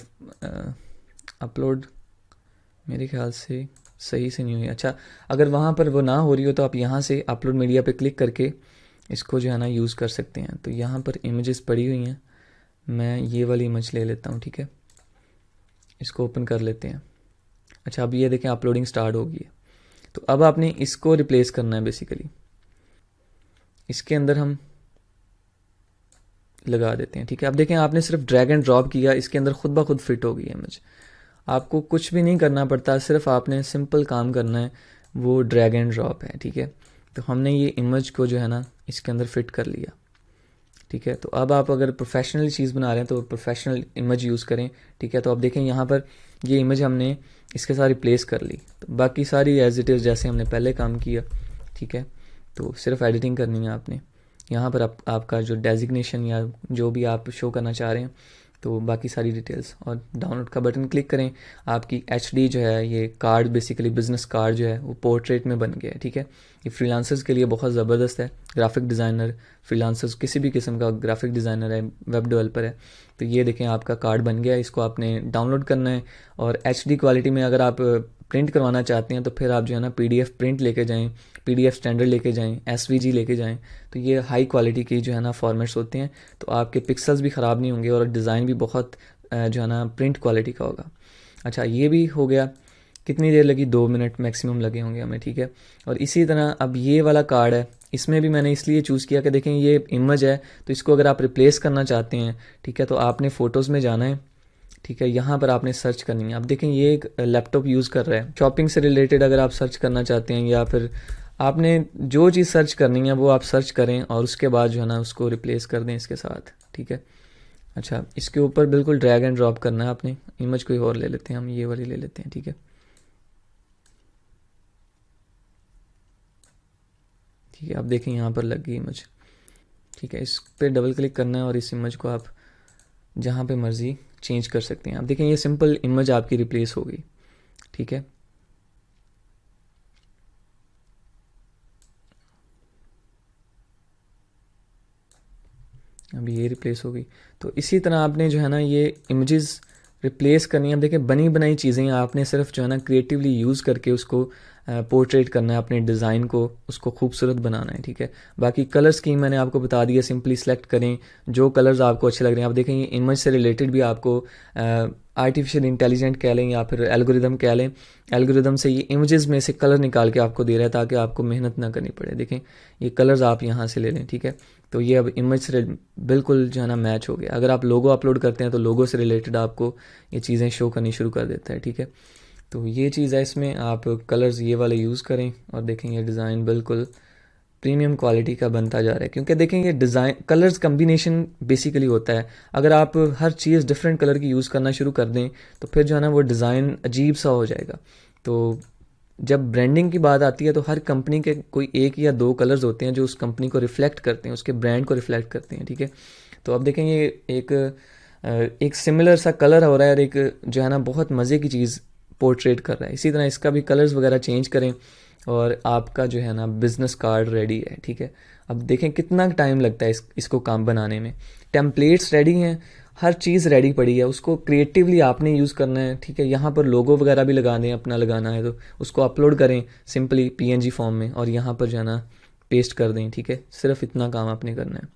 अपलोड मेरे ख्याल से सही से नहीं हुई। अच्छा, अगर वहाँ पर वो ना हो रही हो तो आप यहाँ से अपलोड मीडिया पे क्लिक करके इसको जो है ना यूज़ कर सकते हैं। तो यहाँ पर इमेजेस पड़ी हुई हैं, मैं ये वाली इमेज ले लेता हूँ, ठीक है। इसको ओपन कर लेते हैं। अच्छा, अब ये देखें अपलोडिंग स्टार्ट हो गई है। तो अब आपने इसको रिप्लेस करना है बेसिकली। इसके अंदर हम लगा देते हैं, ठीक है। अब देखें आपने सिर्फ ड्रैग एंड ड्रॉप किया, इसके अंदर खुद ब खुद फिट हो गई इमेज। आपको कुछ भी नहीं करना पड़ता, सिर्फ आपने सिंपल काम करना है, वो ड्रैग एंड ड्रॉप है, ठीक है। तो हमने ये इमेज को जो है ना इसके अंदर फिट कर लिया, ठीक है। तो अब आप अगर प्रोफेशनल चीज़ बना रहे हैं तो प्रोफेशनल इमेज यूज़ करें, ठीक है। तो आप देखें यहाँ पर ये इमेज हमने इसके साथ रिप्लेस कर ली। तो बाकी सारी एज इट इज़ जैसे हमने पहले काम किया, ठीक है। तो सिर्फ एडिटिंग करनी है आपने। यहाँ पर आपका जो डेजिग्नेशन या जो भी आप शो करना चाह रहे हैं, तो बाकी सारी डिटेल्स, और डाउनलोड का बटन क्लिक करें। आपकी एचडी जो है ये कार्ड, बेसिकली बिजनेस कार्ड जो है वो पोर्ट्रेट में बन गया है, ठीक है। ये फ्रीलांसर्स के लिए बहुत ज़बरदस्त है। ग्राफिक डिज़ाइनर, फ्रीलांसर्स, किसी भी किस्म का ग्राफिक डिज़ाइनर है, वेब डेवलपर है, तो ये देखें आपका कार्ड बन गया है। इसको आपने डाउनलोड करना है। और एचडी क्वालिटी में अगर आप प्रिंट करवाना चाहते हैं तो फिर आप जो है ना पीडीएफ प्रिंट लेके जाएं, पीडीएफ स्टैंडर्ड लेके जाएं, एसवीजी लेके जाएं। तो ये हाई क्वालिटी की जो है ना फॉर्मेट्स होते हैं, तो आपके पिक्सल्स भी ख़राब नहीं होंगे और डिज़ाइन भी बहुत जो है ना प्रिंट क्वालिटी का होगा। अच्छा, ये भी हो गया। कितनी देर लगी? 2 मिनट मैक्सिमम लगे होंगे हमें, ठीक है। और इसी तरह अब ये वाला कार्ड है, इसमें भी मैंने इसलिए चूज़ किया कि देखें ये इमेज है, तो इसको अगर आप रिप्लेस करना चाहते हैं, ठीक है, तो आपने फ़ोटोज़ में जाना है, ठीक है। यहाँ पर आपने सर्च करनी है। अब देखें ये एक लैपटॉप यूज़ कर रहा है, शॉपिंग से रिलेटेड अगर आप सर्च करना चाहते हैं या फिर आपने जो चीज़ सर्च करनी है वो आप सर्च करें और उसके बाद जो है ना उसको रिप्लेस कर दें इसके साथ, ठीक है। अच्छा, इसके ऊपर बिल्कुल ड्रैग एंड ड्रॉप करना है आपने। इमेज कोई और ले लेते हैं, हम ये वाली ले लेते हैं, ठीक है। ठीक है, अब देखें यहाँ पर लग गई इमेज, ठीक है। इस पर डबल क्लिक करना है और इस इमेज को आप जहाँ पे मर्ज़ी चेंज कर सकते हैं। आप देखें ये सिंपल इमेज आपकी रिप्लेस हो गई, ठीक है। अभी ये रिप्लेस हो गई। तो इसी तरह आपने जो है ना ये इमेजेस रिप्लेस करनी है। अब देखिए बनी बनाई चीज़ें आपने सिर्फ जो है ना क्रिएटिवली यूज़ करके उसको पोर्ट्रेट करना है, अपने डिज़ाइन को उसको खूबसूरत बनाना है, ठीक है। बाकी कलर स्कीम मैंने आपको बता दिया, सिंपली सेलेक्ट करें जो कलर्स आपको अच्छे लग रहे हैं। आप देखें ये इमेज से रिलेटेड भी आपको आर्टिफिशियल इंटेलिजेंट कह लें या फिर एल्गोरिदम कह लें, एल्गोरिदम से ये इमेजेस में से कलर निकाल के आपको दे रहा है ताकि आपको मेहनत ना करनी पड़े। देखें ये कलर्स आप यहाँ से ले लें, ठीक है। तो ये अब इमेज से बिल्कुल जो है ना मैच हो गया। अगर आप लोगो अपलोड करते हैं तो लोगो से रिलेटेड आपको ये चीज़ें शो करनी शुरू कर देता है, ठीक है। तो ये चीज़ है, इसमें आप कलर्स ये वाले यूज़ करें और देखें ये डिज़ाइन बिल्कुल प्रीमियम क्वालिटी का बनता जा रहा है। क्योंकि देखें ये डिज़ाइन कलर्स कम्बिनेशन बेसिकली होता है। अगर आप हर चीज़ डिफरेंट कलर की यूज़ करना शुरू कर दें तो फिर जो है ना वो डिज़ाइन अजीब सा हो जाएगा। तो जब ब्रांडिंग की बात आती है तो हर कंपनी के कोई एक या दो कलर्स होते हैं जो उस कंपनी को रिफ्लेक्ट करते हैं, उसके ब्रांड को रिफ्लेक्ट करते हैं, ठीक है। तो अब देखें ये एक सिमिलर सा कलर हो रहा है और एक जो है ना बहुत मज़े की चीज़ पोर्ट्रेट कर रहा है। इसी तरह इसका भी कलर्स वगैरह चेंज करें और आपका जो है ना बिज़नेस कार्ड रेडी है, ठीक है। अब देखें कितना टाइम लगता है इसको काम बनाने में। टेम्पलेट्स रेडी हैं, हर चीज़ रेडी पड़ी है, उसको क्रिएटिवली आपने यूज़ करना है, ठीक है। यहाँ पर लोगो वगैरह भी लगा दें, अपना लगाना है तो उसको अपलोड करें सिंपली पीएनजी फॉर्म में और यहाँ पर जो है ना पेस्ट कर दें, ठीक है। सिर्फ इतना काम आपने करना है।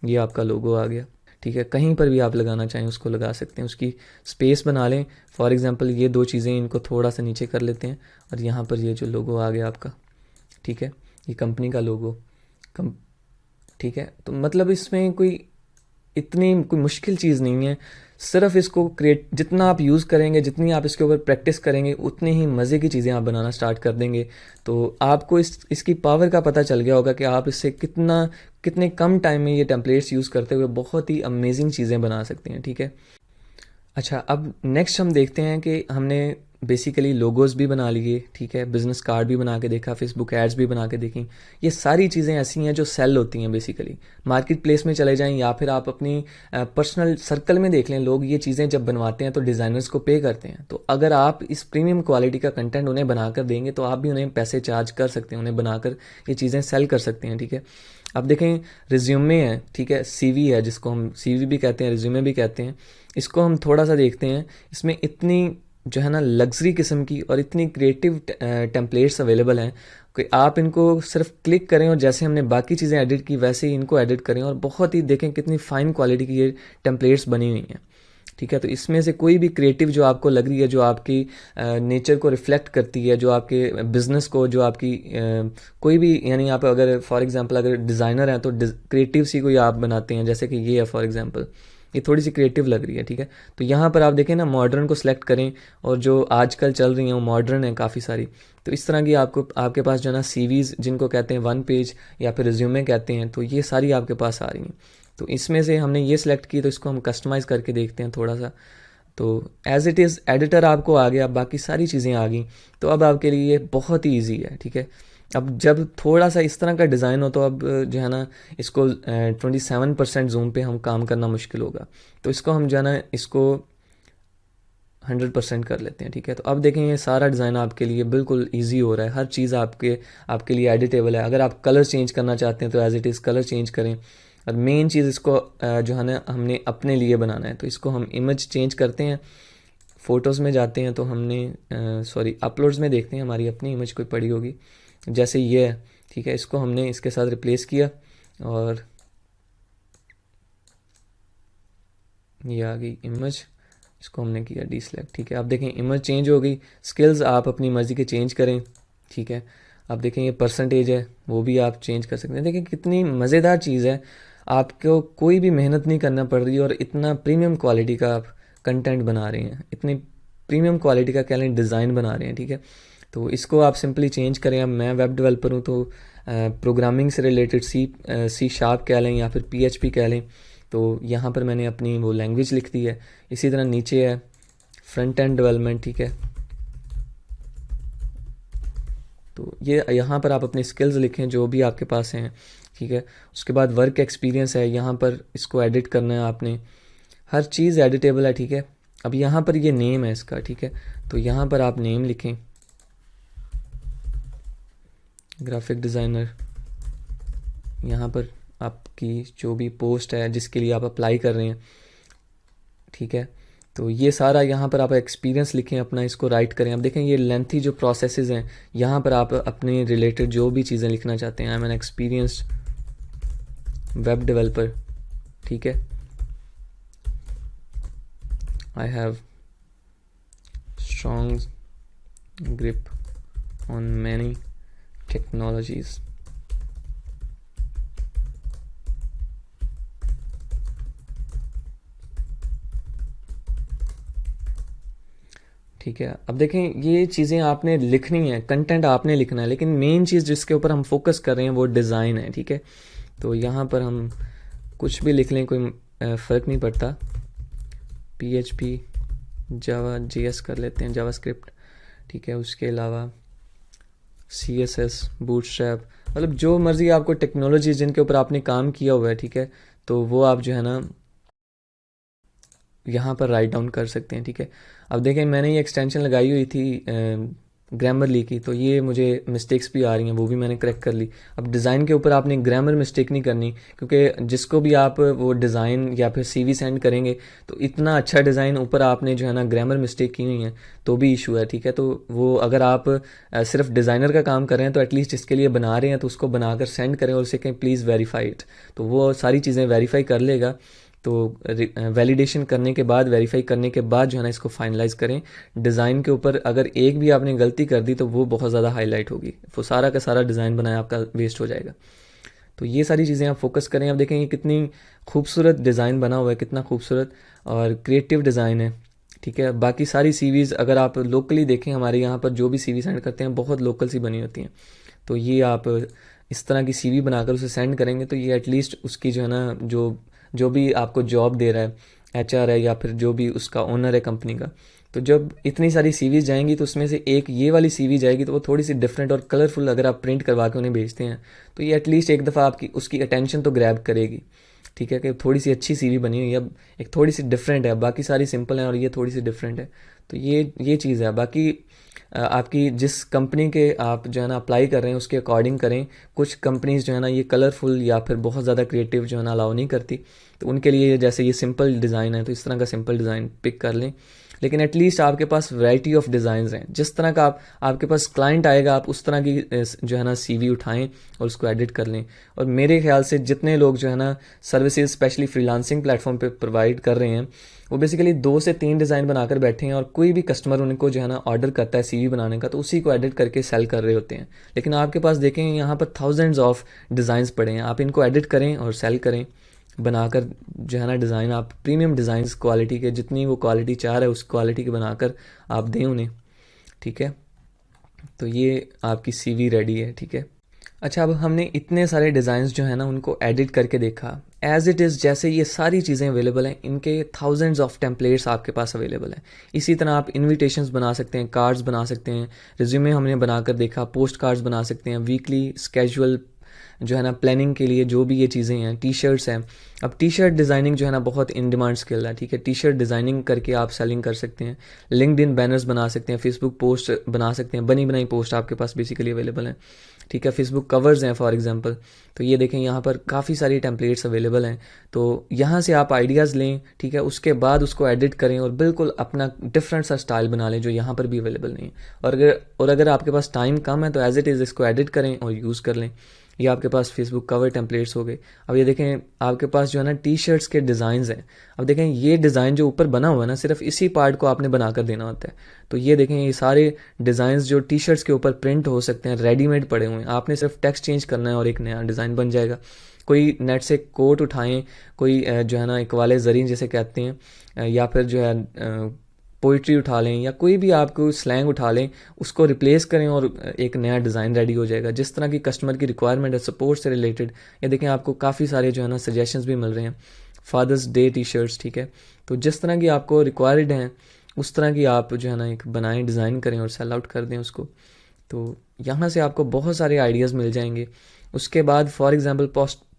ये आपका लोगो आ गया, ठीक है। कहीं पर भी आप लगाना चाहें उसको लगा सकते हैं, उसकी स्पेस बना लें। फॉर एग्जांपल ये दो चीज़ें इनको थोड़ा सा नीचे कर लेते हैं और यहाँ पर ये जो लोगो आ गया आपका, ठीक है, ये कंपनी का लोगो ठीक है। तो मतलब इसमें कोई इतनी कोई मुश्किल चीज़ नहीं है, सिर्फ इसको क्रिएट, जितना आप यूज़ करेंगे, जितनी आप इसके ऊपर प्रैक्टिस करेंगे, उतनी ही मज़े की चीज़ें आप बनाना स्टार्ट कर देंगे। तो आपको इसकी पावर का पता चल गया होगा कि आप इससे कितने कम टाइम में ये टेम्पलेट्स यूज़ करते हुए बहुत ही अमेजिंग चीज़ें बना सकते हैं, ठीक है। अच्छा, अब नेक्स्ट हम देखते हैं कि हमने बेसिकली लोगोज भी बना लिए, ठीक है, बिजनेस कार्ड भी बना के देखा, फेसबुक एड्स भी बना के देखी। ये सारी चीज़ें ऐसी हैं जो सेल होती हैं बेसिकली। मार्केट प्लेस में चले जाएं या फिर आप अपनी पर्सनल सर्कल में देख लें, लोग ये चीज़ें जब बनवाते हैं तो डिज़ाइनर्स को पे करते हैं। तो अगर आप इस प्रीमियम क्वालिटी का कंटेंट उन्हें बनाकर देंगे तो आप भी उन्हें पैसे चार्ज कर सकते हैं, उन्हें बनाकर ये चीज़ें सेल कर सकते हैं, ठीक है। अब देखें, रिज्यूमे है, ठीक है, सीवी है, जिसको हम सीवी भी कहते हैं, रिज्यूमे भी कहते हैं। इसको हम थोड़ा सा देखते हैं। इसमें इतनी जो है ना लग्जरी किस्म की और इतनी क्रिएटिव टेम्पलेट्स अवेलेबल हैं कि आप इनको सिर्फ क्लिक करें और जैसे हमने बाकी चीज़ें एडिट की वैसे ही इनको एडिट करें और बहुत ही देखें कितनी फाइन क्वालिटी की ये टेम्पलेट्स बनी हुई हैं, ठीक है। तो इसमें से कोई भी क्रिएटिव जो आपको लग रही है, जो आपकी नेचर को रिफ्लेक्ट करती है, जो आपके बिजनेस को, जो आपकी कोई भी, यानी आप अगर फॉर एग्जांपल अगर डिज़ाइनर हैं तो क्रिएटिव सी कोई आप बनाते हैं, जैसे कि ये है फॉर एग्जांपल, ये थोड़ी सी क्रिएटिव लग रही है, ठीक है। तो यहाँ पर आप देखें ना, मॉडर्न को सिलेक्ट करें और जो आजकल चल रही हैं वो मॉडर्न है काफ़ी सारी। तो इस तरह की आपके पास जो है ना सीवीज़, जिनको कहते हैं 1 पेज या फिर रिज्यूमे कहते हैं, तो ये सारी आपके पास आ रही हैं। तो इसमें से हमने ये सिलेक्ट की, तो इसको हम कस्टमाइज़ करके देखते हैं थोड़ा सा। तो एज़ इट इज़ एडिटर आपको आ गया, बाकी सारी चीज़ें आ गई। तो अब आपके लिए ये बहुत ही ईजी है, ठीक है। अब जब थोड़ा सा इस तरह का डिज़ाइन हो तो अब जो है ना इसको 27% जूम पे हम काम करना मुश्किल होगा। तो इसको हम जो है ना इसको 100% कर लेते हैं, ठीक है। तो अब देखें, ये सारा डिज़ाइन आपके लिए बिल्कुल इजी हो रहा है, हर चीज़ आपके लिए एडिटेबल है। अगर आप कलर चेंज करना चाहते हैं तो as it is colour change करें। और मेन चीज़, इसको जो है ना हमने अपने लिए बनाना है, तो इसको हम इमेज चेंज करते हैं। फ़ोटोज़ में जाते हैं तो हमने सॉरी अपलोड्स में देखते हैं, हमारी अपनी इमेज कोई पड़ी होगी, जैसे ये है, ठीक है। इसको हमने इसके साथ रिप्लेस किया और ये आ गई इमेज, इसको हमने किया डीसेलेक्ट, ठीक है। आप देखें इमेज चेंज हो गई। स्किल्स आप अपनी मर्ज़ी के चेंज करें, ठीक है। आप देखें ये परसेंटेज है, वो भी आप चेंज कर सकते हैं। देखें कितनी मज़ेदार चीज़ है, आपको कोई भी मेहनत नहीं करना पड़ रही और इतना प्रीमियम क्वालिटी का आप कंटेंट बना रहे हैं, इतनी प्रीमियम क्वालिटी का कह लें डिज़ाइन बना रहे हैं, ठीक है। तो इसको आप सिंपली चेंज करें। अब मैं वेब डेवलपर हूँ तो प्रोग्रामिंग से रिलेटेड सी शार्प कह लें या फिर PHP कह लें, तो यहाँ पर मैंने अपनी वो लैंग्वेज लिख दी है। इसी तरह नीचे है फ्रंट एंड डेवलपमेंट, ठीक है। तो ये यहाँ पर आप अपनी स्किल्स लिखें जो भी आपके पास हैं, ठीक है। उसके बाद वर्क एक्सपीरियंस है, यहाँ पर इसको एडिट करना है आपने, हर चीज़ एडिटेबल है, ठीक है। अब यहाँ पर ये नेम है इसका, ठीक है। तो यहाँ पर आप नेम लिखें, ग्राफिक डिज़ाइनर। यहाँ पर आपकी जो भी पोस्ट है जिसके लिए आप अप्लाई कर रहे हैं, ठीक है। तो ये सारा यहाँ पर आप एक्सपीरियंस लिखें अपना, इसको राइट करें। अब देखें ये लेंथी जो प्रोसेसेस हैं, यहाँ पर आप अपने रिलेटेड जो भी चीज़ें लिखना चाहते हैं, I am N experienced web developer, ठीक है। I have strong grip on many technologies, ठीक है। अब देखें ये चीज़ें आपने लिखनी है, कंटेंट आपने लिखना है, लेकिन मेन चीज़ जिसके ऊपर हम फोकस कर रहे हैं वो डिज़ाइन है, ठीक है। तो यहाँ पर हम कुछ भी लिख लें, कोई फ़र्क नहीं पड़ता। PHP जावा JS कर लेते हैं, जावास्क्रिप्ट, ठीक है। उसके अलावा CSS, बूटस्ट्रैप, मतलब जो मर्ज़ी आपको टेक्नोलॉजी जिनके ऊपर आपने काम किया हुआ है, ठीक है। तो वो आप जो है ना यहाँ पर राइट डाउन कर सकते हैं, ठीक है। अब देखें मैंने ये एक्सटेंशन लगाई हुई थी ग्रामरली की, तो ये मुझे मिस्टेक्स भी आ रही हैं, वो भी मैंने करेक्ट कर ली। अब डिज़ाइन के ऊपर आपने ग्रामर मिस्टेक नहीं करनी, क्योंकि जिसको भी आप वो डिज़ाइन या फिर CV सेंड करेंगे तो इतना अच्छा डिज़ाइन ऊपर आपने जो है ना ग्रामर मिस्टेक की हुई है तो भी इशू है, ठीक है। तो वो अगर आप सिर्फ डिज़ाइनर का काम कर रहे हैं तो एटलीस्ट जिसके लिए बना रहे हैं तो उसको बनाकर सेंड करें और उसे कहें प्लीज़ वेरीफाई इट, तो वो सारी चीज़ें वेरीफाई कर लेगा। तो वैलिडेशन करने के बाद, वेरीफाई करने के बाद जो है ना इसको फाइनलाइज करें। डिज़ाइन के ऊपर अगर एक भी आपने गलती कर दी तो वो बहुत ज़्यादा हाईलाइट होगी, वो सारा का सारा डिज़ाइन बनाया आपका वेस्ट हो जाएगा। तो ये सारी चीज़ें आप फोकस करें। आप देखेंगे कितनी खूबसूरत डिज़ाइन बना हुआ है, कितना खूबसूरत और क्रिएटिव डिज़ाइन है, ठीक है। बाकी सारी सीवीज़ अगर आप लोकली देखें, हमारे यहाँ पर जो भी सीवी सेंड करते हैं बहुत लोकल सी बनी होती हैं। तो ये आप इस तरह की सीवी बनाकर उसे सेंड करेंगे तो ये एटलीस्ट उसकी जो है ना, जो भी आपको जॉब दे रहा है, एचआर है या फिर जो भी उसका ओनर है कंपनी का, तो जब इतनी सारी सीवीज जाएंगी तो उसमें से एक ये वाली सीवी जाएगी तो वो थोड़ी सी डिफरेंट और कलरफुल अगर आप प्रिंट करवा के उन्हें भेजते हैं तो ये एटलीस्ट एक दफ़ा आपकी उसकी अटेंशन तो ग्रैब करेगी, ठीक है, कि थोड़ी सी अच्छी सीवी बनी हुई है, अब एक थोड़ी सी डिफरेंट है, बाकी सारी सिंपल हैं और ये थोड़ी सी डिफरेंट है। तो ये चीज़ है। बाकी आपकी जिस कंपनी के आप जो है ना अप्लाई कर रहे हैं उसके अकॉर्डिंग करें। कुछ कंपनीज जो है ना ये कलरफुल या फिर बहुत ज़्यादा क्रिएटिव जो है ना अलाउ नहीं करती, तो उनके लिए जैसे ये सिंपल डिज़ाइन है तो इस तरह का सिंपल डिज़ाइन पिक कर लें। लेकिन एटलीस्ट आपके पास वैरायटी ऑफ डिज़ाइंस हैं, जिस तरह का आपके पास क्लाइंट आएगा आप उस तरह की जो है ना सीवी उठाएं और उसको एडिट कर लें। और मेरे ख्याल से जितने लोग जो है ना सर्विसेज स्पेशली फ्रीलांसिंग प्लेटफॉर्म पे प्रोवाइड कर रहे हैं वो बेसिकली 2 से 3 डिज़ाइन बनाकर बैठे हैं और कोई भी कस्टमर उनको जो है ना ऑर्डर करता है सीवी बनाने का तो उसी को एडिट करके सेल कर रहे होते हैं। लेकिन आपके पास देखें यहाँ पर थाउजेंड्स ऑफ डिज़ाइंस पड़े हैं, आप इनको एडिट करें और सेल करें बनाकर जो है ना डिज़ाइन आप प्रीमियम डिज़ाइंस क्वालिटी के, जितनी वो क्वालिटी चाह रहा है उस क्वालिटी के बनाकर आप दें उन्हें, ठीक है। तो ये आपकी सीवी रेडी है, ठीक है। अच्छा, अब हमने इतने सारे डिज़ाइंस जो है ना उनको एडिट करके देखा एज इट इज़, जैसे ये सारी चीज़ें अवेलेबल हैं, इनके थाउजेंड्स ऑफ टेम्पलेट्स आपके पास अवेलेबल हैं। इसी तरह आप इनविटेशंस बना सकते हैं, कार्ड्स बना सकते हैं, रिज्यूमे हमने बनाकर देखा, पोस्ट कार्ड्स बना सकते हैं, वीकली स्केजुअल जो है ना प्लानिंग के लिए जो भी ये चीज़ें हैं, टी शर्ट्स हैं। अब टी शर्ट डिज़ाइनिंग जो है ना बहुत इन डिमांड स्किल है, ठीक है। टी शर्ट डिज़ाइनिंग करके आप सेलिंग कर सकते हैं, लिंक्डइन बैनर्स बना सकते हैं, फेसबुक पोस्ट बना सकते हैं, बनी बनाई पोस्ट आपके पास बेसिकली अवेलेबल हैं, ठीक है। फेसबुक कवर्स हैं फॉर एग्जांपल। तो ये देखें यहाँ पर काफ़ी सारी टेम्पलेट्स अवेलेबल हैं, तो यहाँ से आप आइडियाज़ लें, ठीक है। उसके बाद उसको एडिट करें और बिल्कुल अपना डिफरेंट सा स्टाइल बना लें जो यहाँ पर भी अवेलेबल नहीं है। और अगर आपके पास टाइम कम है तो एज इट इज़ इसको एडिट करें और यूज़ कर लें। ये आपके पास फेसबुक कवर टेम्पलेट्स हो गए। अब ये देखें आपके पास जो है ना टी शर्ट्स के डिज़ाइंस हैं। अब देखें ये डिज़ाइन जो ऊपर बना हुआ है ना सिर्फ इसी पार्ट को आपने बनाकर देना होता है। तो ये देखें ये सारे डिज़ाइंस जो टी शर्ट्स के ऊपर प्रिंट हो सकते हैं रेडीमेड पड़े हुए हैं, आपने सिर्फ टेक्स्ट चेंज करना है और एक नया डिज़ाइन बन जाएगा। कोई नेट से कोट उठाएं, कोई जो है ना इकवाले ज़रीन जैसे कहते हैं, या फिर जो है पोइट्री उठा लें या कोई भी आपको स्लैंग उठा लें, उसको रिप्लेस करें और एक नया डिज़ाइन रेडी हो जाएगा जिस तरह की कस्टमर की रिक्वायरमेंट है सपोर्ट से रिलेटेड। या देखें आपको काफ़ी सारे जो है ना सजेशंस भी मिल रहे हैं, फादर्स डे टी शर्ट्स, ठीक है। तो जिस तरह की आपको रिक्वायर्ड हैं उस तरह की आप जो है ना एक बनाएं, डिज़ाइन करें और सेल आउट कर दें उसको। तो यहाँ से आपको बहुत सारे आइडियाज़ मिल जाएंगे। उसके बाद फॉर एग्जांपल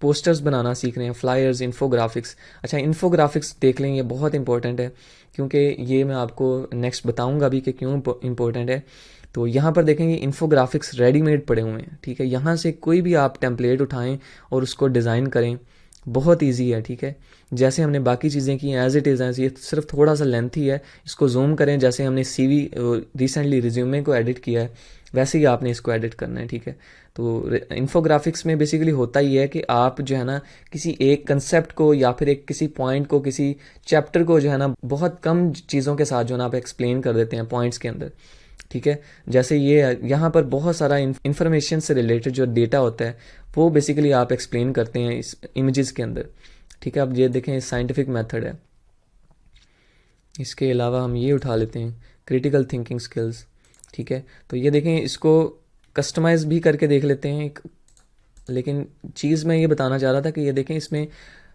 पोस्टर्स बनाना सीख रहे हैं, फ्लायर्स, इन्फोग्राफिक्स। अच्छा, इन्फोग्राफिक्स देख लें, ये बहुत इंपॉर्टेंट है क्योंकि ये मैं आपको नेक्स्ट बताऊंगा भी कि क्यों इंपॉर्टेंट है। तो यहाँ पर देखेंगे इन्फोग्राफिक्स रेडीमेड पड़े हुए हैं, ठीक है। यहाँ से कोई भी आप टेम्पलेट उठाएं और उसको डिज़ाइन करें, बहुत इजी है, ठीक है। जैसे हमने बाकी चीज़ें की एज इट इज़, ये सिर्फ थोड़ा सा लेंथी है, इसको जूम करें। जैसे हमने सीवी रिसेंटली रिज्यूमे को एडिट किया है वैसे ही आपने इसको एडिट करना है, ठीक है। तो इन्फोग्राफिक्स में बेसिकली होता ही है कि आप जो है ना किसी एक कंसेप्ट को या फिर एक किसी पॉइंट को, किसी चैप्टर को जो है ना बहुत कम चीज़ों के साथ जो है ना आप एक्सप्लेन कर देते हैं पॉइंट्स के अंदर, ठीक है। जैसे ये यहाँ पर बहुत सारा इंफॉर्मेशन से रिलेटेड जो डेटा होता है वो बेसिकली आप एक्सप्लेन करते हैं इस इमेजेस के अंदर, ठीक है। अब ये देखें साइंटिफिक मेथड है। इसके अलावा हम ये उठा लेते हैं क्रिटिकल थिंकिंग स्किल्स, ठीक है। तो ये देखें इसको कस्टमाइज़ भी करके देख लेते हैं एक, लेकिन चीज़ मैं ये बताना चाह रहा था कि ये देखें इसमें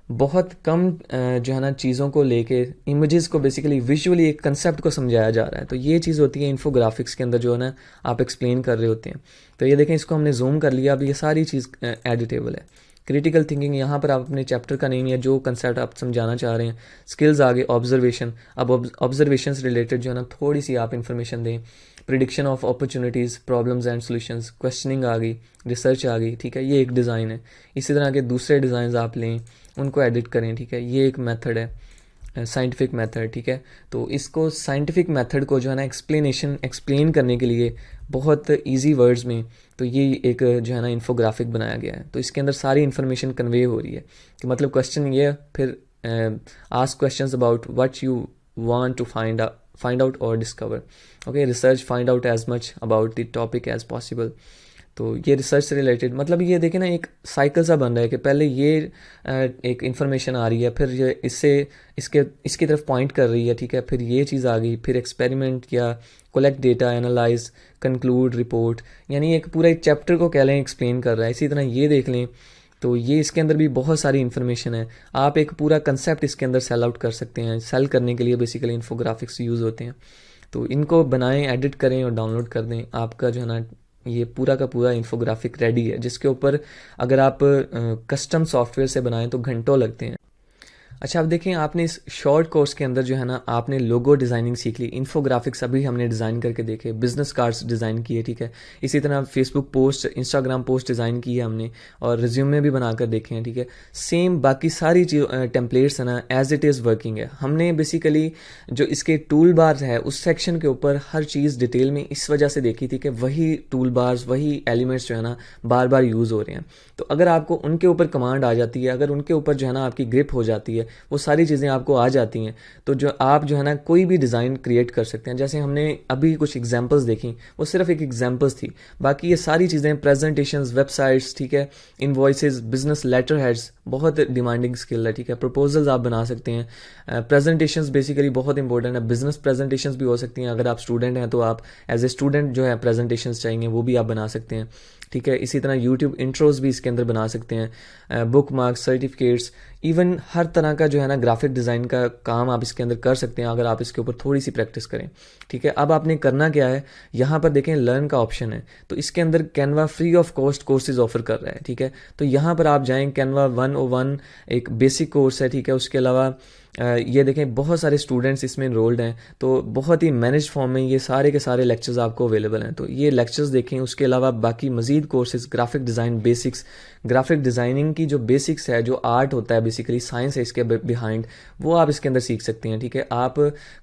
बहुत कम जो है ना चीज़ों को लेके इमेजेस को बेसिकली विजुअली एक कंसेप्ट को समझाया जा रहा है। तो ये चीज़ होती है इन्फोग्राफिक्स के अंदर जो है ना आप एक्सप्लेन कर रहे होते हैं। तो ये देखें इसको हमने जूम कर लिया, अब ये सारी चीज़ एडिटेबल है। क्रिटिकल थिंकिंग, यहाँ पर आप अपने चैप्टर का नेम या जो कंसेप्ट आप समझाना चाह रहे हैं। स्किल्स आगे ऑब्जर्वेशन, अब ऑब्जर्वेशन से रिलेटेड जो है ना थोड़ी सी आप इन्फॉर्मेशन दें। Prediction of opportunities, problems and solutions, questioning आ गई, रिसर्च आ गई, ठीक है। ये एक डिज़ाइन है। इसी तरह के दूसरे डिज़ाइन आप लें, उनको एडिट करें, ठीक है। ये एक मेथड है साइंटिफिक मेथड, ठीक है। तो इसको साइंटिफिक मेथड को जो है ना एक्सप्लेन करने के लिए बहुत इजी वर्ड्स में, तो ये एक जो है ना इन्फोग्राफिक बनाया गया है। तो इसके अंदर सारी इन्फॉर्मेशन कन्वे हो रही है कि मतलब क्वेश्चन ये, फिर ask questions about what you want to find out or discover, okay। research, find out as much about the topic as possible। तो ये रिसर्च से रिलेटेड, मतलब ये देखें ना एक साइकिल सा बन रहा है कि पहले ये एक इन्फॉर्मेशन आ रही है, फिर ये इससे इसकी तरफ पॉइंट कर रही है, ठीक है, फिर ये चीज़ आ गई, फिर एक्सपेरिमेंट किया, collect data, analyse, conclude, report, यानी एक पूरा एक चैप्टर को कह लें एक्सप्लेन कर रहा है। इसी तरह ये देख लें तो ये इसके अंदर भी बहुत सारी इन्फॉर्मेशन है। आप एक पूरा कंसेप्ट इसके अंदर सेल आउट कर सकते हैं। सेल करने के लिए बेसिकली इन्फोग्राफिक्स यूज़ होते हैं। तो इनको बनाएं, एडिट करें और डाउनलोड कर दें। आपका जो है ना ये पूरा का पूरा इन्फोग्राफिक रेडी है, जिसके ऊपर अगर आप कस्टम सॉफ्टवेयर से बनाएं तो घंटों लगते हैं। अच्छा, अब देखें, आपने इस शॉर्ट कोर्स के अंदर जो है ना आपने लोगो डिज़ाइनिंग सीख ली, इन्फोग्राफिक्स अभी हमने डिज़ाइन करके देखे, बिजनेस कार्ड्स डिज़ाइन किए, ठीक है। इसी तरह Facebook post, Instagram post design की है हमने, और रिज्यूमे भी बनाकर देखे हैं, ठीक है। सेम बाकी सारी टेम्पलेट्स है ना एज इट इज़ वर्किंग है। हमने बेसिकली जो इसके टूल बार्स है उस सेक्शन के ऊपर हर चीज़ डिटेल में इस वजह से देखी थी कि वही टूल बार्स, वही एलिमेंट्स जो है ना बार बार यूज़ हो रहे हैं। तो अगर आपको उनके ऊपर कमांड आ जाती है, अगर उनके ऊपर जो है ना आपकी ग्रिप हो जाती है, वो सारी चीज़ें आपको आ जाती हैं, तो जो आप जो है ना कोई भी डिज़ाइन क्रिएट कर सकते हैं। जैसे हमने अभी कुछ एग्जांपल्स देखी, वो सिर्फ एक एग्जांपल्स थी, बाकी ये सारी चीज़ें प्रेजेंटेशंस, वेबसाइट्स, ठीक है, इनवॉइसेस, बिजनेस लेटर हेड्स, बहुत डिमांडिंग स्किल है, ठीक है। प्रपोजल्स आप बना सकते हैं। प्रेजेंटेशंस बेसिकली बहुत इंपॉर्टेंट है। बिजनेस प्रेजेंटेशंस भी हो सकती हैं। अगर आप स्टूडेंट हैं तो आप एज ए स्टूडेंट जो है प्रेजेंटेशंस चाहिए वो भी आप बना सकते हैं, ठीक है। इसी तरह यूट्यूब इंट्रोज भी इसके अंदर बना सकते हैं। बुक मार्क्स, सर्टिफिकेट्स, इवन हर तरह का जो है ना ग्राफिक डिज़ाइन का काम आप इसके अंदर कर सकते हैं अगर आप इसके ऊपर थोड़ी सी प्रैक्टिस करें, ठीक है। अब आपने करना क्या है, यहाँ पर देखें लर्न का ऑप्शन है, तो इसके अंदर Canva free of cost courses offer कर रहा है, ठीक है। तो यहाँ पर आप जाएँ, कैनवा 101 एक बेसिक कोर्स है, ठीक है। उसके अलावा ये देखें बहुत सारे स्टूडेंट्स इसमें इनरोल्ड हैं, तो बहुत ही मैनेज फॉर्म में ये सारे के सारे लेक्चर्स आपको अवेलेबल हैं। तो ये लेक्चर्स देखें। उसके अलावा बाकी मजीद courses, graphic design basics, graphic designing की जो बेसिक्स है, जो आर्ट होता है बेसिकली, साइंस है इसके बिहाइंड, वो आप इसके अंदर सीख सकते हैं, ठीक है। आप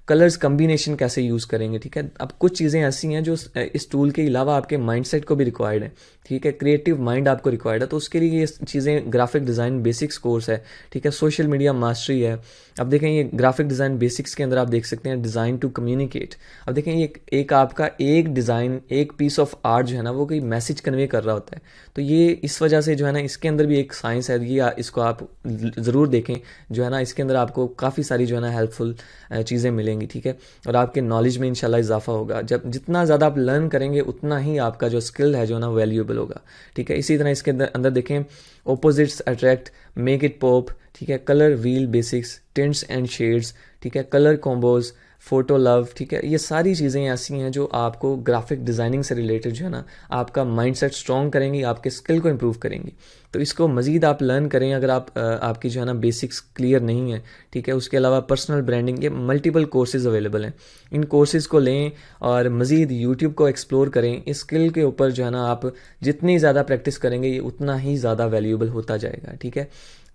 कलर्स कम्बिनेशन कैसे यूज़ करेंगे, ठीक है। अब कुछ चीज़ें ऐसी हैं जो इस टूल के अलावा आपके माइंडसेट को भी रिक्वायर्ड है, ठीक है। क्रिएटिव माइंड आपको रिक्वायर्ड है, तो उसके लिए ये चीज़ें ग्राफिक डिज़ाइन बेसिक्स कोर्स है, ठीक है। सोशल मीडिया मास्टरी है। अब देखें ये ग्राफिक डिज़ाइन बेसिक्स के अंदर आप देख सकते हैं डिज़ाइन टू कम्युनिकेट। अब देखें ये एक आपका एक डिज़ाइन, एक पीस ऑफ आर्ट जो है ना वो कोई मैसेज कन्वे कर रहा होता है। तो ये इस वजह से जो है ना इसके अंदर भी एक साइंस है, ये इसको आप ज़रूर देखें। जो है ना इसके अंदर आपको काफ़ी सारी जो है ना हेल्पफुल चीज़ें मिलेंगी, ठीक है। और आपके नॉलेज में इंशाल्लाह इजाफा होगा। जब जितना ज़्यादा आप लर्न करेंगे उतना ही आपका जो स्किल है जो ना वैल्यूएबल होगा, ठीक है। इसी तरह इसके अंदर देखें opposites attract, make it pop, ठीक है। Colour wheel basics, tints and shades, ठीक है। कलर कॉम्बोज, फोटो लव, ठीक है। ये सारी चीज़ें ऐसी हैं जो आपको ग्राफिक डिज़ाइनिंग से रिलेटेड जो है ना आपका माइंडसेट स्ट्रॉन्ग करेंगी, आपके स्किल को इम्प्रूव करेंगी। तो इसको मज़ीद आप लर्न करें अगर आपकी जो है ना बेसिक्स क्लियर नहीं है, ठीक है। उसके अलावा पर्सनल ब्रांडिंग के मल्टीपल कोर्सेज अवेलेबल हैं। इन कोर्सेज़ को लें और मज़ीद यूट्यूब को एक्सप्लोर करें। इस स्किल के ऊपर जो है ना आप जितनी ज़्यादा प्रैक्टिस करेंगे ये उतना ही ज़्यादा वैल्यूएबल होता जाएगा, ठीक है।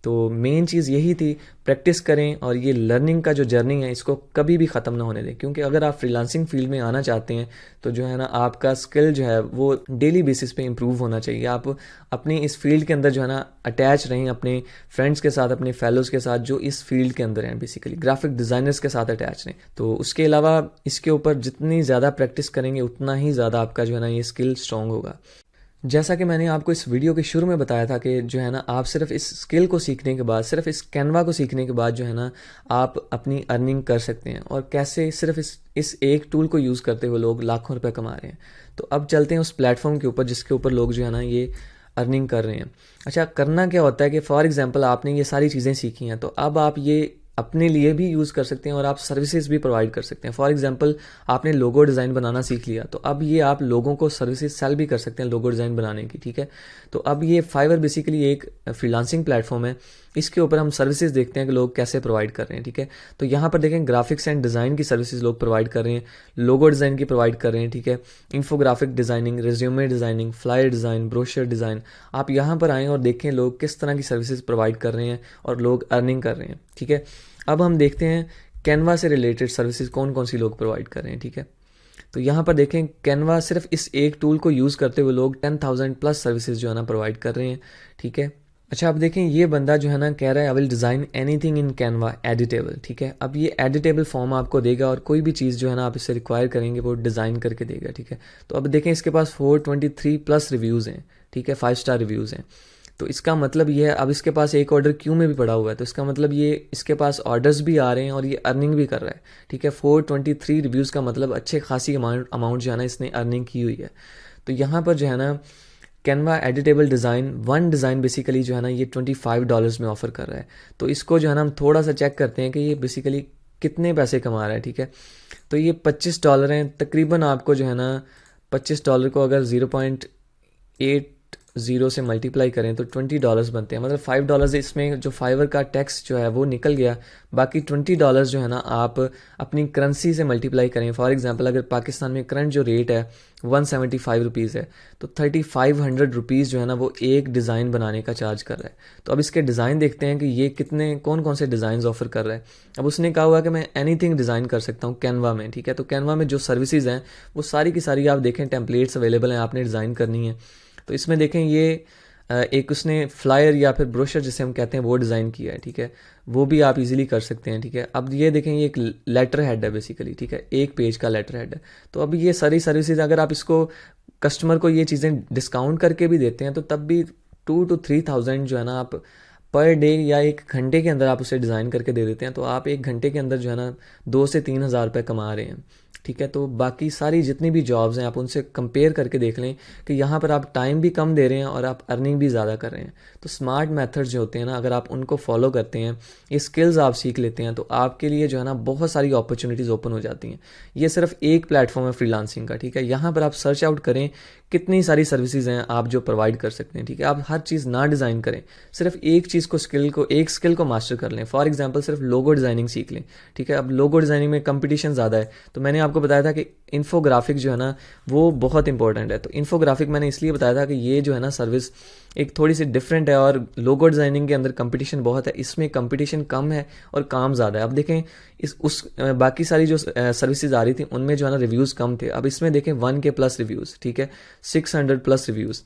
तो मेन चीज़ यही थी, प्रैक्टिस करें और ये लर्निंग का जो जर्नी है इसको कभी भी ख़त्म ना होने दें। क्योंकि अगर आप फ्रीलांसिंग फील्ड में आना चाहते हैं तो जो है ना आपका स्किल जो है वो डेली बेसिस पे इम्प्रूव होना चाहिए। आप अपनी इस फील्ड के अंदर जो है ना अटैच रहें अपने फ्रेंड्स के साथ, अपने फेलोज़ के साथ जो इस फील्ड के अंदर हैं, बेसिकली ग्राफिक डिज़ाइनर्स के साथ अटैच रहें। तो उसके अलावा इसके ऊपर जितनी ज़्यादा प्रैक्टिस करेंगे उतना ही ज़्यादा आपका जो है ना ये स्किल स्ट्रॉन्ग होगा। जैसा कि मैंने आपको इस वीडियो के शुरू में बताया था कि जो है ना आप सिर्फ इस स्किल को सीखने के बाद, सिर्फ इस कैनवा को सीखने के बाद जो है ना आप अपनी अर्निंग कर सकते हैं। और कैसे, सिर्फ इस एक टूल को यूज़ करते हुए लोग लाखों रुपए कमा रहे हैं। तो अब चलते हैं उस प्लेटफॉर्म के ऊपर जिसके ऊपर लोग जो है ना ये अर्निंग कर रहे हैं। अच्छा, करना क्या होता है कि फॉर एग्जांपल आपने ये सारी चीज़ें सीखी हैं, तो अब आप ये अपने लिए भी यूज़ कर सकते हैं और आप सर्विसेज भी प्रोवाइड कर सकते हैं। फॉर एग्जांपल आपने लोगो डिज़ाइन बनाना सीख लिया, तो अब ये आप लोगों को सर्विसेज सेल भी कर सकते हैं लोगो डिज़ाइन बनाने की, ठीक है। तो अब ये फाइवर बेसिकली एक फ्रीलांसिंग प्लेटफॉर्म है। इसके ऊपर हम सर्विसेज देखते हैं कि लोग कैसे प्रोवाइड कर रहे हैं, ठीक है। तो यहाँ पर देखें ग्राफिक्स एंड डिज़ाइन की सर्विसेज लोग प्रोवाइड कर रहे हैं, लोगो डिज़ाइन की प्रोवाइड कर रहे हैं, ठीक है। Infographic designing, resume designing, flyer design, brochure design. आप यहाँ पर आएँ और देखें लोग किस तरह की सर्विसेज प्रोवाइड कर रहे हैं और लोग अर्निंग कर रहे हैं, ठीक है। अब हम देखते हैं कैनवा से रिलेटेड सर्विसेज कौन कौन सी लोग प्रोवाइड कर रहे हैं, ठीक है। तो यहाँ पर देखें कैनवा सिर्फ इस एक टूल को यूज़ करते हुए लोग 10,000 प्लस सर्विसेज जो है ना प्रोवाइड कर रहे हैं, ठीक है। अच्छा, अब देखें ये बंदा जो है ना कह रहा है I will design anything in Canva editable, ठीक है। अब ये एडिटेबल फॉर्म आपको देगा और कोई भी चीज़ जो है ना आप इससे रिक्वायर करेंगे वो डिज़ाइन करके देगा, ठीक है। तो अब देखें इसके पास 423 प्लस रिव्यूज़ हैं, ठीक है, 5 स्टार रिव्यूज़ हैं। तो इसका मतलब ये है, अब इसके पास एक ऑर्डर क्यू में भी पड़ा हुआ है, तो इसका मतलब ये इसके पास ऑर्डर्स भी आ रहे हैं और ये अर्निंग भी कर रहा है, ठीक है। 423 रिव्यूज़ का मतलब अच्छे खासी अमाउंट जो है ना इसने अर्निंग की हुई है। तो यहाँ पर जो है ना Canva editable design, one design basically जो है ना ये $25 में ऑफ़र कर रहा है। तो इसको जो है ना हम थोड़ा सा चेक करते हैं कि ये बेसिकली कितने पैसे कमा रहा है, ठीक है। तो ये $25 हैं, तकरीबन आपको जो है ना $25 को अगर 0.80 से मल्टीप्लाई करें तो $20 बनते हैं, मतलब $5 इसमें जो फाइवर का टैक्स जो है वो निकल गया। बाकी $20 जो है ना आप अपनी करेंसी से मल्टीप्लाई करें। फॉर एग्जांपल अगर पाकिस्तान में करंट जो रेट है 175 रुपीज़ है, तो 3500 रुपीज़ जो है ना वो एक डिज़ाइन बनाने का चार्ज कर रहा है। तो अब इसके डिज़ाइन देखते हैं कि ये कितने कौन कौन से डिज़ाइन ऑफर कर रहा है। अब उसने कहा हुआ कि मैं एनीथिंग डिज़ाइन कर सकता हूँ कैनवा में, ठीक है। तो कैनवा में जो सर्विसेज हैं वो सारी की सारी आप देखें टेम्पलेट्स अवेलेबल हैं, आपने डिज़ाइन करनी है। तो इसमें देखें ये एक उसने फ्लायर या फिर ब्रोशर जिसे हम कहते हैं वो डिज़ाइन किया है, ठीक है। वो भी आप इजीली कर सकते हैं, ठीक है। अब ये देखें ये एक लेटर हेड है बेसिकली, ठीक है, एक पेज का लेटर हेड है। तो अब ये सारी सर्विसेज अगर आप इसको कस्टमर को ये चीज़ें डिस्काउंट करके भी देते हैं तो तब भी 2 to 3,000 जो है ना आप पर डे या एक घंटे के अंदर आप उसे डिज़ाइन करके दे देते हैं, तो आप एक घंटे के अंदर जो है ना 2 से 3 हज़ार रुपये कमा रहे हैं, ठीक है। तो बाकी सारी जितनी भी जॉब्स हैं आप उनसे कंपेयर करके देख लें कि यहाँ पर आप टाइम भी कम दे रहे हैं और आप अर्निंग भी ज़्यादा कर रहे हैं। तो स्मार्ट मेथड्स जो होते हैं ना अगर आप उनको फॉलो करते हैं, ये स्किल्स आप सीख लेते हैं, तो आपके लिए जो है ना बहुत सारी अपॉर्चुनिटीज़ ओपन हो जाती हैं। ये सिर्फ एक प्लेटफॉर्म है फ्रीलांसिंग का, ठीक है। यहाँ पर आप सर्च आउट करें कितनी सारी सर्विसेज हैं आप जो प्रोवाइड कर सकते हैं, ठीक है। आप हर चीज़ ना डिज़ाइन करें, सिर्फ एक चीज़ को एक स्किल को मास्टर कर लें। फॉर एग्जांपल सिर्फ लोगो डिज़ाइनिंग सीख लें, ठीक है। अब लोगो डिज़ाइनिंग में कंपटीशन ज़्यादा है, तो मैंने आपको बताया था कि इन्फोग्राफिक जो है ना वो बहुत इंपॉर्टेंट है। तो इन्फोग्राफिक मैंने इसलिए बताया था कि ये जो है ना सर्विस एक थोड़ी सी डिफरेंट है और लोगो डिज़ाइनिंग के अंदर कंपटीशन बहुत है, इसमें कंपटीशन कम है और काम ज़्यादा है। अब देखें बाकी सारी जो सर्विसेज आ रही थी उनमें जो है ना रिव्यूज़ कम थे, अब इसमें देखें 1K प्लस रिव्यूज़, ठीक है, 600 प्लस रिव्यूज़,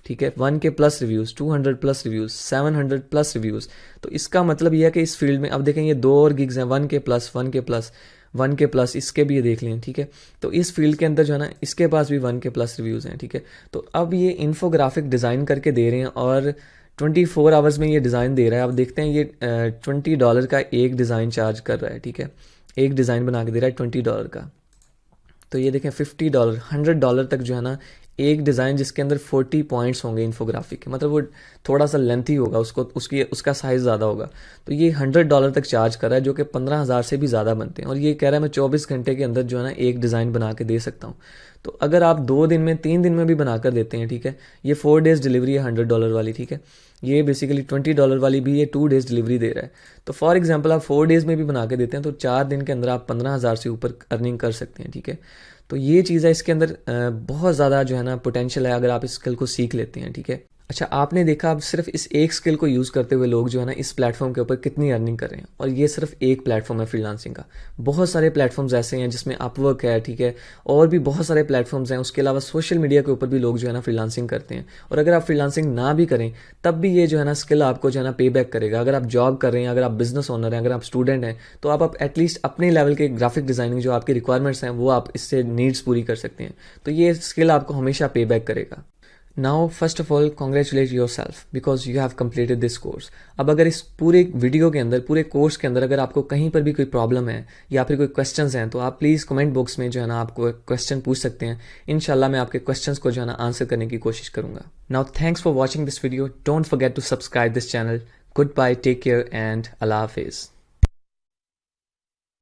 ठीक है, 1K plus reviews, 200 plus reviews, 700 plus reviews. तो इसका मतलब यह है कि इस फील्ड में अब देखें ये 2 और गिग्स हैं, 1K plus 1K plus 1K plus, इसके भी ये देख लें, ठीक है। तो इस फील्ड के अंदर जो है ना इसके पास भी 1K प्लस रिव्यूज़ हैं, ठीक है। तो अब ये इन्फोग्राफिक डिज़ाइन करके दे रहे हैं और 24 आवर्स में ये डिज़ाइन दे रहा है। अब देखते हैं ये $20 का एक डिज़ाइन चार्ज कर रहा है, ठीक है, एक डिज़ाइन बना के दे रहा है $20 का। तो ये देखें $50 $100 तक जो है ना एक डिज़ाइन जिसके अंदर 40 पॉइंट्स होंगे इन्फोग्राफिक के, मतलब वो थोड़ा सा लेंथी होगा, उसका साइज़ ज़्यादा होगा। तो ये $100 तक चार्ज कर रहा है जो कि 15,000 से भी ज़्यादा बनते हैं, और ये कह रहा है मैं 24 घंटे के अंदर जो है ना एक डिज़ाइन बना के दे सकता हूँ। तो अगर आप 2 दिन में 3 दिन में भी बना कर देते हैं, ठीक है, ये 4 डेज़ डिलीवरी है $100 वाली, ठीक है। ये बेसिकली $20 वाली भी ये 2 डेज़ डिलीवरी दे रहा है। तो फॉर एग्जांपल आप 4 डेज़ में भी बना के देते हैं तो 4 दिन के अंदर आप 15,000 से ऊपर अर्निंग कर सकते हैं, ठीक है। तो ये चीज़ है, इसके अंदर बहुत ज़्यादा जो है ना पोटेंशियल है अगर आप इस स्किल को सीख लेते हैं, ठीक है। अच्छा, आपने देखा अब सिर्फ इस एक स्किल को यूज़ करते हुए लोग जो है ना इस प्लेटफॉर्म के ऊपर कितनी अर्निंग कर रहे हैं, और ये सिर्फ एक प्लेटफॉर्म है फ्रीलांसिंग का। बहुत सारे प्लेटफॉर्म्स ऐसे हैं जिसमें अपवर्क है, ठीक है, और भी बहुत सारे प्लेटफॉर्म्स हैं। उसके अलावा सोशल मीडिया के ऊपर भी लोग जो है ना फ्रीलांसिंग करते हैं, और अगर आप फ्रीलांसिंग ना भी करें तब भी ये जो है ना स्किल आपको जो है ना पे बैक करेगा। अगर आप जॉब कर रहे हैं, अगर आप बिजनेस ओनर हैं, अगर आप स्टूडेंट हैं, तो आप एटलीस्ट अपने लेवल के ग्राफिक डिज़ाइनिंग जो आपकी रिक्वायरमेंट्स हैं वो आप इससे नीड्स पूरी कर सकते हैं। तो ये स्किल आपको हमेशा पे बैक करेगा। Now first of all congratulate your self because you have completed this course. अब अगर इस पूरे वीडियो के अंदर, पूरे कोर्स के अंदर अगर आपको कहीं पर भी कोई प्रॉब्लम है या फिर कोई क्वेश्चंस हैं तो आप प्लीज़ कमेंट बॉक्स में जो है ना आपको क्वेश्चन पूछ सकते हैं। इंशाल्लाह मैं आपके क्वेश्चंस को जो है ना आंसर करने की कोशिश करूंगा। Now thanks for watching this video, don't forget to subscribe this channel. Good bye, take care and अल्लाह हाफिज़।